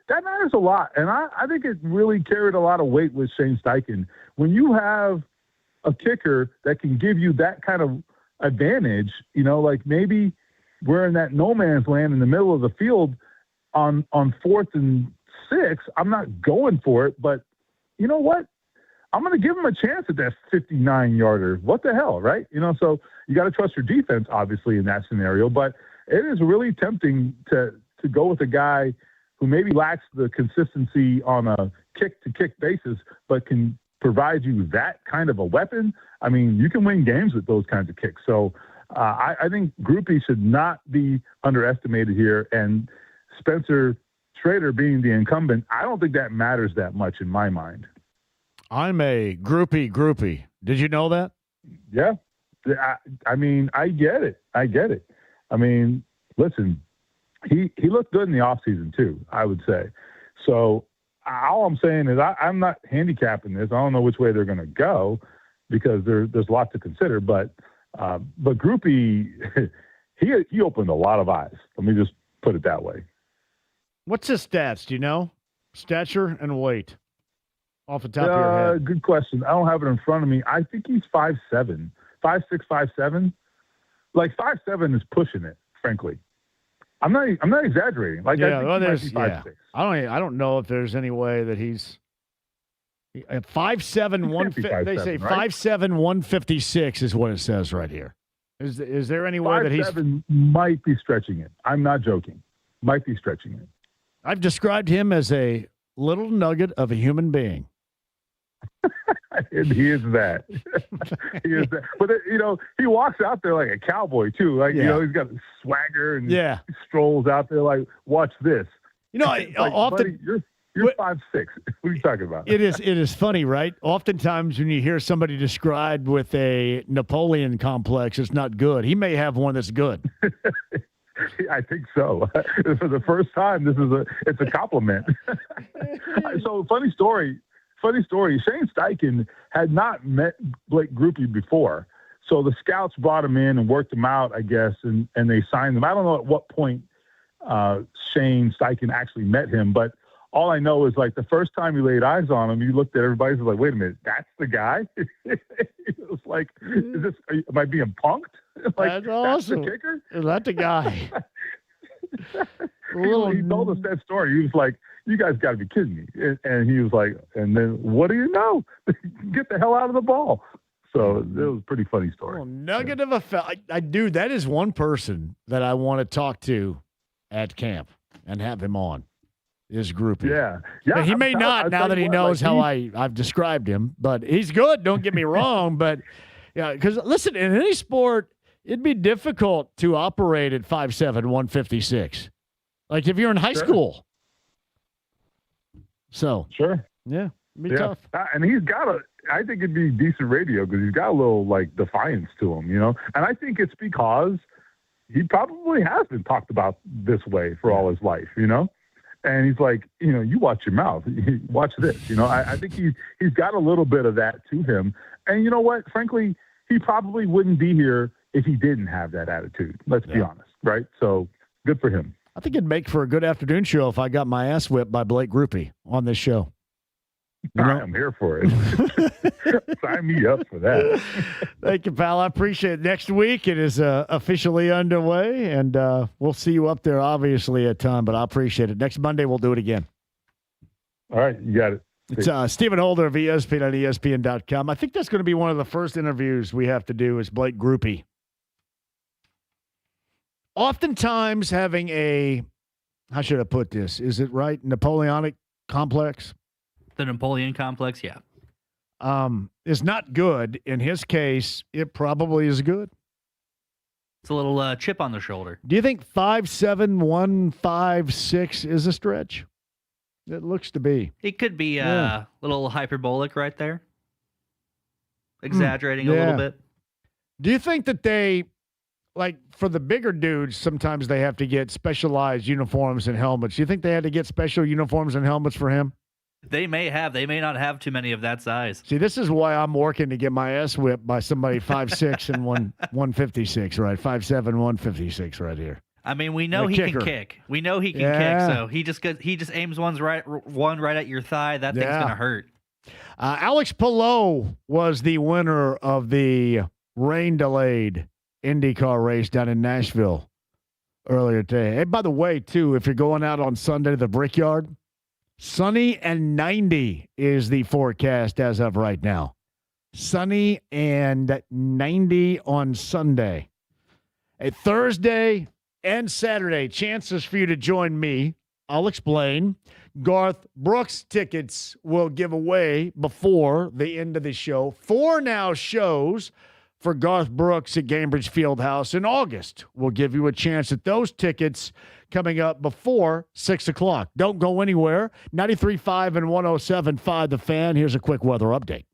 matters a lot. And I think it really carried a lot of weight with Shane Steichen. When you have a kicker that can give you that kind of advantage, like maybe we're in that no man's land in the middle of the field on 4th and 6. I'm not going for it, but you know what? I'm going to give him a chance at that 59-yarder. What the hell, right? So you got to trust your defense, obviously, in that scenario. But it is really tempting to go with a guy who maybe lacks the consistency on a kick-to-kick basis, but can provide you that kind of a weapon. I mean, you can win games with those kinds of kicks. So I think Grupe should not be underestimated here. And Spencer Schrader being the incumbent, I don't think that matters that much in my mind. I'm a groupie. Did you know that? Yeah. I mean, I get it. I mean, listen, he looked good in the offseason too, I would say. So all I'm saying is I'm not handicapping this. I don't know which way they're going to go because there's a lot to consider. But Grupe, he opened a lot of eyes. Let me just put it that way. What's his stats? Do you know? Stature and weight off the top of your head. Good question. I don't have it in front of me. I think he's 5'7", 5'6", 5'7". Like 5'7" is pushing it, frankly. I'm not exaggerating. Like I think he might be 5'6". I don't know if there's any way that he's 5'7", 150. They say 5'7", 156 is what it says right here. Is there any way that he's 5'7" might be stretching it? I'm not joking. Might be stretching it. I've described him as a little nugget of a human being. And he is that. He is that. But he walks out there like a cowboy too. Like he's got swagger and he strolls out there like, watch this. Like, often buddy, you're 5'6". What are you talking about? It is funny, right? Oftentimes when you hear somebody described with a Napoleon complex, it's not good. He may have one that's good. I think so. For the first time, it's a compliment. So funny story. Shane Steichen had not met Blake Grupe before. So the scouts brought him in and worked him out, I guess, and they signed him. I don't know at what point Shane Steichen actually met him, but all I know is like the first time he laid eyes on him, he looked at everybody and was like, wait a minute, that's the guy? It was like, am I being punked? Like, that's awesome. That's the kicker? Is that the guy? He told us that story. He was like, you guys got to be kidding me. And he was like, and then what do you know? Get the hell out of the ball. So it was a pretty funny story. Nugget of a fella. Dude, that is one person that I want to talk to at camp and have him on. His Grupe. Yeah. But he may not now that he knows how I've described him, but he's good. Don't get me wrong. But yeah, because listen, in any sport, it'd be difficult to operate at 5'7", 156. Like if you're in high school. So sure, yeah, it'd be tough. And he's got I think it'd be decent radio because he's got a little like defiance to him, you know. And I think it's because he probably has been talked about this way for all his life, you know. And he's like, you know, you watch your mouth, watch this, you know. I think he's got a little bit of that to him. And you know what? Frankly, he probably wouldn't be here if he didn't have that attitude. Let's be honest, right? So good for him. I think it'd make for a good afternoon show if I got my ass whipped by Blake Groupie on this show. I'm here for it. Sign me up for that. Thank you, pal. I appreciate it. Next week, it is officially underway, and we'll see you up there, obviously, a ton, but I appreciate it. Next Monday, we'll do it again. All right, you got it. It's Stephen Holder of ESPN on ESPN.com. I think that's going to be one of the first interviews we have to do is Blake Groupie. Oftentimes having how should I put this? Is it right? Napoleonic complex? The Napoleon complex, yeah. Is not good. In his case, it probably is good. It's a little chip on the shoulder. Do you think 5'7", 156 is a stretch? It looks to be. It could be a little hyperbolic right there. Exaggerating a little bit. Do you think that they, like for the bigger dudes, sometimes they have to get specialized uniforms and helmets? Do you think they had to get special uniforms and helmets for him? They may have. They may not have too many of that size. See, this is why I'm working to get my ass whipped by somebody 5'6" and 156, right? 5'7", 156 right here. I mean, we know he can kick. We know he can kick. So he just aims one right at your thigh. That thing's gonna hurt. Alex Palou was the winner of the rain-delayed IndyCar race down in Nashville earlier today. Hey, by the way, too, if you're going out on Sunday to the Brickyard, sunny and 90 is the forecast as of right now. Sunny and 90 on Sunday. A Thursday and Saturday, chances for you to join me. I'll explain. Garth Brooks tickets will give away before the end of the show. 4 now shows for Garth Brooks at Gainbridge Fieldhouse in August. We'll give you a chance at those tickets coming up before 6 o'clock. Don't go anywhere. 93.5 and 107.5 The Fan. Here's a quick weather update.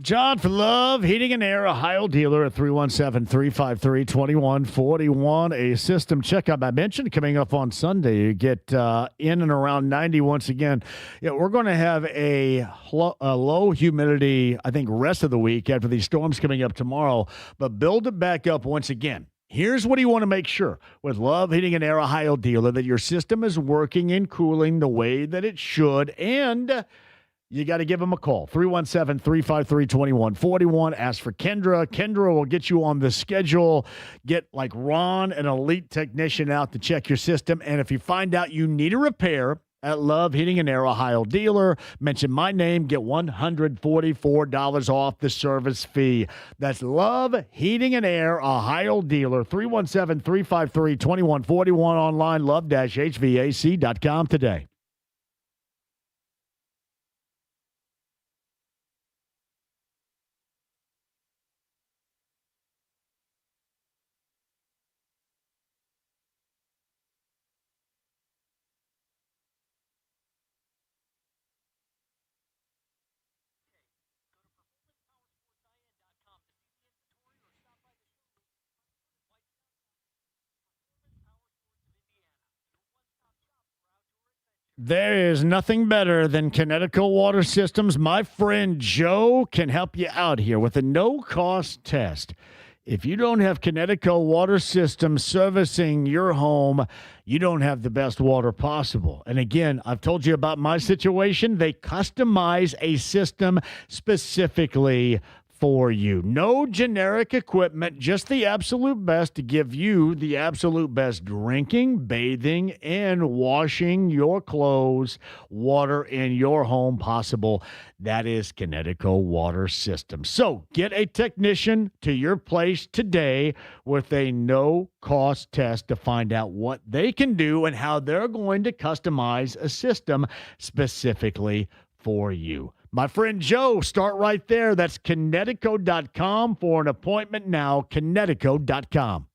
John for Love, Heating and Air, Ohio dealer at 317-353-2141. A system checkup I mentioned coming up on Sunday. You get in and around 90 once again. Yeah, we're going to have a low humidity, I think, rest of the week after these storms coming up tomorrow, but build it back up once again. Here's what you want to make sure with Love Heating and Air, Ohio dealer, that your system is working and cooling the way that it should, and you got to give them a call, 317-353-2141. Ask for Kendra. Kendra will get you on the schedule. Get like Ron, an elite technician, out to check your system. And if you find out you need a repair at Love Heating and Air, Ohio dealer, mention my name, get $144 off the service fee. That's Love Heating and Air, Ohio dealer, 317-353-2141, online, love-hvac.com today. There is nothing better than Connecticut Water Systems. My friend Joe can help you out here with a no-cost test. If you don't have Connecticut Water Systems servicing your home, you don't have the best water possible. And again, I've told you about my situation. They customize a system specifically for you. No generic equipment, just the absolute best to give you the absolute best drinking, bathing, and washing your clothes, water in your home possible. That is Connecticut Water System. So get a technician to your place today with a no-cost test to find out what they can do and how they're going to customize a system specifically for you. My friend Joe, start right there. That's Connecticut.com for an appointment now. Connecticut.com.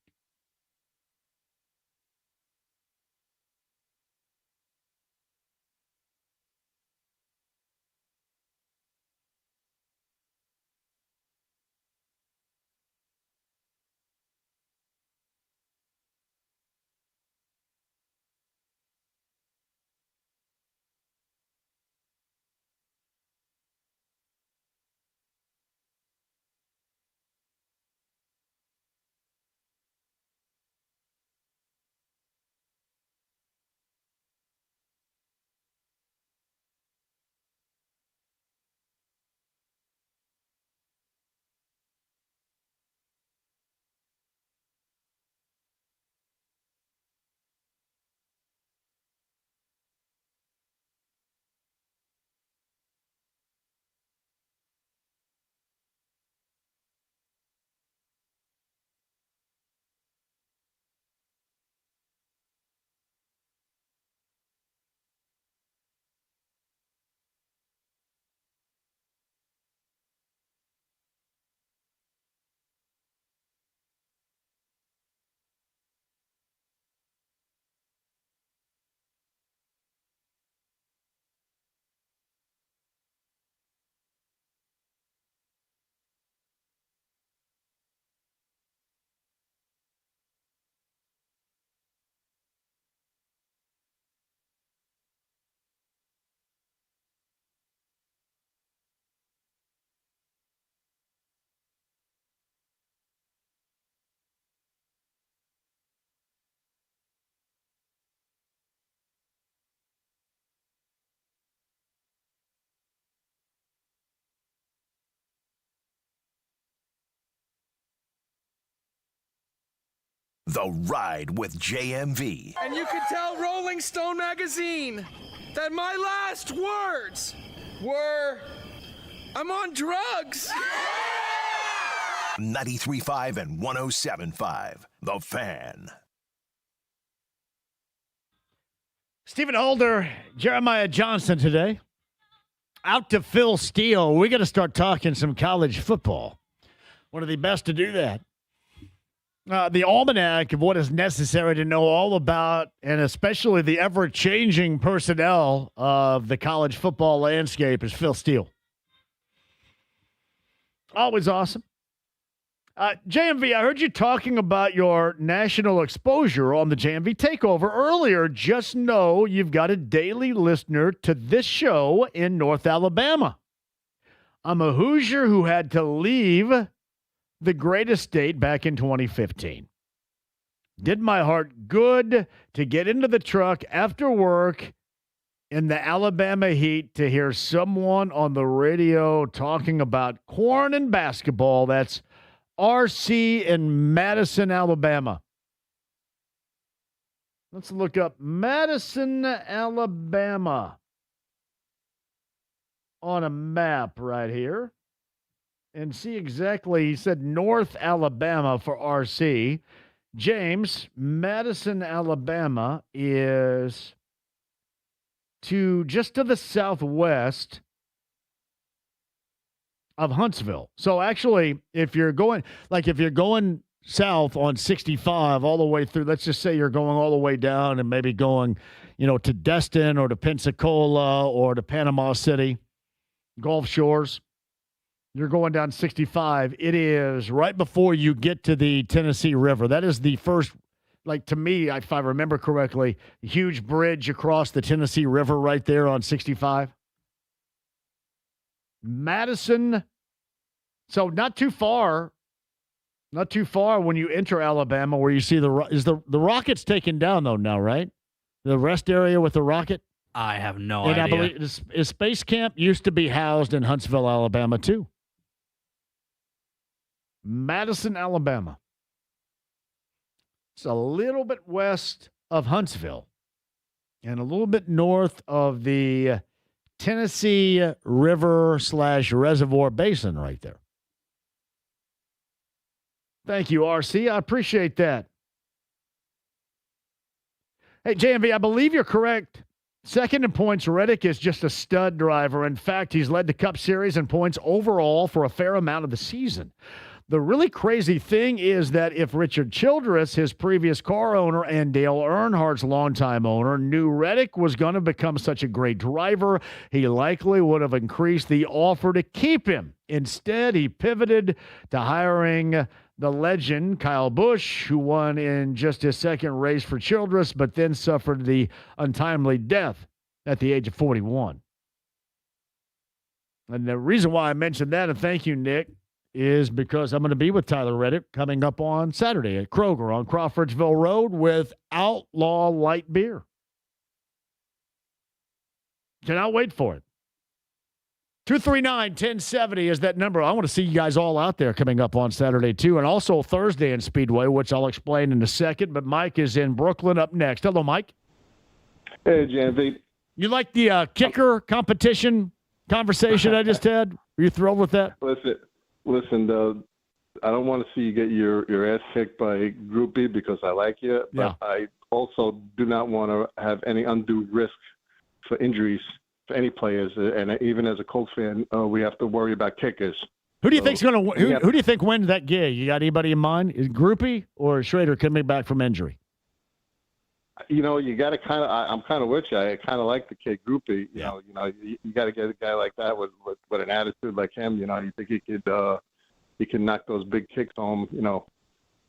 The Ride with JMV. And you can tell Rolling Stone magazine that my last words were, I'm on drugs. 93.5 and 107.5. The Fan. Stephen Holder, Jeremiah Johnson today. Out to Phil Steele. We got to start talking some college football. One of the best to do that. The almanac of what is necessary to know all about, and especially the ever-changing personnel of the college football landscape, is Phil Steele. Always awesome. JMV, I heard you talking about your national exposure on the JMV Takeover earlier. Just know you've got a daily listener to this show in North Alabama. I'm a Hoosier who had to leave the greatest state back in 2015. Did my heart good to get into the truck after work in the Alabama heat to hear someone on the radio talking about corn and basketball. That's RC in Madison, Alabama. Let's look up Madison, Alabama on a map right here and see exactly. He said North Alabama for RC. James, Madison, Alabama is just to the southwest of Huntsville. So actually, if you're going south on 65 all the way through, let's just say you're going all the way down and maybe going, to Destin or to Pensacola or to Panama City, Gulf Shores. You're going down 65. It is right before you get to the Tennessee River. That is the first, like to me, if I remember correctly, a huge bridge across the Tennessee River right there on 65. Madison. So not too far when you enter Alabama where you see the Rocket's taken down though now, right? The rest area with the Rocket? I have no idea. And I believe Space Camp used to be housed in Huntsville, Alabama, too. Madison, Alabama. It's a little bit west of Huntsville and a little bit north of the Tennessee River/Reservoir Basin right there. Thank you, RC. I appreciate that. Hey, JMV, I believe you're correct. Second in points, Reddick is just a stud driver. In fact, he's led the Cup Series in points overall for a fair amount of the season. The really crazy thing is that if Richard Childress, his previous car owner, and Dale Earnhardt's longtime owner, knew Reddick was going to become such a great driver, he likely would have increased the offer to keep him. Instead, he pivoted to hiring the legend, Kyle Busch, who won in just his second race for Childress, but then suffered the untimely death at the age of 41. And the reason why I mentioned that, and thank you, Nick, is because I'm going to be with Tyler Reddick coming up on Saturday at Kroger on Crawfordsville Road with Outlaw Light Beer. Cannot wait for it. 239-1070 is that number. I want to see you guys all out there coming up on Saturday, too, and also Thursday in Speedway, which I'll explain in a second. But Mike is in Brooklyn up next. Hello, Mike. Hey, JMV. You like the kicker competition conversation I just had? Were you thrilled with that? Listen, I don't want to see you get your ass kicked by Groupie because I like you, but I also do not want to have any undue risk for injuries for any players, and even as a Colts fan, we have to worry about kickers. Who do you think's going to? Who do you think wins that gig? You got anybody in mind? Is Groupie or Schrader coming back from injury? You know, you got to kind of. I'm kind of with you. I kind of like the kid Groupie. You know, you got to get a guy like that with an attitude like him. You know, you think he can knock those big kicks home. You know,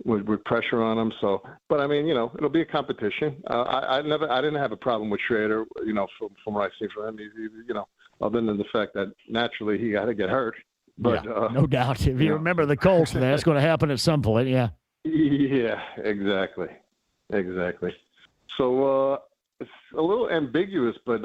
with pressure on him. So, but I mean, you know, it'll be a competition. I didn't have a problem with Schrader. You know, from what I see from him, you know, other than the fact that naturally he got to get hurt. But no doubt. If you remember the Colts, that's going to happen at some point. Yeah. Yeah. Exactly. So it's a little ambiguous, but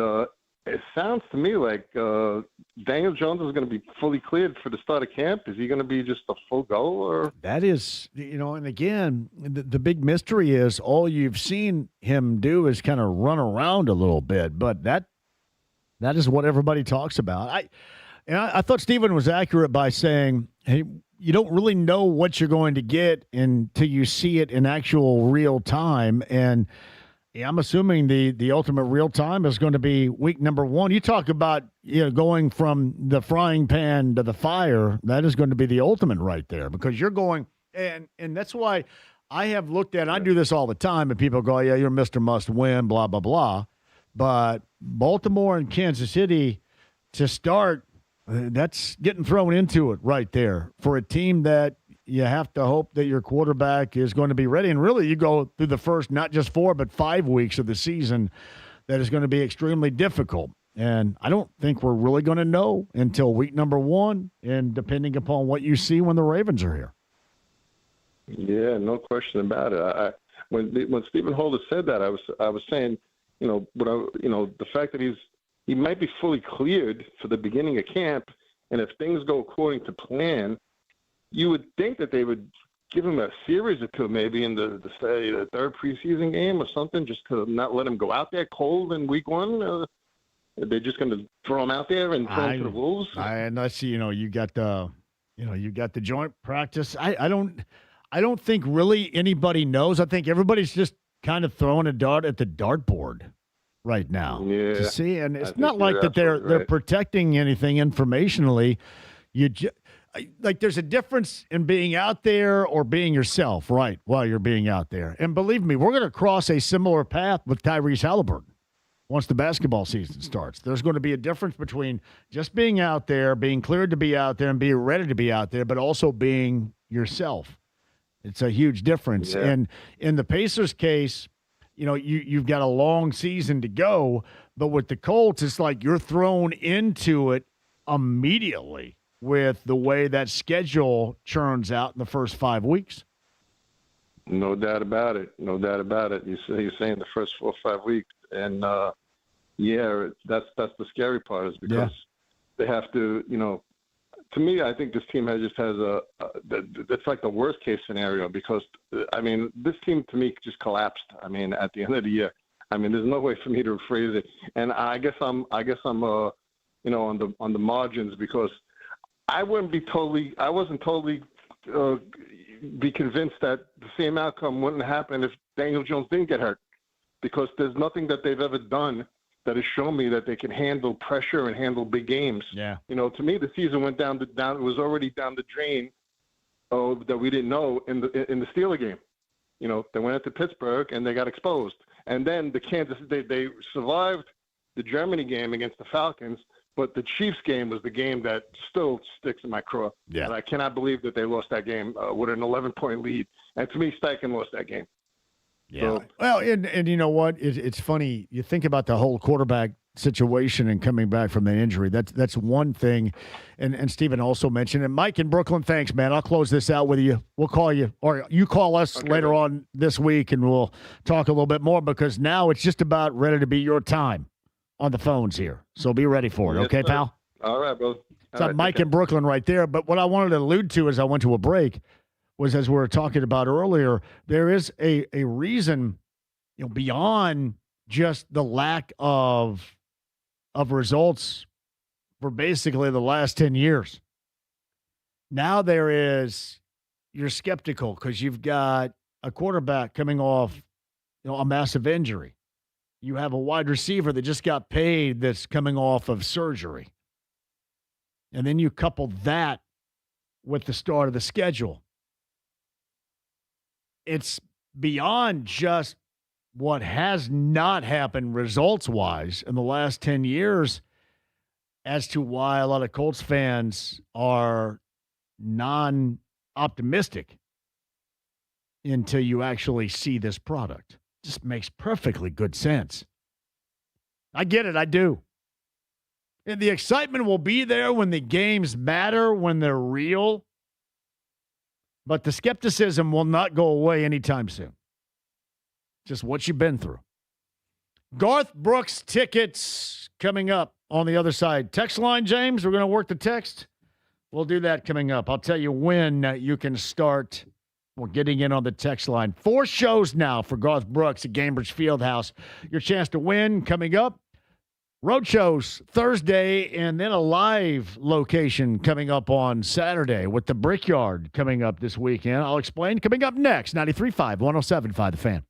it sounds to me like Daniel Jones is going to be fully cleared for the start of camp. Is he going to be just a full go? Or that is, you know, and again, the big mystery is all you've seen him do is kind of run around a little bit, but that is what everybody talks about. I thought Stephen was accurate by saying, hey, you don't really know what you're going to get until you see it in actual real time. And I'm assuming the ultimate real time is going to be week number 1. You talk about, you know, going from the frying pan to the fire. That is going to be the ultimate right there, because you're going, and that's why I have looked at, I do this all the time, and people go, yeah, you're Mr. Must Win, blah, blah, blah. But Baltimore and Kansas City to start, that's getting thrown into it right there for a team that you have to hope that your quarterback is going to be ready. And really, you go through the first not just 4 but 5 weeks of the season that is going to be extremely difficult. And I don't think we're really going to know until week number 1, and depending upon what you see when the Ravens are here. Yeah, no question about it. When Stephen Holder said that, I was saying, you know, the fact that he might be fully cleared for the beginning of camp, and if things go according to plan, you would think that they would give him a series or two, maybe in the third preseason game or something, just to not let him go out there cold in week 1. They're just going to throw him out there and throw him to the wolves. And I see, you got the joint practice. I don't think really anybody knows. I think everybody's just kind of throwing a dart at the dartboard right now. Yeah. To see, and it's not like that they're protecting anything informationally. Like there's a difference in being out there or being yourself, right, while you're being out there. And believe me, we're going to cross a similar path with Tyrese Halliburton once the basketball season starts. There's going to be a difference between just being out there, being cleared to be out there, and being ready to be out there, but also being yourself. It's a huge difference. Yeah. And in the Pacers case, you've got a long season to go, but with the Colts, it's like you're thrown into it immediately with the way that schedule churns out in the first 5 weeks. No doubt about it. No doubt about it. You're saying the first 4 or 5 weeks, and that's the scary part is because they have to. To me, I think this team has that's like the worst case scenario because this team to me just collapsed. At the end of the year, there's no way for me to phrase it, and I guess I'm on the margins because I wasn't totally be convinced that the same outcome wouldn't happen if Daniel Jones didn't get hurt, because there's nothing that they've ever done that has shown me that they can handle pressure and handle big games. Yeah. To me, the season went down. It was already down the drain. That we didn't know in the Steeler game. They went into Pittsburgh and they got exposed, and then they survived the Germany game against the Falcons. But the Chiefs game was the game that still sticks in my craw. Yeah. And I cannot believe that they lost that game with an 11-point lead. And to me, Steichen lost that game. Yeah. So, well, and you know what? It's funny. You think about the whole quarterback situation and coming back from the injury. That's one thing. And Stephen also mentioned it. Mike in Brooklyn, thanks, man. I'll close this out with you. We'll call you, or you call us later on this week, and we'll talk a little bit more because now it's just about ready to be your time on the phones here. So be ready for it. Yes, okay, sir. pal? All right, bro. So Mike in Brooklyn right there. But what I wanted to allude to as I went to a break was, as we were talking about earlier, there is a reason, beyond just the lack of results for basically the last 10 years. Now you're skeptical because you've got a quarterback coming off, a massive injury. You have a wide receiver that just got paid that's coming off of surgery. And then you couple that with the start of the schedule. It's beyond just what has not happened results-wise in the last 10 years as to why a lot of Colts fans are non-optimistic until you actually see this product. Just makes perfectly good sense. I get it. I do. And the excitement will be there when the games matter, when they're real. But the skepticism will not go away anytime soon. Just what you've been through. Garth Brooks tickets coming up on the other side. Text line, James. We're going to work the text. We'll do that coming up. I'll tell you when you can start. We're getting in on the text line. 4 shows now for Garth Brooks at Gainbridge Fieldhouse. Your chance to win coming up. Road shows Thursday, and then a live location coming up on Saturday with the Brickyard coming up this weekend. I'll explain coming up next. 93.5, 107.5 The Fan.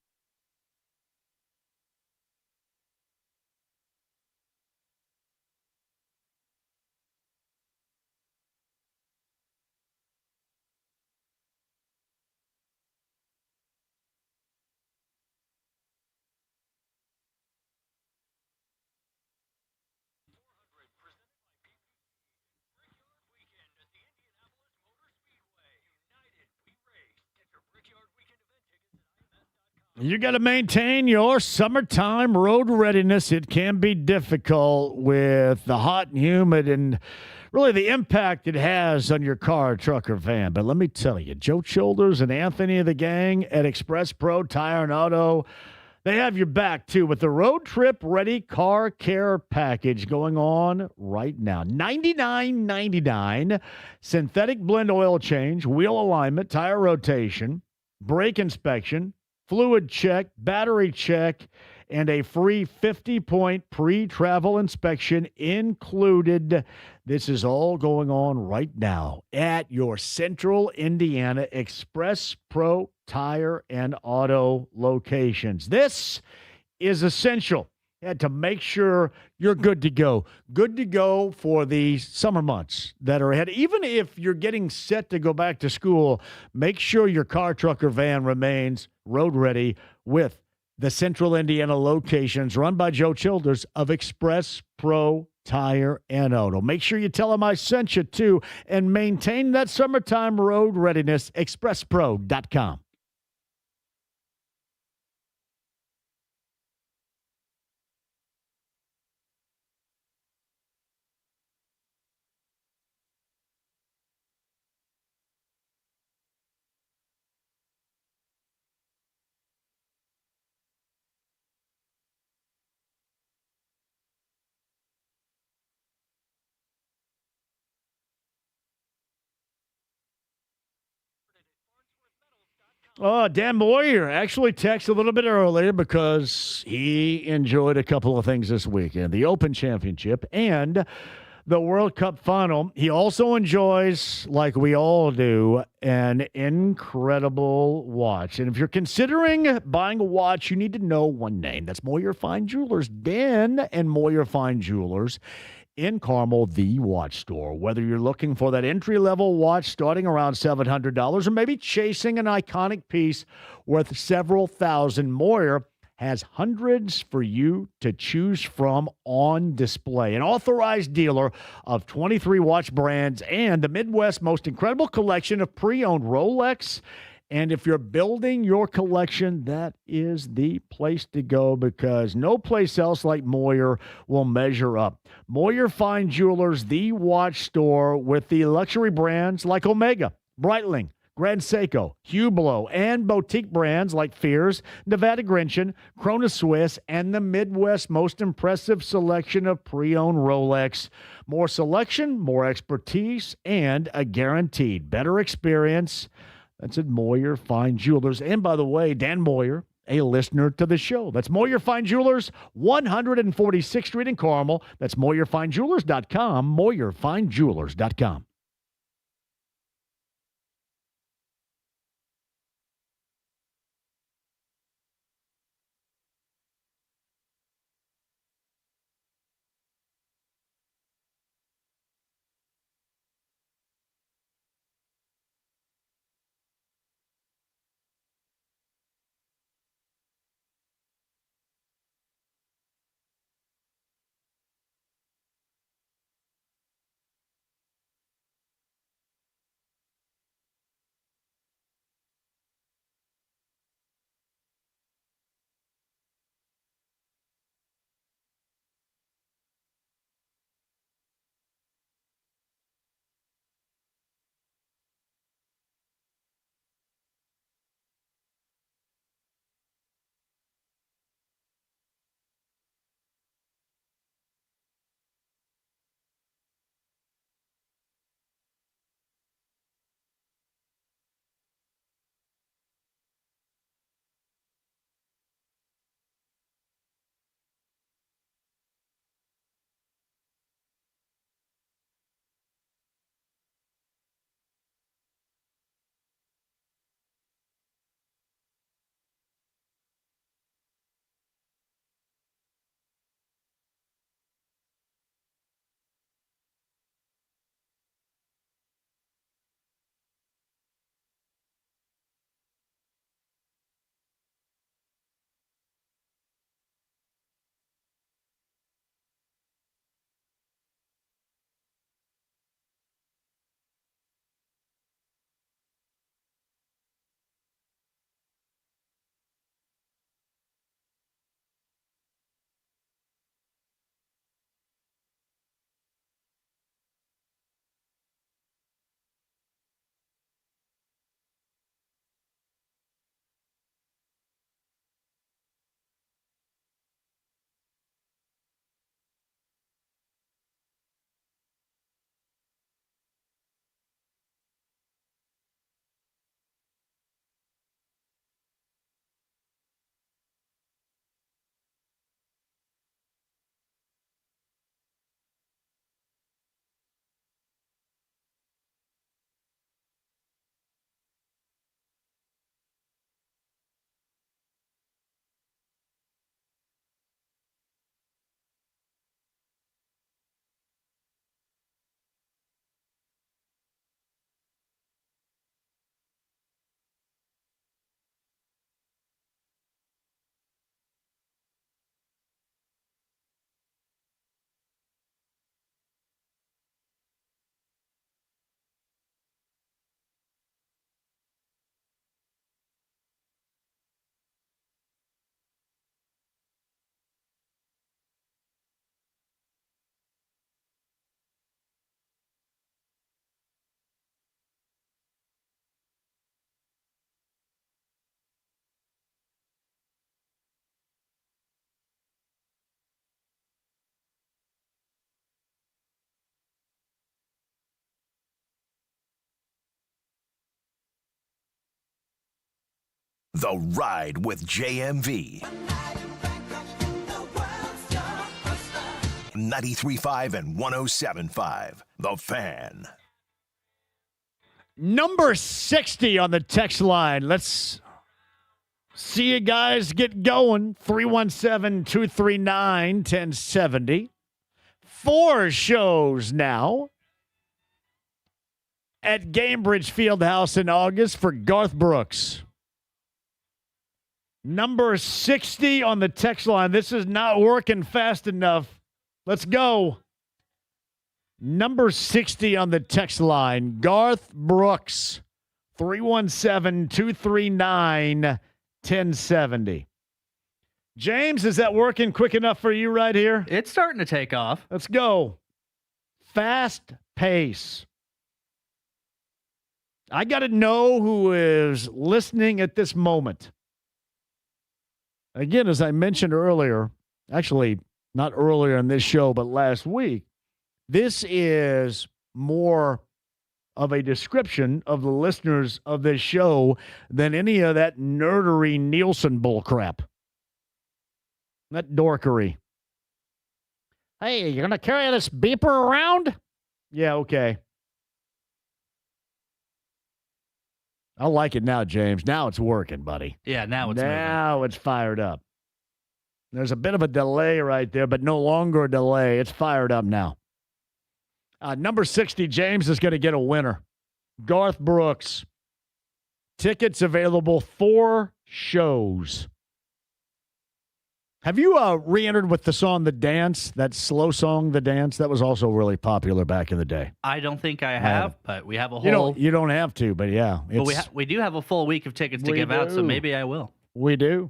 You got to maintain your summertime road readiness. It can be difficult with the hot and humid and really the impact it has on your car, truck, or van. But let me tell you, Joe Childers and Anthony of the gang at Express Pro Tire and Auto, they have your back, too, with the Road Trip Ready Car Care Package going on right now. $99.99, synthetic blend oil change, wheel alignment, tire rotation, brake inspection, fluid check, battery check, and a free 50-point pre-travel inspection included. This is all going on right now at your Central Indiana Express Pro Tire and Auto locations. This is essential. You had to make sure you're good to go. Good to go for the summer months that are ahead. Even if you're getting set to go back to school, make sure your car, truck, or van remains road ready with the Central Indiana locations run by Joe Childers of Express Pro Tire and Auto. Make sure you tell them I sent you, too, and maintain that summertime road readiness. ExpressPro.com. Oh, Dan Moyer actually texted a little bit earlier because he enjoyed a couple of things this weekend, the Open Championship and the World Cup final. He also enjoys, like we all do, an incredible watch. And if you're considering buying a watch, you need to know one name. That's Moyer Fine Jewelers. Dan and Moyer Fine Jewelers in Carmel, the watch store. Whether you're looking for that entry-level watch starting around $700 or maybe chasing an iconic piece worth several thousand, Moyer has hundreds for you to choose from on display. An authorized dealer of 23 watch brands and the Midwest's most incredible collection of pre-owned Rolex. And if you're building your collection, that is the place to go because no place else like Moyer will measure up. Moyer Fine Jewelers, the watch store with the luxury brands like Omega, Breitling, Grand Seiko, Hublot, and boutique brands like Fears, Nevada Grinchen, Krona Swiss, and the Midwest's most impressive selection of pre-owned Rolex. More selection, more expertise, and a guaranteed better experience. That's at Moyer Fine Jewelers. And by the way, Dan Moyer, a listener to the show. That's Moyer Fine Jewelers, 146th Street in Carmel. That's MoyerFineJewelers.com, MoyerFineJewelers.com. The Ride with JMV. 93.5 and 107.5. The Fan. Number 60 on the text line. Let's see you guys get going. 317-239-1070. 4 shows now at Gamebridge Fieldhouse in August for Garth Brooks. Number 60 on the text line. This is not working fast enough. Let's go. Number 60 on the text line, Garth Brooks, 317-239-1070. James, is that working quick enough for you right here? It's starting to take off. Let's go. Fast pace. I got to know who is listening at this moment. Again, as I mentioned earlier, actually not earlier in this show, but last week, this is more of a description of the listeners of this show than any of that nerdery Nielsen bullcrap. That dorkery. Hey, you're going to carry this beeper around? Yeah, okay. I like it now, James. Now it's working, buddy. Yeah, now it's Now it's fired up. There's a bit of a delay right there, but no longer a delay. It's fired up now. Number 60, James is going to get a winner. Garth Brooks. Tickets available, 4 shows. Have you re-entered with the song The Dance, that slow song, The Dance? That was also really popular back in the day. I don't think I have, but we have a whole... You don't have to, but yeah. But we do have a full week of tickets to give out, so maybe I will. We do.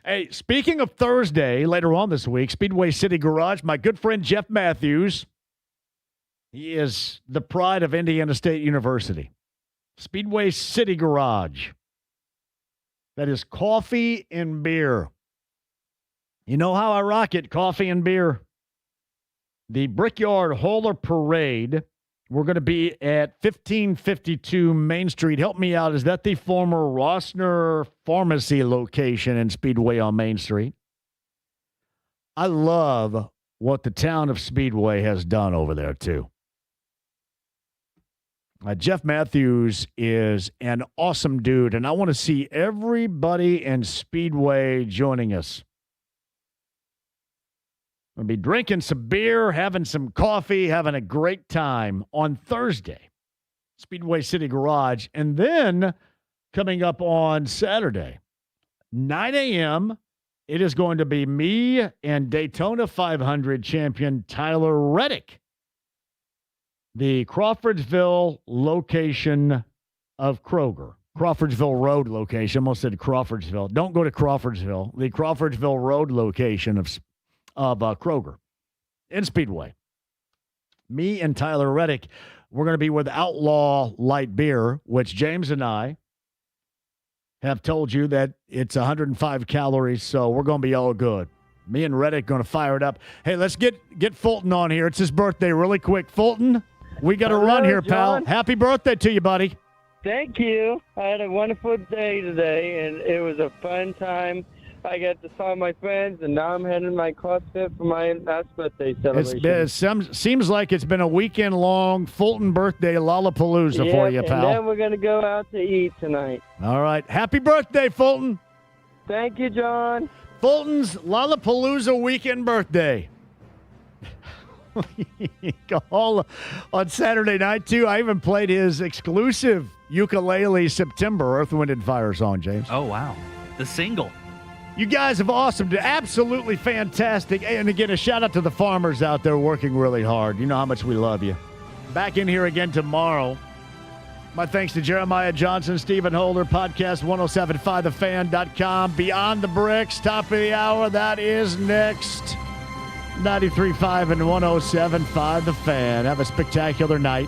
Hey, speaking of Thursday, later on this week, Speedway City Garage, my good friend Jeff Matthews, he is the pride of Indiana State University. Speedway City Garage. That is coffee and beer. You know how I rock it, coffee and beer. The Brickyard Hauler Parade, we're going to be at 1552 Main Street. Help me out. Is that the former Rossner Pharmacy location in Speedway on Main Street? I love what the town of Speedway has done over there, too. Jeff Matthews is an awesome dude, and I want to see everybody in Speedway joining us. We'll be drinking some beer, having some coffee, having a great time on Thursday, Speedway City Garage. And then coming up on Saturday, 9 a.m., it is going to be me and Daytona 500 champion Tyler Reddick, the Crawfordsville location of Kroger. Crawfordsville Road location. Almost said Crawfordsville. Don't go to Crawfordsville. The Crawfordsville Road location of Kroger in Speedway. Me and Tyler Reddick, we're going to be with Outlaw Light Beer, which James and I have told you that it's 105 calories, so we're going to be all good. Me and Reddick going to fire it up. Hey, let's get Fulton on here. It's his birthday really quick. Fulton, we got to run here, John. pal. Happy birthday to you, buddy. Thank you. I had a wonderful day today, and it was a fun time. I got to saw my friends, and now I'm heading my CrossFit for my last birthday celebration. It seems like it's been a weekend-long Fulton birthday Lollapalooza for you, pal. And then we're going to go out to eat tonight. All right. Happy birthday, Fulton. Thank you, John. Fulton's Lollapalooza weekend birthday. All on Saturday night, too. I even played his exclusive ukulele September Earth, Wind, and Fire song, James. Oh, wow. The single. You guys have awesome, absolutely fantastic. And again, a shout out to the farmers out there working really hard. You know how much we love you. Back in here again tomorrow. My thanks to Jeremiah Johnson, Stephen Holder, podcast 1075thefan.com. Beyond the Bricks, top of the hour. That is next. 93.5 and 107.5 The Fan. Have a spectacular night.